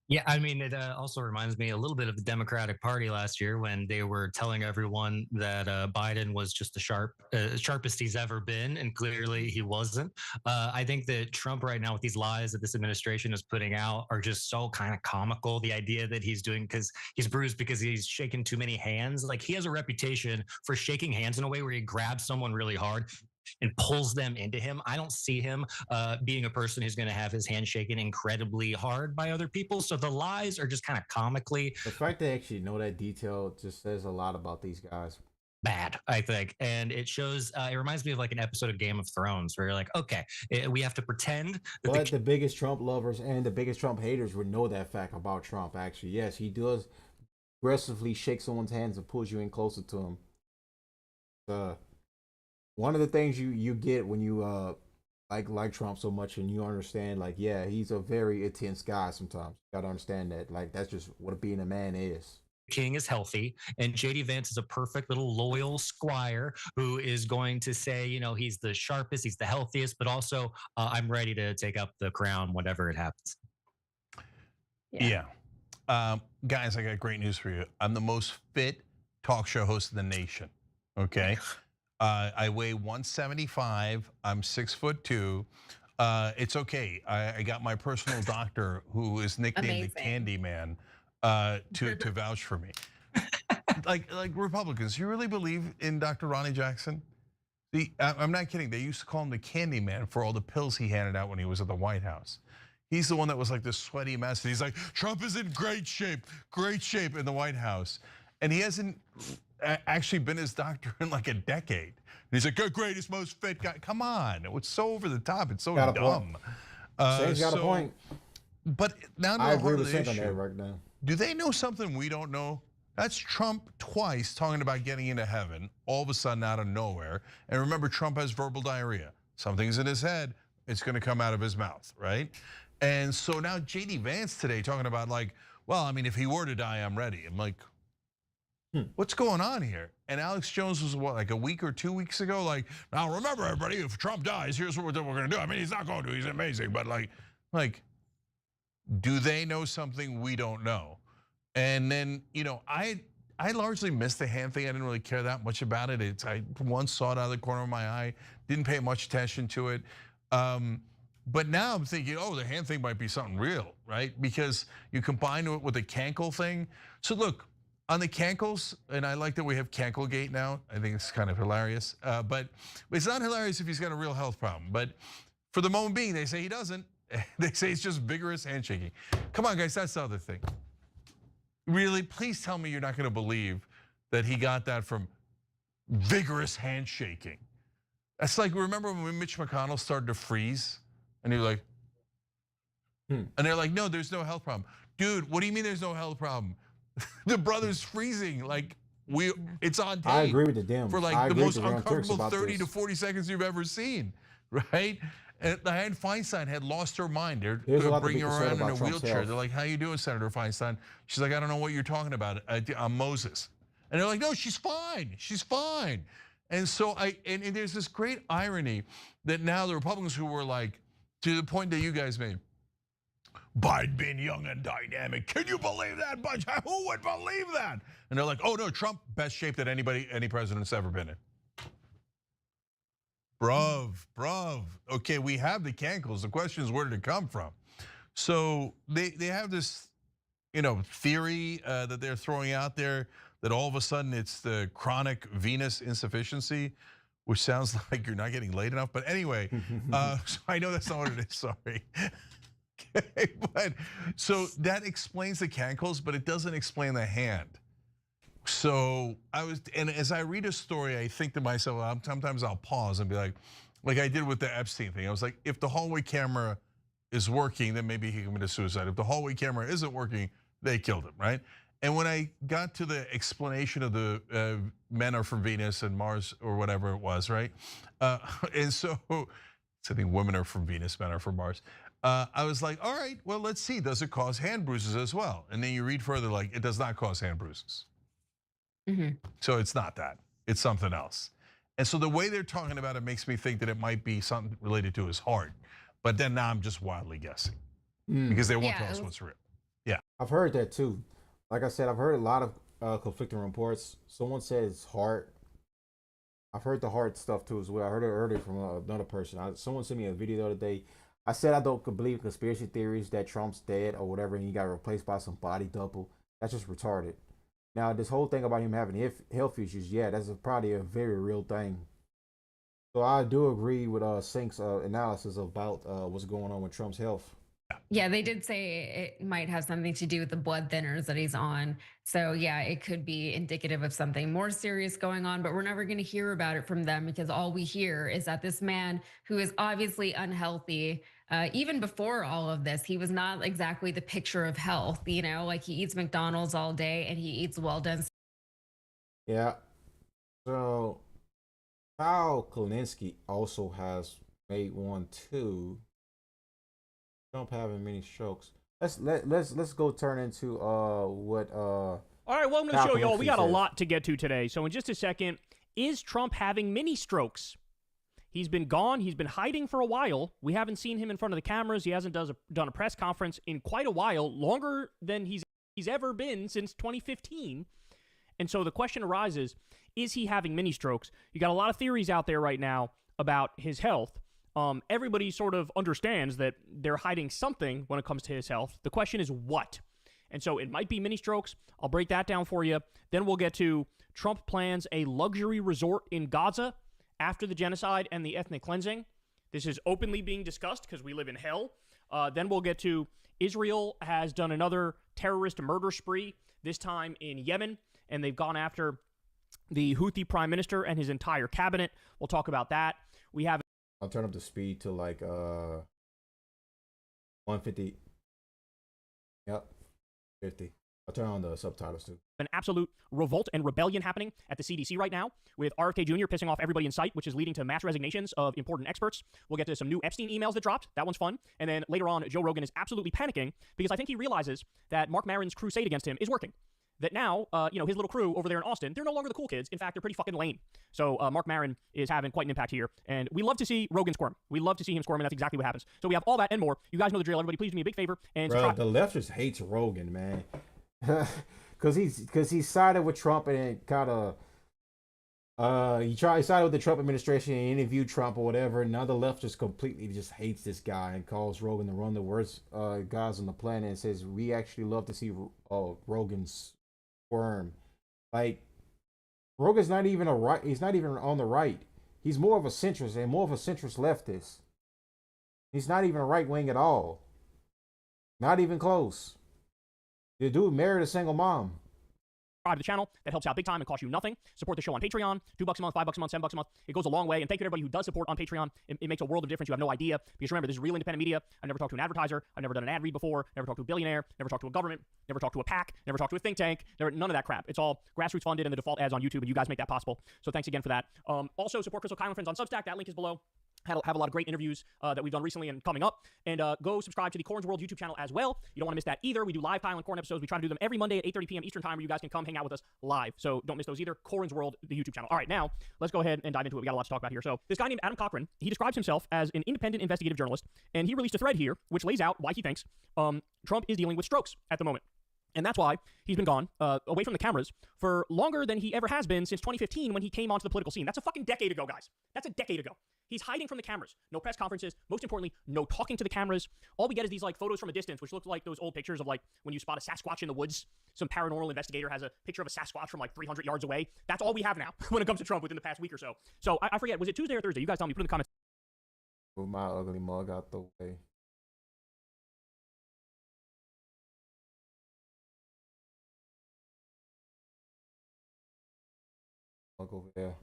Yeah, I mean, it also reminds me a little bit of the Democratic Party last year when they were telling everyone that Biden was just the sharpest he's ever been, and clearly he wasn't. I think that Trump right now with these lies that this administration is putting out are just so kind of comical. The idea that he's doing because he's bruised because he's shaken too many hands. Like he has a reputation for shaking hands in a way where he grabs someone really hard and pulls them into him. I don't see him being a person who's going to have his hand shaken incredibly hard by other people. So the lies are just kind of comically. The fact they actually know that detail just says a lot about these guys. Bad, I think. And it shows, it reminds me of like an episode of Game of Thrones where you're like, okay, we have to pretend. But the biggest Trump lovers and the biggest Trump haters would know that fact about Trump, actually. Yes, he does aggressively shake someone's hands and pulls you in closer to him. One of the things you get when you like Trump so much and you understand, like, yeah, he's a very intense guy sometimes. You gotta understand that. Like, that's just what being a man is. King is healthy, and JD Vance is a perfect little loyal squire who is going to say, you know, he's the sharpest, he's the healthiest, but also I'm ready to take up the crown, whatever it happens. Yeah. Guys, I got great news for you. I'm the most fit talk show host in the nation, okay? I weigh 175. I'm 6'2". It's okay. I got my personal doctor, who is nicknamed the Candy Man, to vouch for me. like Republicans, you really believe in Dr. Ronnie Jackson? I'm not kidding. They used to call him the Candy Man for all the pills he handed out when he was at the White House. He's the one that was like this sweaty mess. And he's like, Trump is in great shape in the White House, and he hasn't actually been his doctor in like a decade. And he's like, greatest, most fit guy. Come on, it's so over the top. It's so dumb. Shane's got a point. But now I agree with Shane on that right now. Do they know something we don't know? That's Trump twice talking about getting into heaven, all of a sudden out of nowhere. And remember, Trump has verbal diarrhea. Something's in his head, it's gonna come out of his mouth, right? And so now JD Vance today talking about like, well, I mean, if he were to die, I'm ready. I'm like, what's going on here? And Alex Jones was what, like a week or 2 weeks ago? Like, now remember everybody, if Trump dies, here's what we're gonna do. I mean, he's not going to, he's amazing, but like, do they know something we don't know? And then, you know, I I largely missed the hand thing. I didn't really care that much about it. I once saw it out of the corner of my eye, didn't pay much attention to it. But now I'm thinking, oh, the hand thing might be something real, right? Because you combine it with the cankle thing. So look, on the cankles, and I like that we have Canklegate now. I think it's kind of hilarious. But it's not hilarious if he's got a real health problem. But for the moment being, they say he doesn't. They say it's just vigorous handshaking. Come on, guys, that's the other thing. Really, please tell me you're not going to believe that he got that from vigorous handshaking. That's like, remember when Mitch McConnell started to freeze? And he was like, and they're like, no, there's no health problem. Dude, what do you mean there's no health problem? The brother's freezing. Like, it's on tape. I agree with the Dems. For like the most uncomfortable 30 to 40 seconds you've ever seen, right? And Dianne Feinstein had lost her mind. They're bringing her around in a wheelchair. They're like, how you doing, Senator Feinstein? She's like, I don't know what you're talking about. I'm Moses. And they're like, no, she's fine. She's fine. And so and there's this great irony that now the Republicans who were like, to the point that you guys made, Biden being young and dynamic. Can you believe that? But who would believe that? And they're like, oh no, Trump, best shape that any president's ever been in. Bruv. Okay, we have the cankles. The question is, where did it come from? So they have this, theory that they're throwing out there that all of a sudden it's the chronic venous insufficiency, which sounds like you're not getting laid enough. But anyway, so I know that's not what it is. Sorry. Okay, but so that explains the cankles, but it doesn't explain the hand. So and as I read a story, I think to myself, sometimes I'll pause and be like I did with the Epstein thing. I was like, if the hallway camera is working, then maybe he committed suicide. If the hallway camera isn't working, they killed him, right? And when I got to the explanation of the men are from Venus and Mars or whatever it was, right? And so I think women are from Venus, men are from Mars. I was like, all right, well, let's see. Does it cause hand bruises as well? And then you read further, like, it does not cause hand bruises. So it's not that, it's something else. And so the way they're talking about it makes me think that it might be something related to his heart. But then now I'm just wildly guessing because they won't tell us what's real. Yeah. I've heard that too. Like I said, I've heard a lot of conflicting reports. Someone says heart. I've heard the heart stuff too as well. I heard it earlier from another person. Someone sent me a video the other day. I said I don't believe conspiracy theories that Trump's dead or whatever and he got replaced by some body double. That's just retarded. Now, this whole thing about him having health issues, yeah, that's probably a very real thing. So I do agree with Sink's analysis about what's going on with Trump's health. Yeah, they did say it might have something to do with the blood thinners that he's on. So yeah, it could be indicative of something more serious going on, but we're never going to hear about it from them because all we hear is that this man who is obviously unhealthy, even before all of this, he was not exactly the picture of health, like he eats McDonald's all day and he eats well done. Yeah. So Kyle Kalinske also has made one too. Trump having many strokes. Let's go turn into what all right, welcome to the show, y'all. We got a lot to get to today. So in just a second, is Trump having mini strokes? He's been gone. He's been hiding for a while. We haven't seen him in front of the cameras. He hasn't done a press conference in quite a while, longer than he's ever been since 2015. And so the question arises, is he having mini strokes? You got a lot of theories out there right now about his health. Everybody sort of understands that they're hiding something when it comes to his health. The question is what? And so it might be mini strokes. I'll break that down for you. Then we'll get to Trump plans a luxury resort in Gaza after the genocide and the ethnic cleansing. This is openly being discussed because we live in hell. Then we'll get to Israel has done another terrorist murder spree, this time in Yemen, and they've gone after the Houthi prime minister and his entire cabinet. We'll talk about that. We have I'll turn up the speed to like 150. Yep, 50. I'll turn on the subtitles too. An absolute revolt and rebellion happening at the CDC right now, with RFK Jr. pissing off everybody in sight, which is leading to mass resignations of important experts. We'll get to some new Epstein emails that dropped. That one's fun. And then later on, Joe Rogan is absolutely panicking because I think he realizes that Mark Maron's crusade against him is working. That now, his little crew over there in Austin, they're no longer the cool kids. In fact, they're pretty fucking lame. So Mark Maron is having quite an impact here. And we love to see Rogan squirm. We love to see him squirm, and that's exactly what happens. So we have all that and more. You guys know the drill. Everybody, please do me a big favor. And the left just hates Rogan, man. Because because he sided with Trump and kind of he sided with the Trump administration and interviewed Trump or whatever. Now the left just completely just hates this guy and calls Rogan the one of the worst guys on the planet and says we actually love to see Rogan's squirm. Like Rogan's not even a right. He's not even on the right. He's more of a centrist and more of a centrist leftist. He's not even a right wing at all. Not even close. The dude married a single mom. Subscribe to the channel. That helps out big time and costs you nothing. Support the show on Patreon. $2 a month, $5 a month, $7 a month. It goes a long way. And thank you to everybody who does support on Patreon. It makes a world of difference. You have no idea. Because remember, this is real independent media. I've never talked to an advertiser. I've never done an ad read before. Never talked to a billionaire. Never talked to a government. Never talked to a PAC. Never talked to a think tank. None of that crap. It's all grassroots funded and the default ads on YouTube. And you guys make that possible. So thanks again for that. Also, support Crystal Kyle and Friends on Substack. That link is below. Have a lot of great interviews that we've done recently and coming up. And go subscribe to the Corn's World YouTube channel as well. You don't want to miss that either. We do live Kyle and Corn episodes. We try to do them every Monday at 8:30 p.m. Eastern time where you guys can come hang out with us live. So don't miss those either. Corn's World, the YouTube channel. All right, now let's go ahead and dive into it. We got a lot to talk about here. So this guy named Adam Cochran, he describes himself as an independent investigative journalist. And he released a thread here which lays out why he thinks Trump is dealing with strokes at the moment. And that's why he's been gone away from the cameras for longer than he ever has been since 2015 when he came onto the political scene. That's a fucking decade ago, guys. That's a decade ago. He's hiding from the cameras. No press conferences. Most importantly, no talking to the cameras. All we get is these like photos from a distance, which look like those old pictures of like when you spot a Sasquatch in the woods. Some paranormal investigator has a picture of a Sasquatch from like 300 yards away. That's all we have now when it comes to Trump within the past week or so. So I forget, was it Tuesday or Thursday? You guys tell me, put in the comments. Move my ugly mug out the way. Mug over there.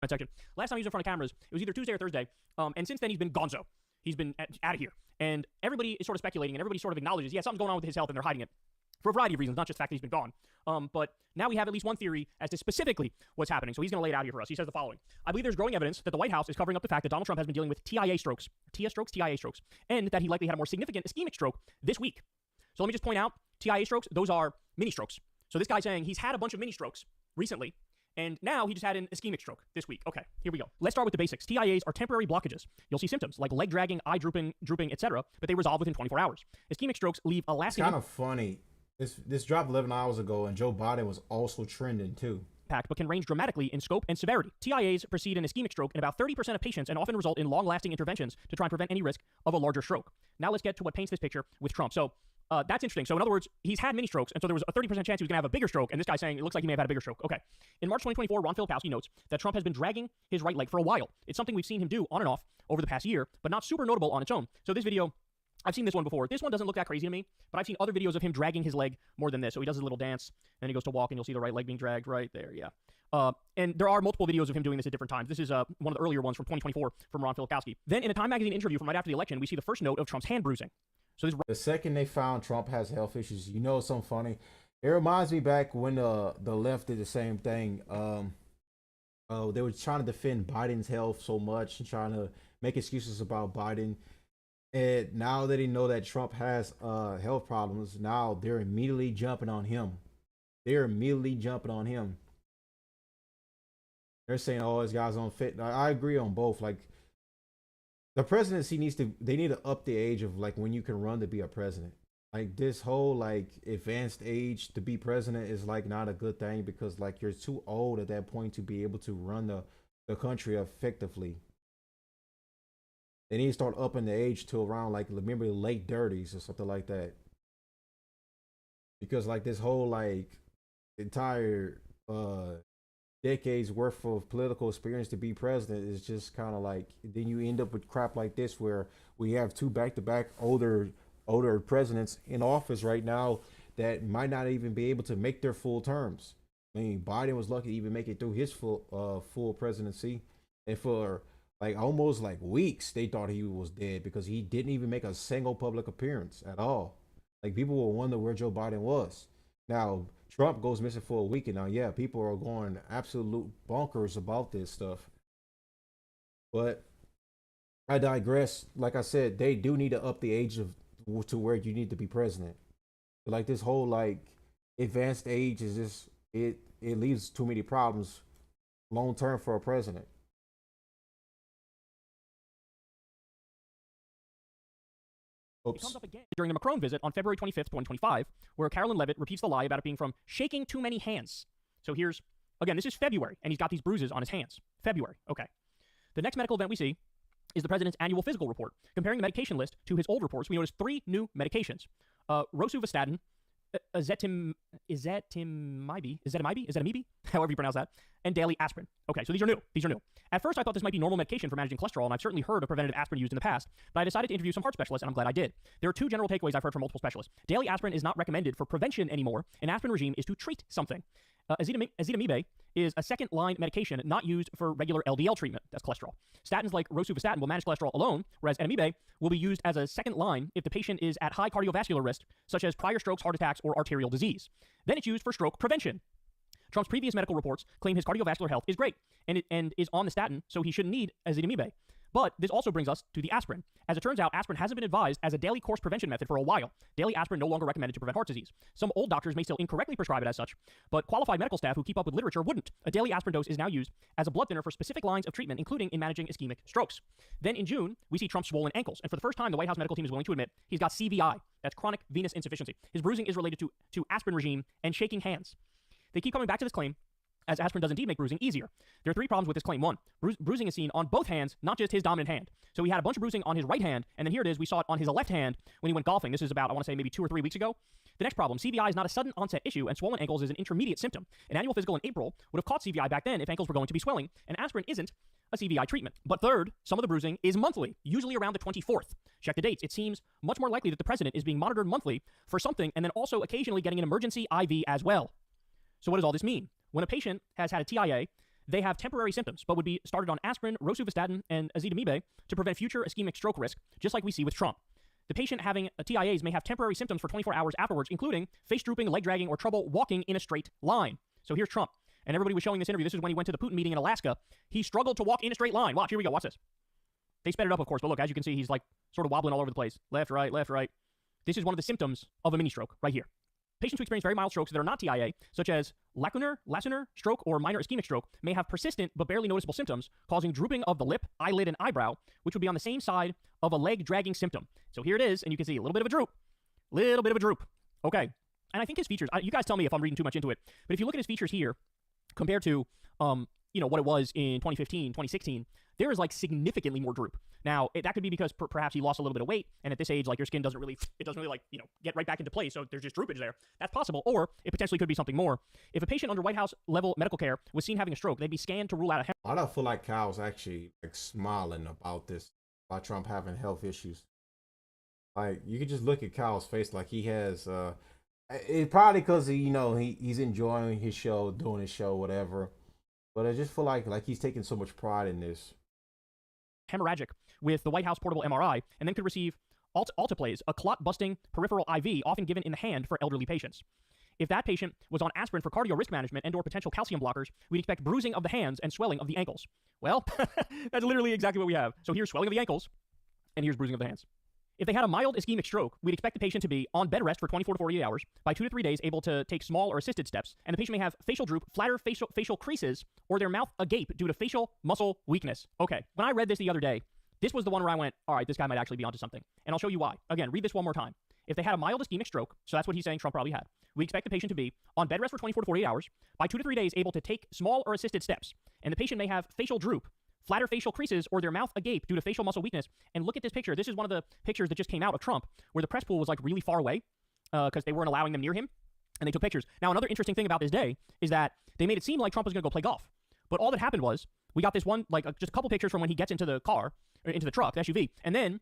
Section. Last time he was in front of cameras, it was either Tuesday or Thursday, and since then he's been gonzo. He's been out of here, and everybody is sort of speculating, and everybody sort of acknowledges, yeah, something's going on with his health, and they're hiding it for a variety of reasons, not just the fact that he's been gone. But now we have at least one theory as to specifically what's happening. So he's going to lay it out here for us. He says the following: I believe there's growing evidence that the White House is covering up the fact that Donald Trump has been dealing with TIA strokes, TIA strokes, and that he likely had a more significant ischemic stroke this week. So let me just point out, TIA strokes, those are mini strokes. So this guy's saying he's had a bunch of mini strokes recently, and now he just had an ischemic stroke this week. Okay, here we go. Let's start with the basics. TIAs are temporary blockages. You'll see symptoms like leg dragging, eye drooping, etc., but they resolve within 24 hours. Ischemic strokes leave a lasting... It's kind of funny. This dropped 11 hours ago, and Joe Biden was also trending too. But can range dramatically in scope and severity. TIAs precede an ischemic stroke in about 30% of patients and often result in long-lasting interventions to try and prevent any risk of a larger stroke. Now let's get to what paints this picture with Trump. So that's interesting. So in other words, he's had mini strokes, and so there was a 30% chance he was going to have a bigger stroke, and this guy's saying it looks like he may have had a bigger stroke. Okay. In March 2024, Ron Filipowski notes that Trump has been dragging his right leg for a while. It's something we've seen him do on and off over the past year, but not super notable on its own. So this video... I've seen this one before. This one doesn't look that crazy to me, but I've seen other videos of him dragging his leg more than this. So he does his little dance, and he goes to walk, and you'll see the right leg being dragged right there, yeah. And there are multiple videos of him doing this at different times. This is one of the earlier ones from 2024 from Ron Filipowski. Then in a Time Magazine interview from right after the election, we see the first note of Trump's hand bruising. So this... The second they found Trump has health issues, you know something funny? It reminds me back when the left did the same thing. They were trying to defend Biden's health so much and trying to make excuses about Biden. And now that they know that Trump has health problems, now they're immediately jumping on him. They're saying, oh, this guy's unfit. I agree on both. Like, the presidency they need to up the age of like when you can run to be a president. Like this whole like advanced age to be president is like not a good thing because like you're too old at that point to be able to run the country effectively. They need to start upping the age to around like maybe late 30s or something like that. Because like this whole like entire decades worth of political experience to be president is just kind of like, then you end up with crap like this where we have two back-to-back older presidents in office right now that might not even be able to make their full terms. I mean, Biden was lucky to even make it through his full presidency, and for like almost like weeks they thought he was dead because he didn't even make a single public appearance at all. Like people will wonder where Joe Biden was. Now Trump goes missing for a week, and now yeah, people are going absolute bonkers about this stuff. But I digress. Like I said, they do need to up the age of to where you need to be president. But like this whole like advanced age is just it leaves too many problems long term for a president. It comes up again during the Macron visit on February 25th, 2025, where Carolyn Levitt repeats the lie about it being from shaking too many hands. So here's, again, this is February, and he's got these bruises on his hands. February, okay. The next medical event we see is the president's annual physical report. Comparing the medication list to his old reports, we notice 3 new medications. Rosuvastatin, ezetimibe, however you pronounce that, and daily aspirin. Okay, so these are new. At first, I thought this might be normal medication for managing cholesterol, and I've certainly heard of preventative aspirin used in the past, but I decided to interview some heart specialists, and I'm glad I did. There are 2 general takeaways I've heard from multiple specialists. Daily aspirin is not recommended for prevention anymore. An aspirin regime is to treat something. Ezetimibe is a second-line medication not used for regular LDL treatment. That's cholesterol. Statins like rosuvastatin will manage cholesterol alone, whereas ezetimibe will be used as a second line if the patient is at high cardiovascular risk, such as prior strokes, heart attacks, or arterial disease. Then it's used for stroke prevention. Trump's previous medical reports claim his cardiovascular health is great and is on the statin, so he shouldn't need ezetimibe. But this also brings us to the aspirin. As it turns out, aspirin hasn't been advised as a daily course prevention method for a while. Daily aspirin no longer recommended to prevent heart disease. Some old doctors may still incorrectly prescribe it as such, but qualified medical staff who keep up with literature wouldn't. A daily aspirin dose is now used as a blood thinner for specific lines of treatment, including in managing ischemic strokes. Then in June, we see Trump's swollen ankles, and for the first time, the White House medical team is willing to admit he's got CVI. That's chronic venous insufficiency. His bruising is related to aspirin regime and shaking hands. They keep coming back to this claim, as aspirin does indeed make bruising easier. There are 3 problems with this claim. 1, bruising is seen on both hands, not just his dominant hand. So he had a bunch of bruising on his right hand, and then here it is, we saw it on his left hand when he went golfing. This is about, I want to say, maybe 2 or 3 weeks ago. The next problem, CVI is not a sudden onset issue, and swollen ankles is an intermediate symptom. An annual physical in April would have caught CVI back then if ankles were going to be swelling, and aspirin isn't a CVI treatment. But third, some of the bruising is monthly, usually around the 24th. Check the dates. It seems much more likely that the president is being monitored monthly for something, and then also occasionally getting an emergency IV as well. So what does all this mean? When a patient has had a TIA, they have temporary symptoms, but would be started on aspirin, rosuvastatin, and ezetimibe to prevent future ischemic stroke risk, just like we see with Trump. The patient having a TIAs may have temporary symptoms for 24 hours afterwards, including face drooping, leg dragging, or trouble walking in a straight line. So here's Trump. And everybody was showing this interview. This is when he went to the Putin meeting in Alaska. He struggled to walk in a straight line. Watch, here we go. Watch this. They sped it up, of course, but look, as you can see, he's like sort of wobbling all over the place. Left, right, left, right. This is one of the symptoms of a mini stroke right here. Patients who experience very mild strokes that are not TIA, such as lacunar stroke or minor ischemic stroke, may have persistent but barely noticeable symptoms, causing drooping of the lip, eyelid, and eyebrow, which would be on the same side of a leg dragging symptom. So here it is, and you can see a little bit of a droop. Okay. And I think his features, you guys tell me if I'm reading too much into it, but if you look at his features here, compared to, what it was in 2015, 2016, there is like significantly more droop. Now, that could be because perhaps he lost a little bit of weight, and at this age, like your skin doesn't really get right back into place, so there's just droopage there. That's possible, or it potentially could be something more. If a patient under White House level medical care was seen having a stroke, they'd be scanned to rule out a hemorrhage. I don't feel like Kyle's actually like smiling about this, about Trump having health issues. Like, you can just look at Kyle's face like he has, it probably because he's enjoying his show, doing his show, whatever. But I just feel like he's taking so much pride in this. Hemorrhagic with the White House portable MRI, and then could receive alteplase, a clot-busting peripheral IV, often given in the hand for elderly patients. If that patient was on aspirin for cardio risk management and/or potential calcium blockers, we'd expect bruising of the hands and swelling of the ankles. Well, that's literally exactly what we have. So here's swelling of the ankles, and here's bruising of the hands. If they had a mild ischemic stroke, we'd expect the patient to be on bed rest for 24 to 48 hours, by 2 to 3 days able to take small or assisted steps, and the patient may have facial droop, flatter facial creases, or their mouth agape due to facial muscle weakness. Okay, when I read this the other day, this was the one where I went, all right, this guy might actually be onto something. And I'll show you why. Again, read this one more time. If they had a mild ischemic stroke, so that's what he's saying Trump probably had, we expect the patient to be on bed rest for 24 to 48 hours, by 2 to 3 days able to take small or assisted steps, and the patient may have facial droop, flatter facial creases, or their mouth agape due to facial muscle weakness. And look at this picture. This is one of the pictures that just came out of Trump, where the press pool was like really far away because they weren't allowing them near him, and they took pictures. Now, another interesting thing about this day is that they made it seem like Trump was going to go play golf. But all that happened was we got this one, just a couple pictures from when he gets into the car, or into the truck, the SUV, and then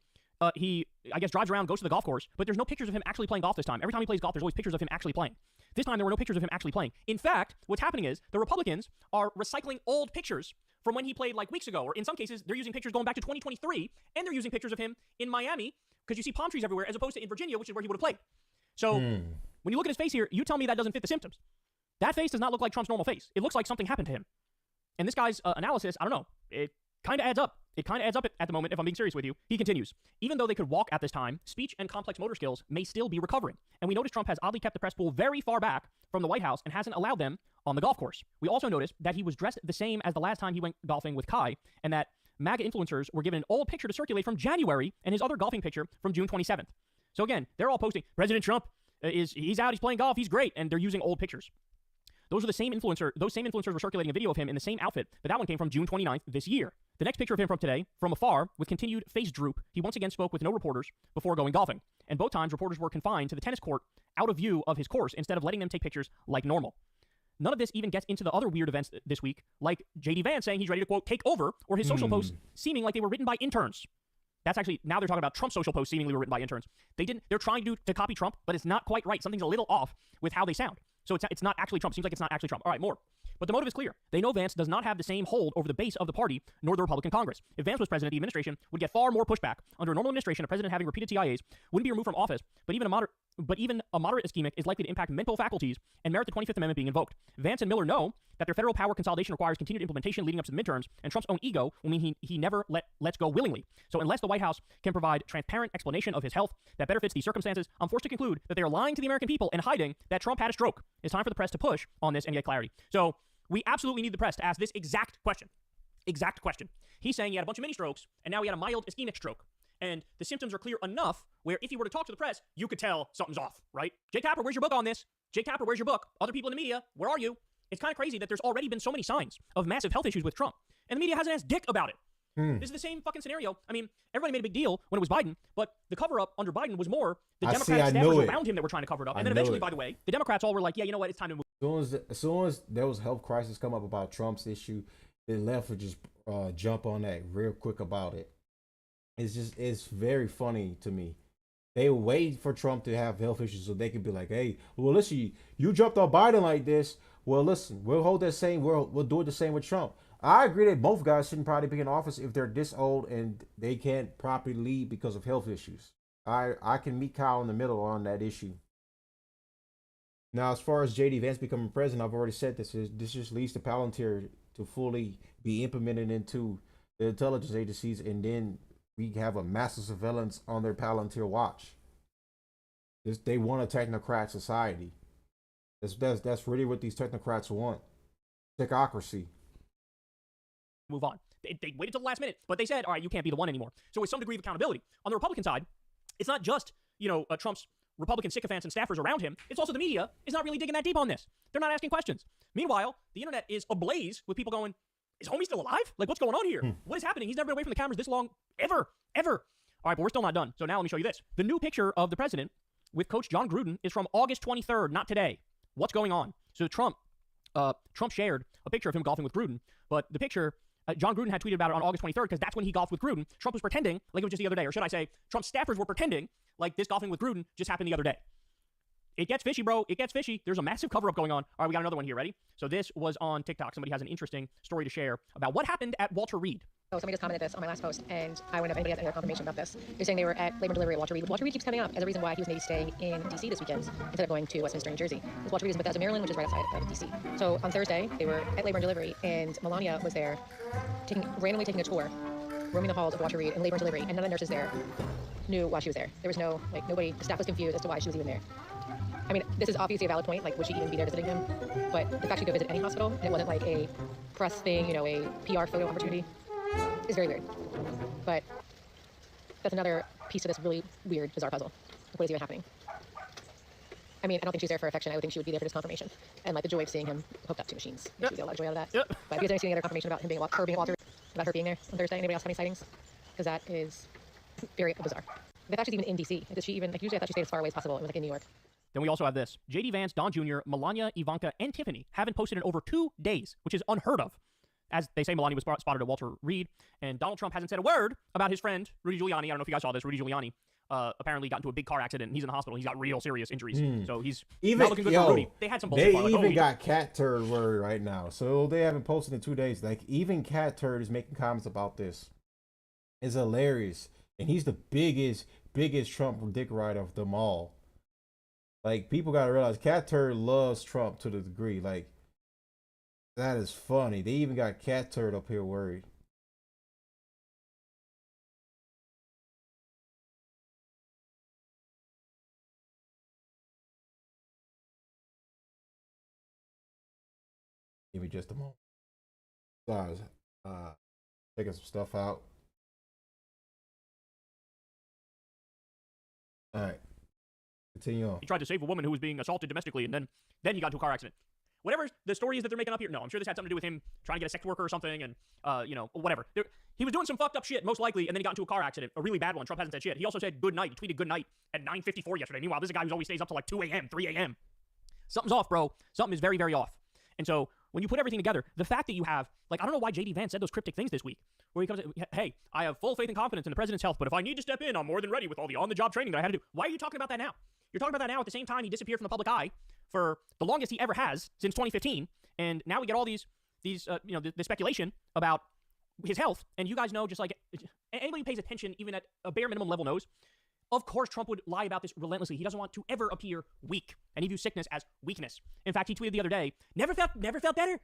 he, I guess, drives around, goes to the golf course, but there's no pictures of him actually playing golf this time. Every time he plays golf, there's always pictures of him actually playing. This time, there were no pictures of him actually playing. In fact, what's happening is the Republicans are recycling old pictures from when he played like weeks ago, or in some cases, they're using pictures going back to 2023, and they're using pictures of him in Miami, because you see palm trees everywhere, as opposed to in Virginia, which is where he would have played. So when you look at his face here, you tell me that doesn't fit the symptoms. That face does not look like Trump's normal face. It looks like something happened to him. And this guy's analysis, I don't know, it kind of adds up. It kind of adds up at the moment, if I'm being serious with you. He continues. Even though they could walk at this time, speech and complex motor skills may still be recovering. And we notice Trump has oddly kept the press pool very far back from the White House and hasn't allowed them on the golf course. We also noticed that he was dressed the same as the last time he went golfing with Kai, and that MAGA influencers were given an old picture to circulate from January and his other golfing picture from June 27th. So again, they're all posting, President Trump he's out, he's playing golf, he's great, and they're using old pictures. Those are the same influencer. Those same influencers were circulating a video of him in the same outfit, but that one came from June 29th this year. The next picture of him from today, from afar, with continued face droop, he once again spoke with no reporters before going golfing. And both times, reporters were confined to the tennis court out of view of his course instead of letting them take pictures like normal. None of this even gets into the other weird events this week, like J.D. Vance saying he's ready to, quote, take over, or his social posts seeming like they were written by interns. That's actually, now they're talking about Trump's social posts seemingly were written by interns. They're trying to copy Trump, but it's not quite right. Something's a little off with how they sound. So it's not actually Trump. Seems like it's not actually Trump. All right, more. But the motive is clear. They know Vance does not have the same hold over the base of the party nor the Republican Congress. If Vance was president, the administration would get far more pushback. Under a normal administration, a president having repeated TIAs wouldn't be removed from office, but even a moderate ischemic is likely to impact mental faculties and merit the 25th Amendment being invoked. Vance and Miller know that their federal power consolidation requires continued implementation leading up to the midterms, and Trump's own ego will mean he never lets go willingly. So unless the White House can provide transparent explanation of his health that better fits these circumstances, I'm forced to conclude that they are lying to the American people and hiding that Trump had a stroke. It's time for the press to push on this and get clarity. So we absolutely need the press to ask this exact question. Exact question. He's saying he had a bunch of mini strokes, and now he had a mild ischemic stroke. And the symptoms are clear enough where if he were to talk to the press, you could tell something's off, right? Jake Tapper, where's your book on this? Jake Tapper, where's your book? Other people in the media, where are you? It's kind of crazy that there's already been so many signs of massive health issues with Trump, and the media hasn't asked dick about it. This is the same fucking scenario. I mean, everybody made a big deal when it was Biden, but the cover-up under Biden was more the Democratic staffers around him that were trying to cover it up. And then eventually, by the way, the Democrats all were like, yeah, you know what, it's time to move. As soon as there was health crisis come up about Trump's issue, the left would just jump on that real quick about it. It's very funny to me. They wait for Trump to have health issues so they could be like, hey, well, listen, you jumped on Biden like this. Well, listen, we'll hold that same, we'll do it the same with Trump. I agree that both guys shouldn't probably be in office if they're this old and they can't properly lead because of health issues. I can meet Kyle in the middle on that issue. Now, as far as J.D. Vance becoming president, I've already said this just leads to Palantir to fully be implemented into the intelligence agencies, and then we have a massive surveillance on their Palantir watch. They want a technocrat society. That's really what these technocrats want. Technocracy. Move on. They waited till the last minute, but they said, all right, you can't be the one anymore. So with some degree of accountability. On the Republican side, it's not just, Trump's Republican sycophants and staffers around him. It's also the media is not really digging that deep on this. They're not asking questions. Meanwhile, the internet is ablaze with people going, is homie still alive? Like, what's going on here? What is happening? He's never been away from the cameras this long, ever. All right, but we're still not done. So now let me show you this. The new picture of the president with Coach John Gruden is from August 23rd, not today. What's going on? So Trump shared a picture of him golfing with Gruden, but the picture, John Gruden had tweeted about it on August 23rd because that's when he golfed with Gruden. Trump was pretending like it was just the other day, or should I say, Trump's staffers were pretending like this golfing with Gruden just happened the other day. It gets fishy, bro. It gets fishy. There's a massive cover-up going on. All right, we got another one here. Ready? So this was on TikTok. Somebody has an interesting story to share about what happened at Walter Reed. Oh, somebody just commented this on my last post, and I want to know if anybody has any other confirmation about this. They're saying they were at labor and delivery at Walter Reed. Walter Reed keeps coming up as a reason why he was maybe staying in D.C. this weekend instead of going to Westminster, New Jersey. Because Walter Reed is in Bethesda, Maryland, which is right outside of D.C. So on Thursday, they were at labor and delivery, and Melania was there, randomly taking a tour, roaming the halls of Walter Reed in labor and delivery, and none of the nurses there knew why she was there. There was no, nobody, the staff was confused as to why she was even there. I mean, this is obviously a valid point, would she even be there visiting him? But the fact she could visit any hospital, and it wasn't like a press thing, a PR photo opportunity, is very weird. But that's another piece of this really weird, bizarre puzzle. What is even happening? I mean, I don't think she's there for affection. I would think she would be there for this confirmation. And the joy of seeing him hooked up to machines. She would get a lot of joy out of that. But is there any other confirmation about her being at Walter, about her being there on Thursday? Anybody else have any sightings? Because that is very bizarre. The fact she's even in D.C. Does she even, usually I thought she stayed as far away as possible. It was in New York. Then we also have this. J.D. Vance, Don Jr., Melania, Ivanka, and Tiffany haven't posted in over 2 days, which is unheard of. As they say, Melania was spotted at Walter Reed, and Donald Trump hasn't said a word about his friend, Rudy Giuliani. I don't know if you guys saw this. Rudy Giuliani apparently got into a big car accident, and he's in the hospital. He's got real serious injuries. So he's not looking good for Rudy. They had some bullshit. They even got cat turd word right now. So they haven't posted in 2 days. Like, even cat turd is making comments about this. It's hilarious. And he's the biggest Trump dick rider of them all. Like, people got to realize Cat Turd loves Trump to the degree. Like, that is funny. They even got Cat Turd up here worried. Give me just a moment. Guys, taking some stuff out. All right. Continue on. He tried to save a woman who was being assaulted domestically, and then he got into a car accident. Whatever the story is that they're making up here, no, I'm sure this had something to do with him trying to get a sex worker or something, and whatever. He was doing some fucked up shit, most likely, and then he got into a car accident, a really bad one. Trump hasn't said shit. He also said good night. He tweeted good night at 9:54 yesterday. Meanwhile, this is a guy who always stays up till like 2 a.m., 3 a.m. Something's off, bro. Something is very, very off. And so when you put everything together, the fact that you have, like, I don't know why J.D. Vance said those cryptic things this week, where he comes, hey, I have full faith and confidence in the president's health, but if I need to step in, I'm more than ready with all the on-the-job training that I had to do. Why are you talking about that now? You're talking about that now at the same time he disappeared from the public eye for the longest he ever has since 2015, and now we get all the speculation about his health, and you guys know, just like anybody who pays attention, even at a bare minimum level, knows. Of course, Trump would lie about this relentlessly. He doesn't want to ever appear weak, and he views sickness as weakness. In fact, he tweeted the other day, never felt better.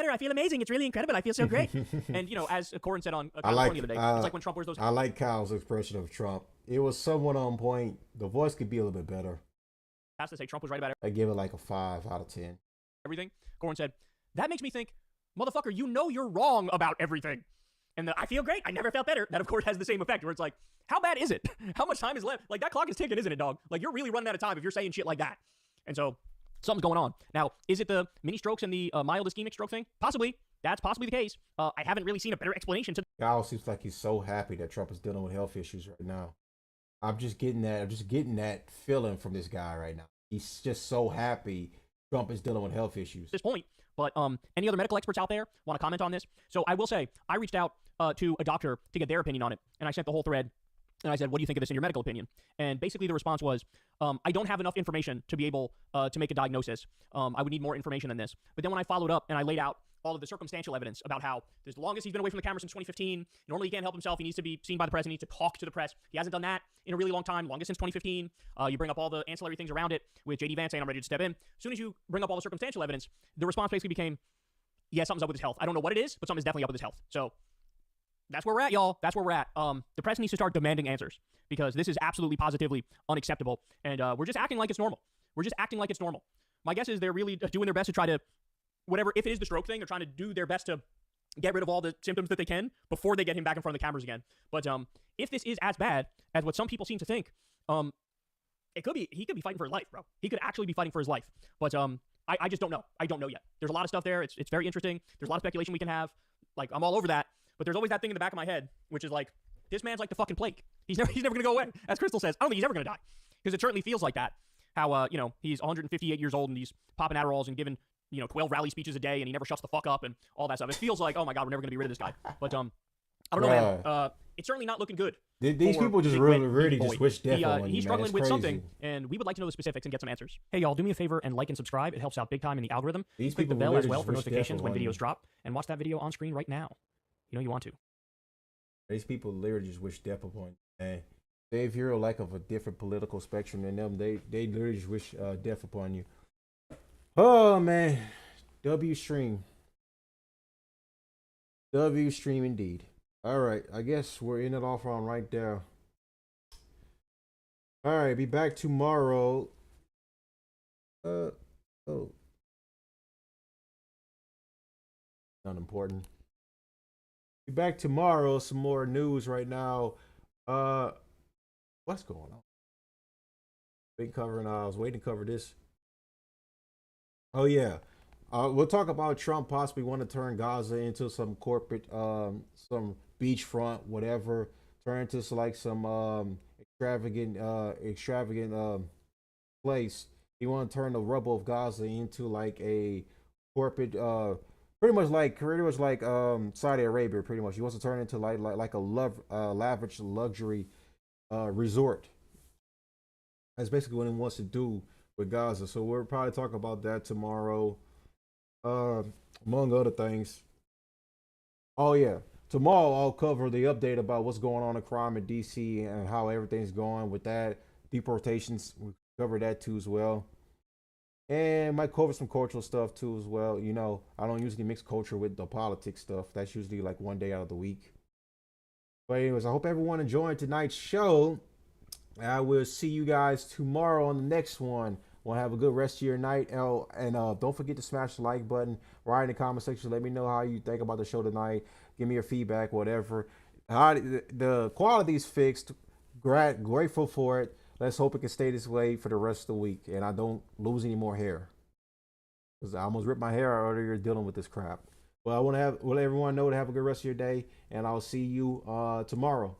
I feel amazing. It's really incredible. I feel so great. And, as Corin said on Kyle the other day, it's like when Trump wears those. I like Kyle's expression of Trump. It was somewhat on point. The voice could be a little bit better. Has to say Trump was right about I give it like a 5 out of 10. everything. Corin said, that makes me think, motherfucker, you're wrong about everything. And I feel great. I never felt better. That, of course, has the same effect where it's like, how bad is it? How much time is left? Like, that clock is ticking, isn't it, dog? Like, you're really running out of time if you're saying shit like that. And so something's going on. Now, is it the mini strokes and the mild ischemic stroke thing? Possibly. That's possibly the case. I haven't really seen a better explanation to. Kyle seems like he's so happy that Trump is dealing with health issues right now. I'm just getting that feeling from this guy right now. He's just so happy Trump is dealing with health issues. At this point. But any other medical experts out there want to comment on this? So I will say, I reached out to a doctor to get their opinion on it, and I sent the whole thread, and I said, what do you think of this in your medical opinion? And basically the response was, I don't have enough information to be able to make a diagnosis. I would need more information than this. But then when I followed up and I laid out all of the circumstantial evidence about how there's the longest he's been away from the camera since 2015. Normally he can't help himself. He needs to be seen by the press. He needs to talk to the press. He hasn't done that in a really long time, longest since 2015. You bring up all the ancillary things around it with J.D. Vance saying I'm ready to step in. As soon as you bring up all the circumstantial evidence, the response basically became, yeah, something's up with his health. I don't know what it is, but something's definitely up with his health. So that's where we're at, y'all. That's where we're at. The press needs to start demanding answers because this is absolutely positively unacceptable. And we're just acting like it's normal. My guess is they're really doing their best to try to, whatever, if it is the stroke thing, they're trying to do their best to get rid of all the symptoms that they can before they get him back in front of the cameras again. But if this is as bad as what some people seem to think, he could be fighting for his life, bro. He could actually be fighting for his life. But I just don't know. I don't know yet. There's a lot of stuff there. It's very interesting. There's a lot of speculation we can have. Like, I'm all over that. But there's always that thing in the back of my head, which is like, this man's like the fucking plague. He's never going to go away. As Crystal says, I don't think he's ever going to die. Because it certainly feels like that. How, he's 158 years old and he's popping Adderalls and giving 12 rally speeches a day, and he never shuts the fuck up and all that stuff. It feels like, oh my God, we're never going to be rid of this guy. But I don't know, man. It's certainly not looking good. These people just really just wish death on you, he's man. struggling with something, and we would like to know the specifics and get some answers. Hey, y'all, do me a favor and like and subscribe. It helps out big time in the algorithm. Click the bell as well for notifications when videos drop, and watch that video on screen right now. You know you want to. These people literally just wish death upon you, man. If you're like of a different political spectrum than them, they literally just wish death upon you. Oh man, W stream indeed. All right, I guess we're in it off on right there. All right, be back tomorrow. Not important. Be back tomorrow. Some more news right now. What's going on? I was waiting to cover this. Oh yeah. We'll talk about Trump possibly want to turn Gaza into some corporate, some beachfront, whatever, turn into like some extravagant place. He want to turn the rubble of Gaza into like a corporate, pretty much like Saudi Arabia. Pretty much, he wants to turn it into like a lavish luxury resort. That's basically what he wants to do with Gaza. So we'll probably talk about that tomorrow. Among other things. Oh yeah, tomorrow I'll cover the update about what's going on in crime in DC and how everything's going with that. Deportations, we cover that too as well. And might cover some cultural stuff too as well. I don't usually mix culture with the politics stuff. That's usually like one day out of the week. But anyways, I hope everyone enjoyed tonight's show. I will see you guys tomorrow on the next one. Want to have a good rest of your night. And don't forget to smash the like button. Write in the comment section. Let me know how you think about the show tonight. Give me your feedback, whatever. The quality's fixed. Grateful for it. let's hope it can stay this way for the rest of the week, and I don't lose any more hair. Because I almost ripped my hair out earlier dealing with this crap. Well, I want to let everyone know to have a good rest of your day, and I'll see you tomorrow.